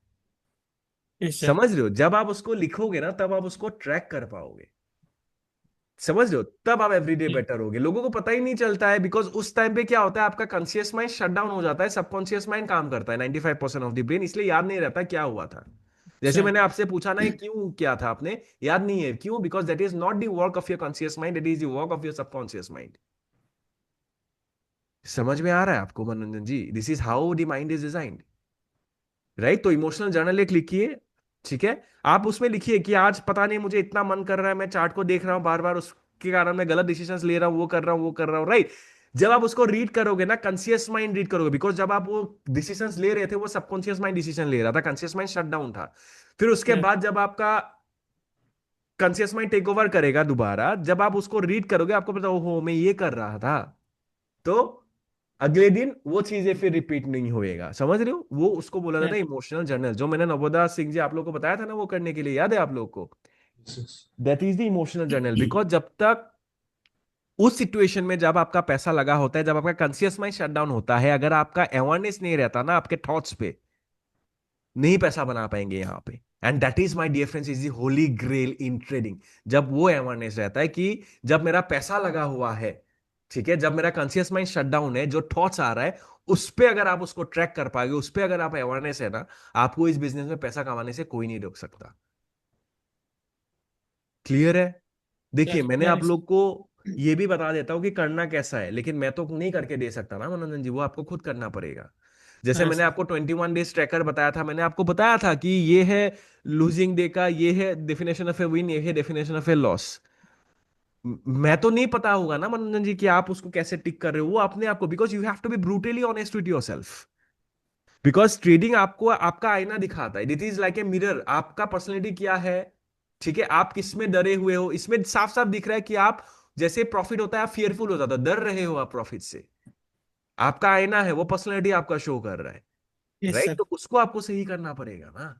Yes sir. समझ रहे हो? जब आप उसको लिखोगे ना, तब आप उसको ट्रैक कर पाओगे। समझ रहे हो? तब आप एवरीडे बेटर होगे। लोगों को पता ही नहीं चलता है, बिकॉज उस टाइम पे क्या होता है, आपका कॉन्शियस माइंड शट डाउन हो जाता है, सबकॉन्शियस माइंड काम करता है 95% ऑफ द ब्रेन, इसलिए याद नहीं रहता क्या हुआ था। जैसे सर मैंने आपसे पूछा ना, ये क्यों किया था आपने, याद नहीं है क्यों? Because that is not the work of your conscious mind, it is the work of your subconscious mind. समझ में आ रहा है आपको Manoranjan ji? This is how the mind is designed, right? तो इमोशनल जर्नल एक लिखिए, ठीक है? आप उसमें लिखिए कि आज पता नहीं मुझे इतना मन कर रहा है, मैं चार्ट को देख रहा हूं बार बार, उसके कारण मैं गलत डिसीजंस ले रहा हूं, वो कर रहा हूं, वो कर रहा हूं, राइट? जब आप उसको रीड करोगे ना, कॉन्शियस माइंड रीड करोगे, बिकॉज जब आप वो डिसीजंस ले रहे थे वो सबकॉन्शियस माइंड डिसीजन ले रहा था, कॉन्शियस माइंड शट डाउन था। फिर उसके सर बाद जब आपका कॉन्शियस माइंड टेक ओवर करेगा दोबारा, जब आप उसको रीड करोगे आपको पता, ओहो मैं ये कर रहा था, तो अगले दिन वो चीजें फिर रिपीट नहीं होएगा। समझ रहे हो? वो उसको बोला जाता सर है इमोशनल जर्नल, जो मैंने नवोदा सिंह जी आप लोग को बताया था ना वो करने के लिए, याद है आप लोग को? That is the emotional journal. Because जब तक उस सिचुएशन में जब आपका पैसा लगा होता है, जब आपका कॉन्शियस माइंड शट डाउन होता है, अगर आपका अवेयरनेस नहीं रहता ना आपके थॉट्स पे, नहीं पैसा बना पाएंगे यहाँ पे। And that is my dear friends, is the holy grail in trading. जब वो अवेयरनेस रहता है कि जब मेरा पैसा लगा हुआ है, ठीक है, जब मेरा कॉन्शियस माइंड शट डाउन है, जो थॉट्स आ रहा है उस पे अगर आप उसको ट्रैक कर पाओगे, उस पे अगर आप अवेयरनेस है ना, आपको इस बिजनेस में पैसा कमाने से कोई नहीं रोक सकता। क्लियर है? देखिए सर मैंने क्लियर आप है सर। लोग को ये भी बता देता हूं कि करना कैसा है, लेकिन मैं तो नहीं करके दे सकता ना मनोरंजन जी, वो आपको खुद करना पड़ेगा। जैसे हाँ मैंने सर। आपको 21 डेज ट्रैकर बताया था, मैंने आपको बताया था कि ये है लूजिंग डे का, ये है डेफिनेशन ऑफ ए विन, ये है डेफिनेशन ऑफ ए लॉस। मैं तो नहीं पता होगा ना मनोरंजन जी कि आप उसको कैसे टिक कर रहे हो, वो अपने आप को, because you have to be brutally honest with yourself. Because trading आपको आपका आईना दिखाता है, it is like a mirror, आपका पर्सनैलिटी क्या है, ठीक है, आप किस में डरे हुए हो, इसमें साफ साफ दिख रहा है कि आप जैसे प्रॉफिट होता है आप फियरफुल हो जाता हो, डर रहे हो आप प्रॉफिट से। आपका आईना है, वो पर्सनैलिटी आपका शो कर रहा है, यस राइट? सर। तो उसको आपको सही करना पड़ेगा ना।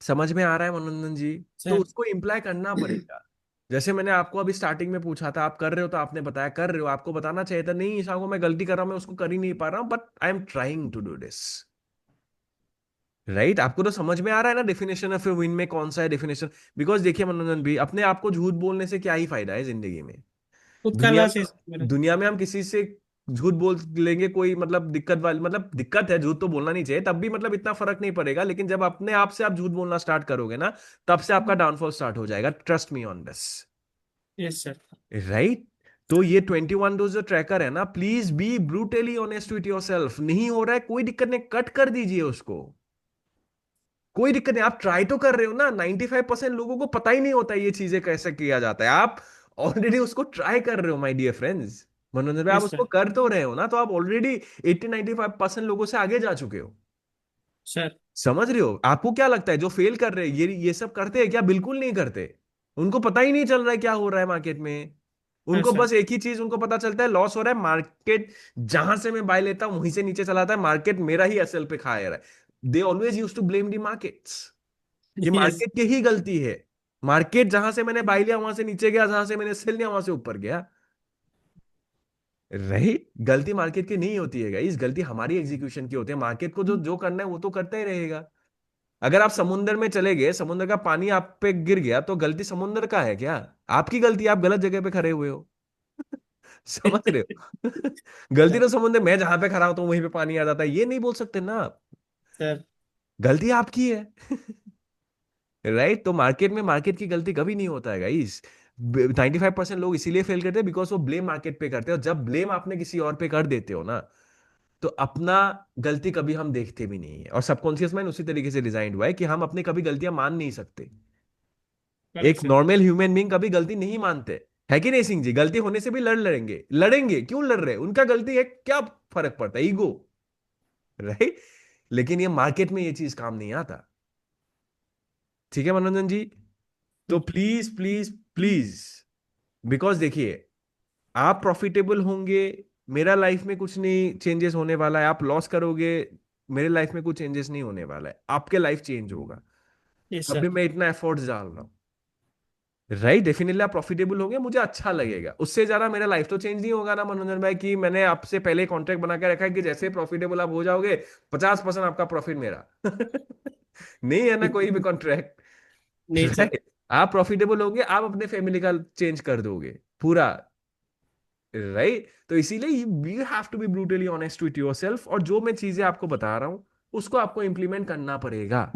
समझ में आ रहा है मनोरंजन जी? तो सर उसको इम्प्लाई करना पड़ेगा। जैसे मैंने आपको अभी स्टार्टिंग में पूछा था, आप कर रहे हो, तो आपने बताया कर रहे हो, आपको बताना चाहिए था नहीं ईशा को मैं गलती कर रहा हूं, मैं उसको कर ही नहीं पा रहा हूं, but I am trying to do this, right? आपको तो समझ में आ रहा है ना डेफिनेशन ऑफ विन में कौन सा है डेफिनेशन। बिकॉज देखिए मनोरंजन भी, अपने आप को झूठ बोलने से क्या ही फायदा है जिंदगी में? खुद का दुनिया लॉस है में, सर मेरा। दुनिया में हम किसी से झूठ बोल लेंगे, कोई मतलब दिक्कत वाली, मतलब दिक्कत है, झूठ तो बोलना नहीं चाहिए, तब भी मतलब इतना फर्क नहीं पड़ेगा, लेकिन जब अपने आप से आप झूठ बोलना स्टार्ट करोगे ना, तब से आपका डाउनफॉल स्टार्ट हो जाएगा, trust me on this, yes sir. Right? तो ये 21 डेज जो ट्रैकर है ना, please be brutally honest with your self. नहीं हो रहा है कोई दिक्कत नहीं, कट कर दीजिए उसको, कोई दिक्कत नहीं। आप ट्राई तो कर रहे हो ना, 95% लोगों को पता ही नहीं होता ये चीजें कैसे किया जाता है, आप ऑलरेडी उसको ट्राई कर रहे हो माय डियर फ्रेंड्स। मनोरंजन भाई, आप यस उसको सर। कर तो रहे हो ना, तो आप ऑलरेडी 80-95% लोगों से आगे जा चुके हो। सर समझ रहे हो? आपको क्या लगता है जो फेल कर रहे हैं ये सब करते हैं क्या? बिल्कुल नहीं करते। उनको पता ही नहीं चल रहा है क्या हो रहा है मार्केट में। हाँ उनको सर। बस एक ही चीज उनको पता चलता है, लॉस हो रहा है, मार्केट जहां से मैं बाय लेता हूं वहीं से नीचे चला आता है, मार्केट मेरा ही एसएल पे खा रहा है। They always use to blame the markets. ये यस। मार्केट की ही गलती है। मार्केट जहां से मैंने बाय लिया वहां से नीचे गया, जहां से मैंने सेल लिया वहां से ऊपर गया, राइट? गलती मार्केट की नहीं होती है गाइस, गलती हमारी एग्जीक्यूशन की होती है। मार्केट को जो जो करना है वो तो करता ही रहेगा। अगर आप समुंदर में चले गए, समुंदर का पानी आप पे गिर गया, तो गलती समुंदर का है क्या? आपकी गलती, आप गलत जगह पे खड़े हुए हो। समझ रहे हो? गलती सर। तो समुंदर, मैं जहां पे खड़ा होता हूँ वहीं पे पानी आ जाता है, ये नहीं बोल सकते ना आप। सर गलती आपकी है। राइट? तो मार्केट में मार्केट की गलती कभी नहीं होता है गाइस। 95% लोग इसीलिए फेल करते हैं बिकॉज वो ब्लेम मार्केट पे करते हैं, और जब ब्लेम आपने किसी और पे कर देते हो ना, तो अपना गलती कभी हम देखते भी नहीं है। और सबकॉन्शियस माइंड उसी तरीके से डिजाइन हुआ है कि हम अपनी कभी गलतियां मान नहीं सकते। करेक्ट एक सर। नॉर्मल ह्यूमन बीइंग कभी गलती नहीं मानते, है कि नहीं सिंह जी? गलती होने से भी लड़ेंगे, लड़ेंगे, क्यों लड़ रहे हैं? उनका गलती है, क्या फर्क पड़ता है, ईगो, राइट? लेकिन ये मार्केट में ये चीज काम नहीं आता। ठीक है मनोरंजन जी? तो प्लीज प्लीज प्लीज, बिकॉज देखिए, आप प्रॉफिटेबल होंगे, मेरा लाइफ में कुछ नहीं चेंजेस होने वाला है। आप लॉस करोगे, मेरे लाइफ में कुछ चेंजेस नहीं होने वाला है, आपके लाइफ चेंज होगा। यस तब भी सर। मैं इतना एफर्ट्स डाल रहा हूं, राइट? डेफिनेटली आप प्रॉफिटेबल होंगे, मुझे अच्छा लगेगा, उससे ज्यादा मेरा लाइफ तो चेंज नहीं होगा ना मनोरंजन भाई, कि मैंने आपसे पहले कॉन्ट्रैक्ट बना के रखा है कि जैसे प्रॉफिटेबल आप हो जाओगे 50% आपका प्रॉफिट मेरा। नहीं है ना कोई भी कॉन्ट्रैक्ट, नहीं सर। राइट? आप प्रॉफिटेबल होंगे, आप अपने फैमिली का चेंज कर दोगे पूरा, राइट? तो इसीलिए you have to be brutally honest with yourself. और जो मैं चीजें आपको बता रहा हूं, उसको आपको इंप्लीमेंट करना पड़ेगा।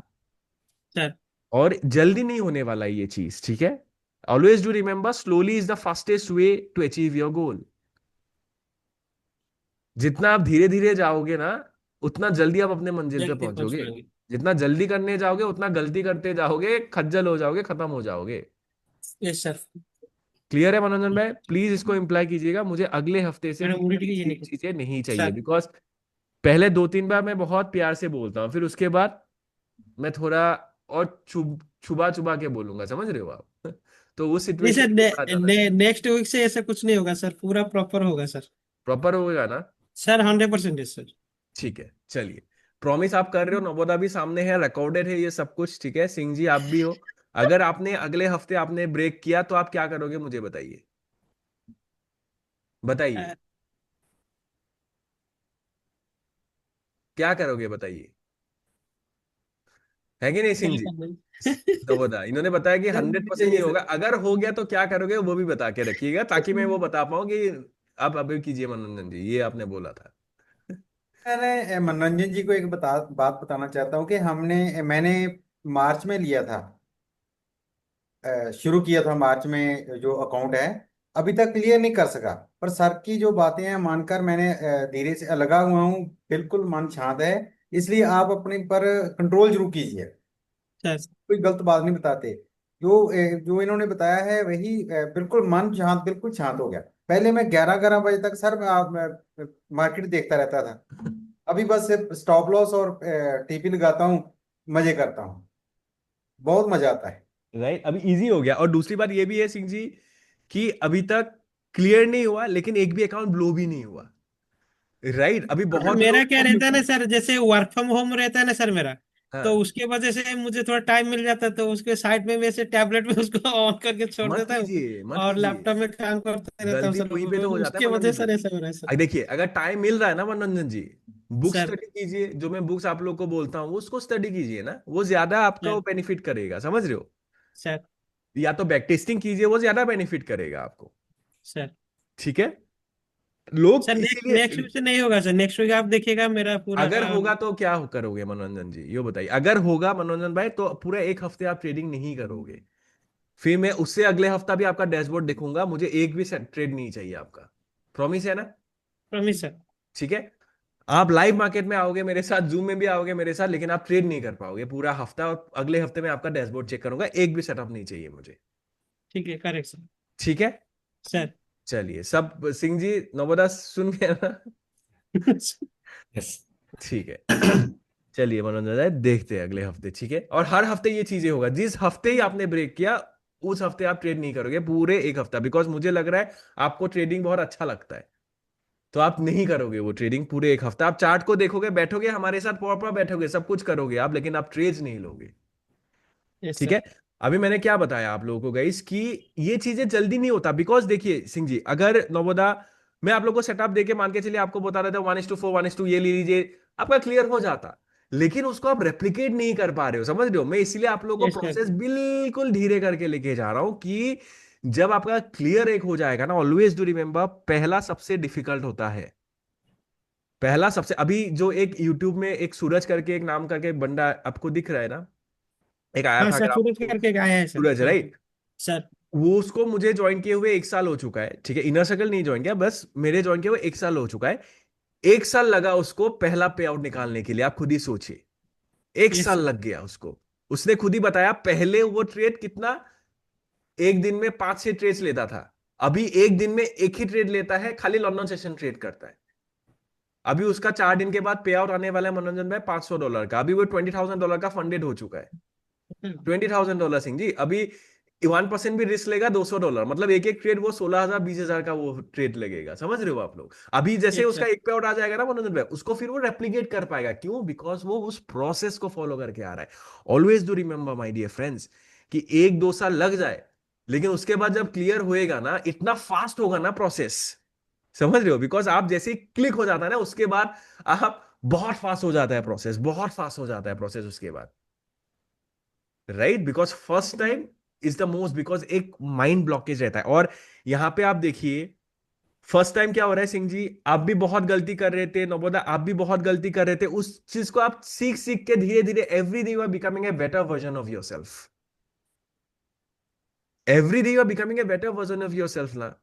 सर और जल्दी नहीं होने वाला ये चीज, ठीक है। Always do remember, slowly is the fastest way to achieve your goal. जितना आप धीरे धीरे जाओगे ना, उतना जल्दी आप अपने मंजिल पे जल्दी पहुंच पहुंचोगे। पाएंगे। जितना जल्दी करने जाओगे उतना गलती करते जाओगे, खज्जल हो जाओगे, खत्म हो जाओगे। Yes sir. क्लियर है मनोरंजन भाई? प्लीज इसको इम्प्लाई कीजिएगा, मुझे अगले हफ्ते से मैंने कुछ उल्टी की ऐसी नहीं चीजें नहीं चाहिए, सर। बिकॉज पहले 2-3 बार मैं बहुत प्यार से बोलता हूँ, फिर उसके बाद मैं थोड़ा और छुबा छुबा के बोलूंगा, समझ रहे हो आप? तो उस नहीं सिचुएशन सर, में आ जाना चाहिए। नेक्स्ट वीक से ऐसा कुछ नहीं होगा सर, पूरा प्रॉपर होगा सर। प्रॉपर होगा ना? Sir 100% yes sir. ठीक है, चलिए। प्रॉमिस आप कर रहे हो, नवोदा भी सामने है, रिकॉर्डेड है ये सब कुछ, ठीक है। सिंह जी आप भी हो। अगर आपने अगले हफ्ते आपने ब्रेक किया तो आप क्या करोगे मुझे बताइए, बताइए क्या करोगे, बताइए। है कि नहीं सिंह क्या जी? करना है? नवोदा इन्होंने बताया कि सर 100% नहीं चाहिए होगा, सर। अगर हो गया तो क्या करोगे वो भी बता के रखिएगा, ताकि मैं वो बता पाऊं कि आप अभी कीजिए मनोरंजन जी, ये आपने बोला था। मैंने मनोरंजन जी को एक बात बताना चाहता हूँ कि मैंने मार्च में लिया था, शुरू किया था मार्च में जो अकाउंट है, अभी तक क्लियर नहीं कर सका। पर सर की जो बातें हैं मानकर मैंने धीरे से लगा हुआ हूँ, बिल्कुल मन शांत है। इसलिए आप अपने पर कंट्रोल जरूर कीजिए, सर कोई गलत बात नहीं बताते। जो इन्होंने बताया है वही बिल्कुल मन शांत, बिल्कुल शांत हो गया। पहले मैं 11-11 बजे तक सर मार्केट देखता रहता था, अभी बस स्टॉप लॉस और टीपी लगाता हूँ, मजे करता हूँ, बहुत मजा आता है। राइट, अभी इजी हो गया। और दूसरी बात ये भी है सिंह जी कि अभी तक क्लियर नहीं हुआ, लेकिन एक भी अकाउंट ब्लो भी नहीं हुआ। राइट, अभी सर, बहुत मेरा लोग। क्या रहता है ना सर, जैसे वर्क फ्रॉम होम रहता है ना सर मेरा, तो हाँ, उसके वजह से मुझे थोड़ा टाइम मिल जाता है, तो उसके साइड में वैसे टैबलेट में उसको ऑन करके छोड़ मत देता हूँ कीजिए मत और कीजिए। लैपटॉप में काम करते रहता हूँ गलती सर, वहीं पे तो हो जाता है उसके वजह मनोरंजन से जी। सर ऐसा हो रहा है सर। देखिए, अगर टाइम मिल रहा है ना मनोरंजन जी, बुक सर स्टडी कीजिए। जो मैं बुक्स आप लोग को बोलता हूँ उसको स्टडी कीजिए ना, वो ज्यादा आपको सर बेनिफिट करेगा, समझ रहे हो? सर या तो बैक टेस्टिंग कीजिए, वो ज्यादा बेनिफिट करेगा आपको। सर ठीक है, लोग सर इसीलिए। नेक्स्ट वीक से नहीं होगा सर, नेक्स्ट वीक आप देखिएगा मेरा पूरा अगर होगा तो क्या करोगे मनोरंजन जी, ये बताइए। अगर होगा मनोरंजन भाई तो पूरा एक हफ्ते आप ट्रेडिंग नहीं करोगे, फिर मैं उससे अगले हफ्ता भी आपका डैशबोर्ड देखूंगा, मुझे एक भी ट्रेड नहीं चाहिए आपका। प्रॉमिस है ना? Promise sir. ठीक है। आप लाइव मार्केट में आओगे मेरे साथ, जूम में भी आओगे मेरे साथ, लेकिन आप ट्रेड नहीं कर पाओगे पूरा हफ्ता, और अगले हफ्ते में आपका डैशबोर्ड चेक करूंगा, एक भी सेटअप नहीं चाहिए मुझे। ठीक है, करेक्ट सर। ठीक है, सर चलिए। सब सिंह जी नवोदा सुन गए ना? यस। ठीक है, चलिए मनोरंजन भाई, देखते हैं अगले हफ्ते, ठीक है। और हर हफ्ते ये चीजें होगा, जिस हफ्ते ही आपने ब्रेक किया उस हफ्ते आप ट्रेड नहीं करोगे पूरे एक हफ्ता, बिकॉज मुझे लग रहा है आपको ट्रेडिंग बहुत अच्छा लगता है। तो आप नहीं करोगे वो ट्रेडिंग पूरे एक हफ्ता, आप चार्ट को देखोगे, बैठोगे हमारे साथ प्रॉपर बैठोगे, सब कुछ करोगे आप, लेकिन आप ट्रेड्स नहीं लोगे। यस ठीक सर। है। अभी मैंने क्या बताया आप लोगों को गाइस कि ये चीजें जल्दी नहीं होता, बिकॉज देखिए सिंह जी, अगर नवोदा मैं आप लोगों को सेटअप देके मान के चलिए आपको बता रहा था 1:4 1:2 ये ले लीजिए, आपका क्लियर हो जाता। लेकिन उसको आप रेप्लिकेट नहीं कर पा रहे हो, समझ रहे हो? मैं इसलिए आप लोगों को यस सर। प्रोसेस बिल्कुल धीरे करके लेके जा रहा हूं कि जब आपका क्लियर एक हो जाएगा ना, ऑलवेज डू रिमेंबर, पहला सबसे डिफिकल्ट होता है। पहला सबसे, अभी जो एक यूट्यूब में एक सूरज करके एक नाम करके एक बंदा आपको दिख रहा है ना, एक आया हाँ था, सर, अगर आप सूरज उसको, करके आया है सर। सूरज हाँ राइट, सर। वो उसको मुझे ज्वाइन किए हुए 1 साल हो चुका है, ठीक है। इनर सर्कल नहीं ज्वाइन किया, बस मेरे ज्वाइन किए हुए 1 साल हो चुका है। 1 साल लगा उसको पहला पे आउट निकालने के लिए, आप खुद ही सोचिए। एक यस साल सर। लग गया उसको। उसने खुद ही बताया पहले वो ट्रेड कितना, एक दिन में 5-6 ट्रेड्स लेता था, अभी एक दिन में एक ही ट्रेड लेता है, खाली लंदन सेशन ट्रेड करता है। अभी उसका 4 दिन के बाद पे आउट आने वाला है मनोरंजन भाई, $500 का। अभी वो $20,000 का फंडेड हो चुका है। $20,000 सिंह जी, अभी 1% भी रिस्क लेगा $200, मतलब एक एक ट्रेड वो 16,000 20,000 का वो ट्रेड लगेगा, समझ रहे हो आप लोग? अभी जैसे यस उसका सर। एक पे आउट आ जाएगा ना मनोरंजन भाई, उसको फिर वो रेप्लिकेट कर पाएगा, क्यों? बिकॉज वो उस प्रोसेस को फॉलो करके आ रहा है। Always do remember my dear friends कि 1-2 साल लग जाए, लेकिन उसके बाद जब क्लियर होएगा ना, इतना फास्ट होगा ना प्रोसेस, समझ रहे हो? बिकॉज आप जैसे ही क्लिक हो जाता है ना, उसके बाद आप बहुत फास्ट हो जाता है प्रोसेस, बहुत फास्ट हो जाता है प्रोसेस उसके बाद, right? Because first time is the most, because एक माइंड ब्लॉकेज रहता है। और यहां पे आप देखिए, फर्स्ट टाइम क्या हो रहा है सिंह जी, आप भी बहुत गलती कर रहे थे नवोदा, आप भी बहुत गलती कर रहे थे, उस चीज को आप सीख सीख के धीरे धीरे every day you are becoming a better version of yourself. Every day you are becoming a better version of yourself ना,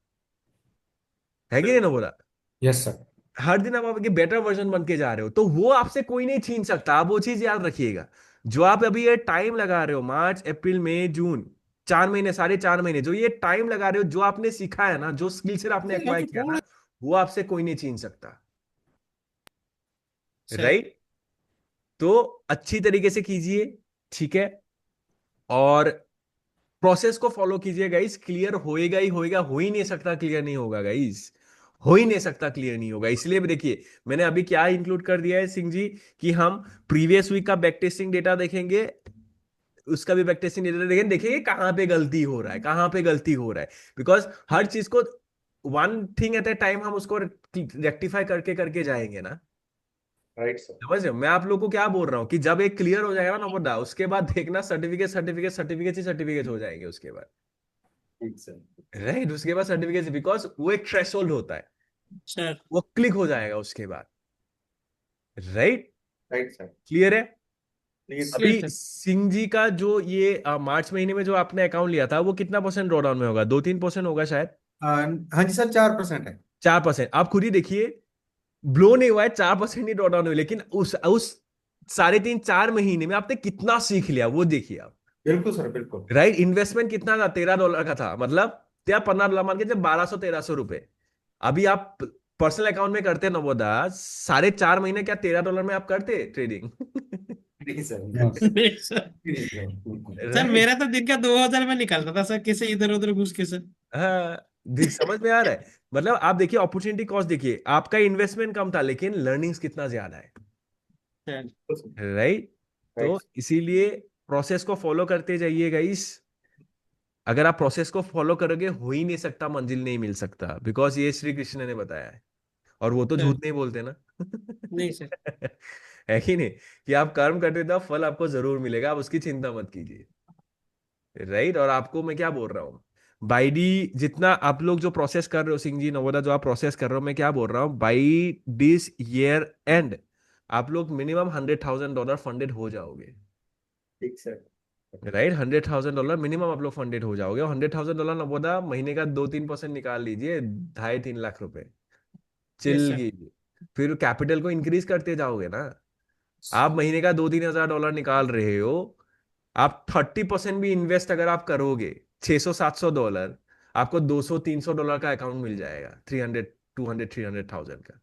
है कि नहीं नवोदा? Yes sir. हर दिन आप एक बेटर वर्जन बन के जा रहे हो, तो वो आपसे कोई नहीं छीन सकता। आप वो चीज याद रखिएगा। जो आप अभी ये टाइम लगा रहे हो, मार्च अप्रैल मई जून, 4 महीने, 4.5 महीने, जो ये टाइम लगा रहे हो, जो आपने सीखा है ना, जो स्किल सेट आपने एक्वायर किया ना, वो आपसे कोई नहीं छीन सकता। सर। राइट? तो अच्छी तरीके से कीजिए, ठीक है? और प्रोसेस को फॉलो कीजिए गाइस, क्लियर होएगा ही होएगा, हो ही नहीं सकता क्लियर नहीं होगा गाइस, हो ही नहीं सकता क्लियर नहीं होगा। इसलिए भी देखिए मैंने अभी क्या इंक्लूड कर दिया है सिंह जी, कि हम प्रीवियस वीक का बैक टेस्टिंग डेटा देखेंगे, उसका भी बैक टेस्टिंग डेटा देखेंगे, देखेंगे कहां पे गलती हो रहा है, कहां पे गलती हो रहा है। बिकॉज हर चीज को one thing at A time हम उसको रेक्टिफाई करके करके जाएंगे ना। Right sir. समझ रहे हो मैं आप लोगों को क्या बोल रहा हूँ, कि जब एक क्लियर हो जाएगा ना नंबर, उसके बाद देखना सर्टिफिकेट सर्टिफिकेट सर्टिफिकेट ही सर्टिफिकेट हो जाएंगे उसके बाद। ठीक सर। राइट? उसके बाद सर्टिफिकेट, बिकॉज वो एक थ्रेशोल्ड होता है, सर। वो क्लिक हो जाएगा उसके बाद। राइट? Right sir. क्लियर है? प्लीज। अभी क्लियर सर। सिंह जी का जो ये मार्च महीने में जो आपने अकाउंट लिया था, वो कितना परसेंट ड्रॉडाउन में होगा? 2-3% होगा शायद। हाँ जी सर, 4% है। 4%। आप खुद ही देखिए, ब्लो नहीं हुआ है, 4% ही ड्रॉडाउन हुआ, लेकिन उस 3.5-4 महीने में आपने कितना सीख लिया वो देखिए आप। बिल्कुल सर, बिल्कुल। राइट? इन्वेस्टमेंट कितना था? $13 का था, मतलब क्या, $15 मान के जब 1200-1300 रुपए। अभी आप पर्सनल अकाउंट में करते नवोदा, 4.5 महीने क्या $13 में आप करते ट्रेडिंग? नहीं सर, यस। नहीं सर। नहीं सर, बिल्कुल। Sir right? मेरा तो दिन का 2000 में निकलता था सर, कैसे इधर उधर घुस के सर। हाँ, देख समझ में आ रहा है? मतलब आप देखिए अपॉर्चुनिटी कॉस्ट देखिए, आपका इन्वेस्टमेंट कम था लेकिन लर्निंग्स कितना ज्यादा है। सर। राइट? तो राइट। इसीलिए प्रोसेस को फॉलो करते जाइए गाइस। अगर आप प्रोसेस को फॉलो करोगे, हो ही नहीं सकता, मंजिल नहीं मिल सकता, बिकॉज ये श्री कृष्ण ने बताया है, और वो तो सर। झूठ नहीं बोलते ना। नहीं सर। है कि नहीं? कि आप कर्म करते तो फल आपको जरूर मिलेगा, आप उसकी चिंता मत कीजिए। राइट? और आपको मैं क्या बोल रहा हूँ, बाई डी, जितना आप लोग जो प्रोसेस कर रहे हो सिंह जी नवोदा, जो आप प्रोसेस कर रहे हो, मैं क्या बोल रहा हूँ, बाई दिस ईयर एंड आप लोग मिनिमम $100,000 फंडेड हो जाओगे। ठीक सर। राइट? $100,000 मिनिमम आप लोग फंडेड हो जाओगे, और $100,000 नवोदा महीने का 2-3% निकाल लीजिए, 2.5-3 लाख रुपए यस चिल सर। कीजिए। फिर कैपिटल को इंक्रीज करते जाओगे ना। आप महीने का 2-3 हजार डॉलर निकाल रहे हो, आप 30% भी इन्वेस्ट अगर आप करोगे, $600-700, आपको $200-300 का अकाउंट मिल जाएगा, 300, 200, 300,000 का।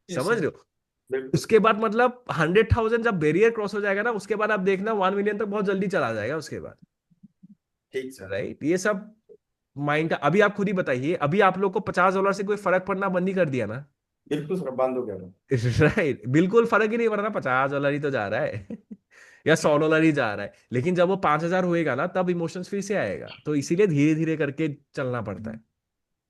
यस समझ सर। रहे हो? बिल्कुल। उसके बाद मतलब 100,000 जब बैरियर क्रॉस हो जाएगा ना, उसके बाद आप देखना 1 मिलियन तक बहुत जल्दी चला जाएगा उसके बाद। ठीक सर। राइट? ये सब माइंड का, अभी आप खुद ही बताइए, अभी आप लोग को $50 से कोई फर्क पड़ना बंद ही कर दिया ना। बिल्कुल सर, बंद हो गया वो। राइट? बिल्कुल फर्क ही नहीं पड़ रहा, $50 ही तो जा रहा है। या $100 ही जा रहा है, लेकिन जब वो 5,000 होएगा ना, तब इमोशंस फिर से आएगा, तो इसीलिए धीरे धीरे करके चलना पड़ता है।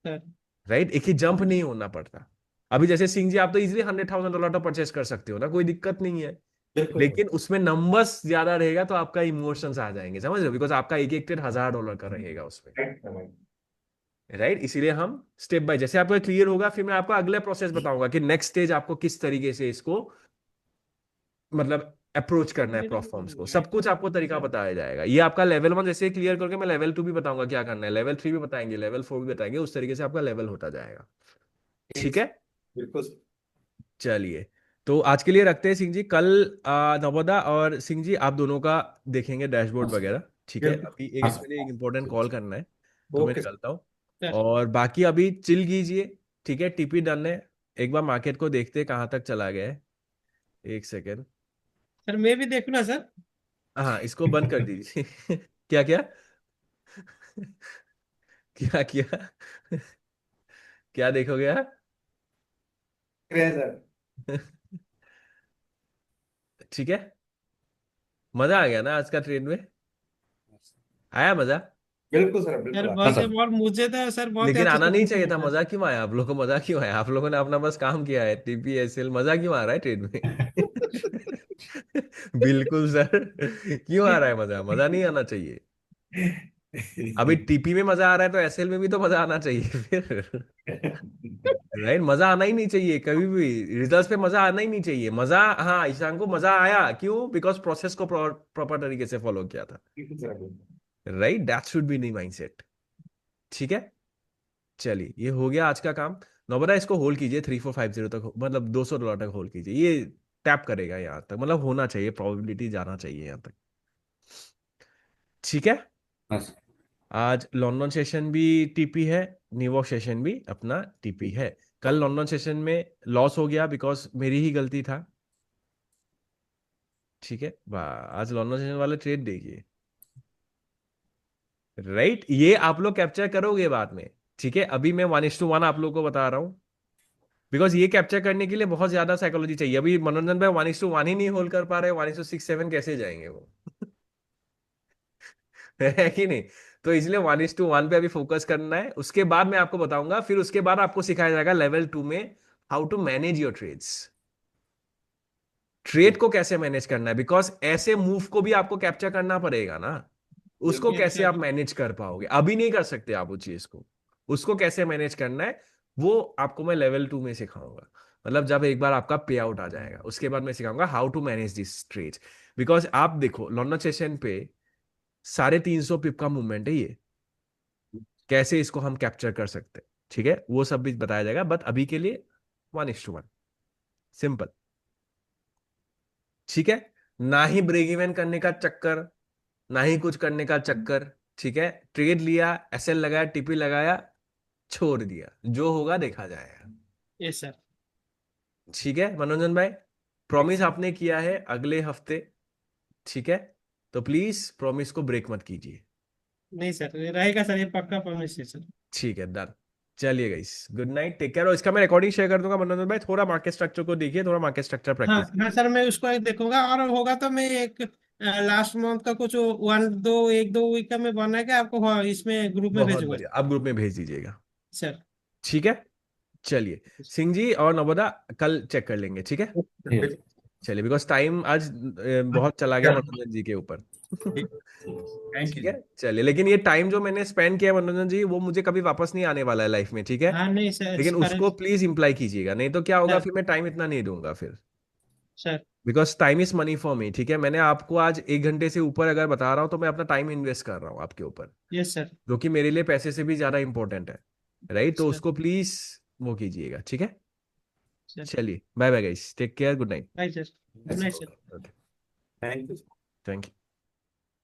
सर। राइट? एक ही जंप नहीं होना पड़ता। अभी जैसे सिंह जी, आप तो इजीली $100,000 तो परचेस कर सकते हो ना, कोई दिक्कत नहीं है। बिल्कुल सर। लेकिन उसमें नंबर्स ज्यादा रहेगा तो आपका इमोशंस आ जाएंगे, समझ रहे हो? बिकॉज आपका एक एक ट्रेड $1,000 का रहेगा उसमें। Right sir, right. राइट? इसीलिए हम स्टेप बाय, जैसे आपको क्लियर होगा, फिर मैं आपको अगला प्रोसेस बताऊंगा कि नेक्स्ट स्टेज आपको किस तरीके से इसको मतलब अप्रोच करना है, प्लेटफॉर्म्स को, सब कुछ आपको तरीका बताया जाएगा। ये आपका लेवल 1 जैसे क्लियर करके मैं लेवल 2 भी बताऊंगा क्या करना है, लेवल 3 भी बताएंगे, लेवल 4 भी बताएंगे, उस तरीके से आपका लेवल होता जाएगा। ठीक ठीक सर। है? बिल्कुल सर। चलिए, तो आज के लिए रखते हैं सिंह जी। कल नवोदा और सिंह जी आप दोनों का देखेंगे डैशबोर्ड वगैरह। ठीक है? बिल्कुल। अभी एक हाँ इसमें एक इम्पोर्टेंट सर। कॉल करना है, तो मैं ओके सर। निकलता हूँ। सर। और बाकी अभी चिल कीजिए, ठीक है? टीपी डन है, एक बार मार्केट को देखते हैं कहाँ तक चला गया है। एक सेकेंड। सर मैं भी देखूँ ना सर? हाँ, इसको बंद कर दीजिए। क्या क्या? क्या किया? क्या देखोगे आप? सर। ठीक है, मजा आ गया ना आज का ट्रेड में? आया मजा? बिल्कुल सर, सर बिल्कुल। हाँ बहुत सर। बहुत मुझे तो सर बहुत ही लेकिन अच्छे आना से नहीं चाहिए देखने था, मिला। मजा क्यों आया आप लोगों को? मजा क्यों आया? आप लोगों ने अपना बस काम किया है, टीपीएसएल, मजा क्यों आ रहा है ट्रेड में? बिल्कुल सर, क्यों आ रहा है मजा? मजा नहीं आना चाहिए। अभी टीपी में मजा आ रहा है तो एसएल में भी तो मजा आना चाहिए फिर। राइट, मजा आना ही नहीं चाहिए कभी भी। रिजल्ट्स पे मजा आना ही नहीं चाहिए। मजा, हाँ ईशान को मजा आया, क्यों? बिकॉज प्रोसेस को प्रॉपर तरीके से फॉलो किया था। Right, that should be the mindset. ठीक है, चलिए ये हो गया आज का काम। नौबरा इसको होल्ड कीजिए 3450 तक, मतलब $200 तक होल्ड कीजिए। ये टैप करेगा यहाँ तक, मतलब होना चाहिए, प्रोबेबिलिटी जाना चाहिए यहाँ तक। ठीक है, हाँ सर। आज लंदन सेशन भी टीपी है, न्यूयॉर्क सेशन भी अपना टीपी है। कल लंदन सेशन में लॉस हो गया बिकॉज मेरी ही गलती था। ठीक है, वाह, आज लंदन सेशन वाले ट्रेड देखिए। राइट, ये आप लोग कैप्चर करोगे बाद में। ठीक है, अभी मैं 1:1 आप लोग को बता रहा हूँ, बिकॉज ये कैप्चर करने के लिए बहुत ज्यादा साइकोलॉजी चाहिए। अभी मनोरंजन भाई 1:1 ही नहीं होल्ड कर पा रहे, 1:6-7 कैसे जाएंगे वो? है कि नहीं? तो इसलिए 1:1 पे अभी फोकस करना है। उसके बाद मैं आपको बताऊंगा, फिर उसके बाद आपको सिखाया जाएगा लेवल 2 में how to manage your trades. Trade को कैसे मैनेज करना है, बिकॉज ऐसे मूव को भी आपको कैप्चर करना पड़ेगा ना। उसको यस कैसे आप सर। मैनेज कर पाओगे? अभी नहीं कर सकते आप उस चीज को। उसको कैसे मैनेज करना है वो आपको मैं लेवल 2 में सिखाऊंगा। मतलब जब एक बार आपका पे आउट आ जाएगा उसके बाद मैं सिखाऊंगा how to manage this trades. Because आप देखो लंदन सेशन पे 350 पिप का मूवमेंट है ये, कैसे इसको हम कैप्चर कर सकते हैं। ठीक है, वो सब भी बताया जाएगा, बट अभी के लिए 1:1 सिंपल। ठीक है, ना ही ब्रेक इवन करने का चक्कर, ना ही कुछ करने का चक्कर। ठीक है, ट्रेड लिया, एसएल लगाया, टीपी लगाया, छोड़ दिया, जो होगा देखा जाएगा। Yes sir. ठीक है मनोरंजन भाई, प्रॉमिस आपने किया है अगले हफ्ते। ठीक है, तो प्लीज प्रॉमिस को ब्रेक मत कीजिए। नहीं सर, ये रहेगा सर, ये पक्का प्रॉमिस है सर। ठीक है, डन। चलिए guys, good night, take care. और इसका मैं रिकॉर्डिंग शेयर कर दूंगा मनोरंजन भाई, थोड़ा मार्केट स्ट्रक्चर को देखिए, थोड़ा मार्केट स्ट्रक्चर हाँ प्रैक्टिस हाँ कीजिए। सर, मैं उसको एक देखूंगा, और होगा तो मैं एक लास्ट मंथ का कुछ एक दो वीक का मैं बना के आपको, हाँ, इसमें ग्रुप में बहुत भेजूंगा बढ़िया, आप ग्रुप में भेज दीजिएगा। सर। ठीक है, चलिए। सिंह जी और नवोदा कल चेक कर लेंगे, ठीक है। ठीक चलिए, बिकॉज टाइम आज बहुत चला गया मनोरंजन जी के ऊपर। थैंक ठीक यू। है, चलिए, लेकिन ये टाइम जो मैंने स्पेंड किया मनोरंजन जी, वो मुझे कभी वापस नहीं आने वाला है लाइफ में। ठीक है, हाँ नहीं सर, लेकिन उसको करेक्ट। प्लीज इम्प्लाई कीजिएगा, नहीं तो क्या होगा सर। फिर मैं टाइम इतना नहीं दूंगा फिर। Sir. Because time is money for me. ठीक है, मैंने आपको आज 1 घंटे से ऊपर अगर बता रहा हूँ तो मैं अपना टाइम इन्वेस्ट कर रहा हूँ आपके ऊपर, यस सर। जो कि मेरे लिए पैसे से भी ज्यादा इंपॉर्टेंट है। राइट, तो सर। उसको प्लीज वो कीजिएगा। ठीक है, सर। चलिए, bye bye guys, take care, good night. Bye sir. Good night sir. Okay, thank you. Thank you.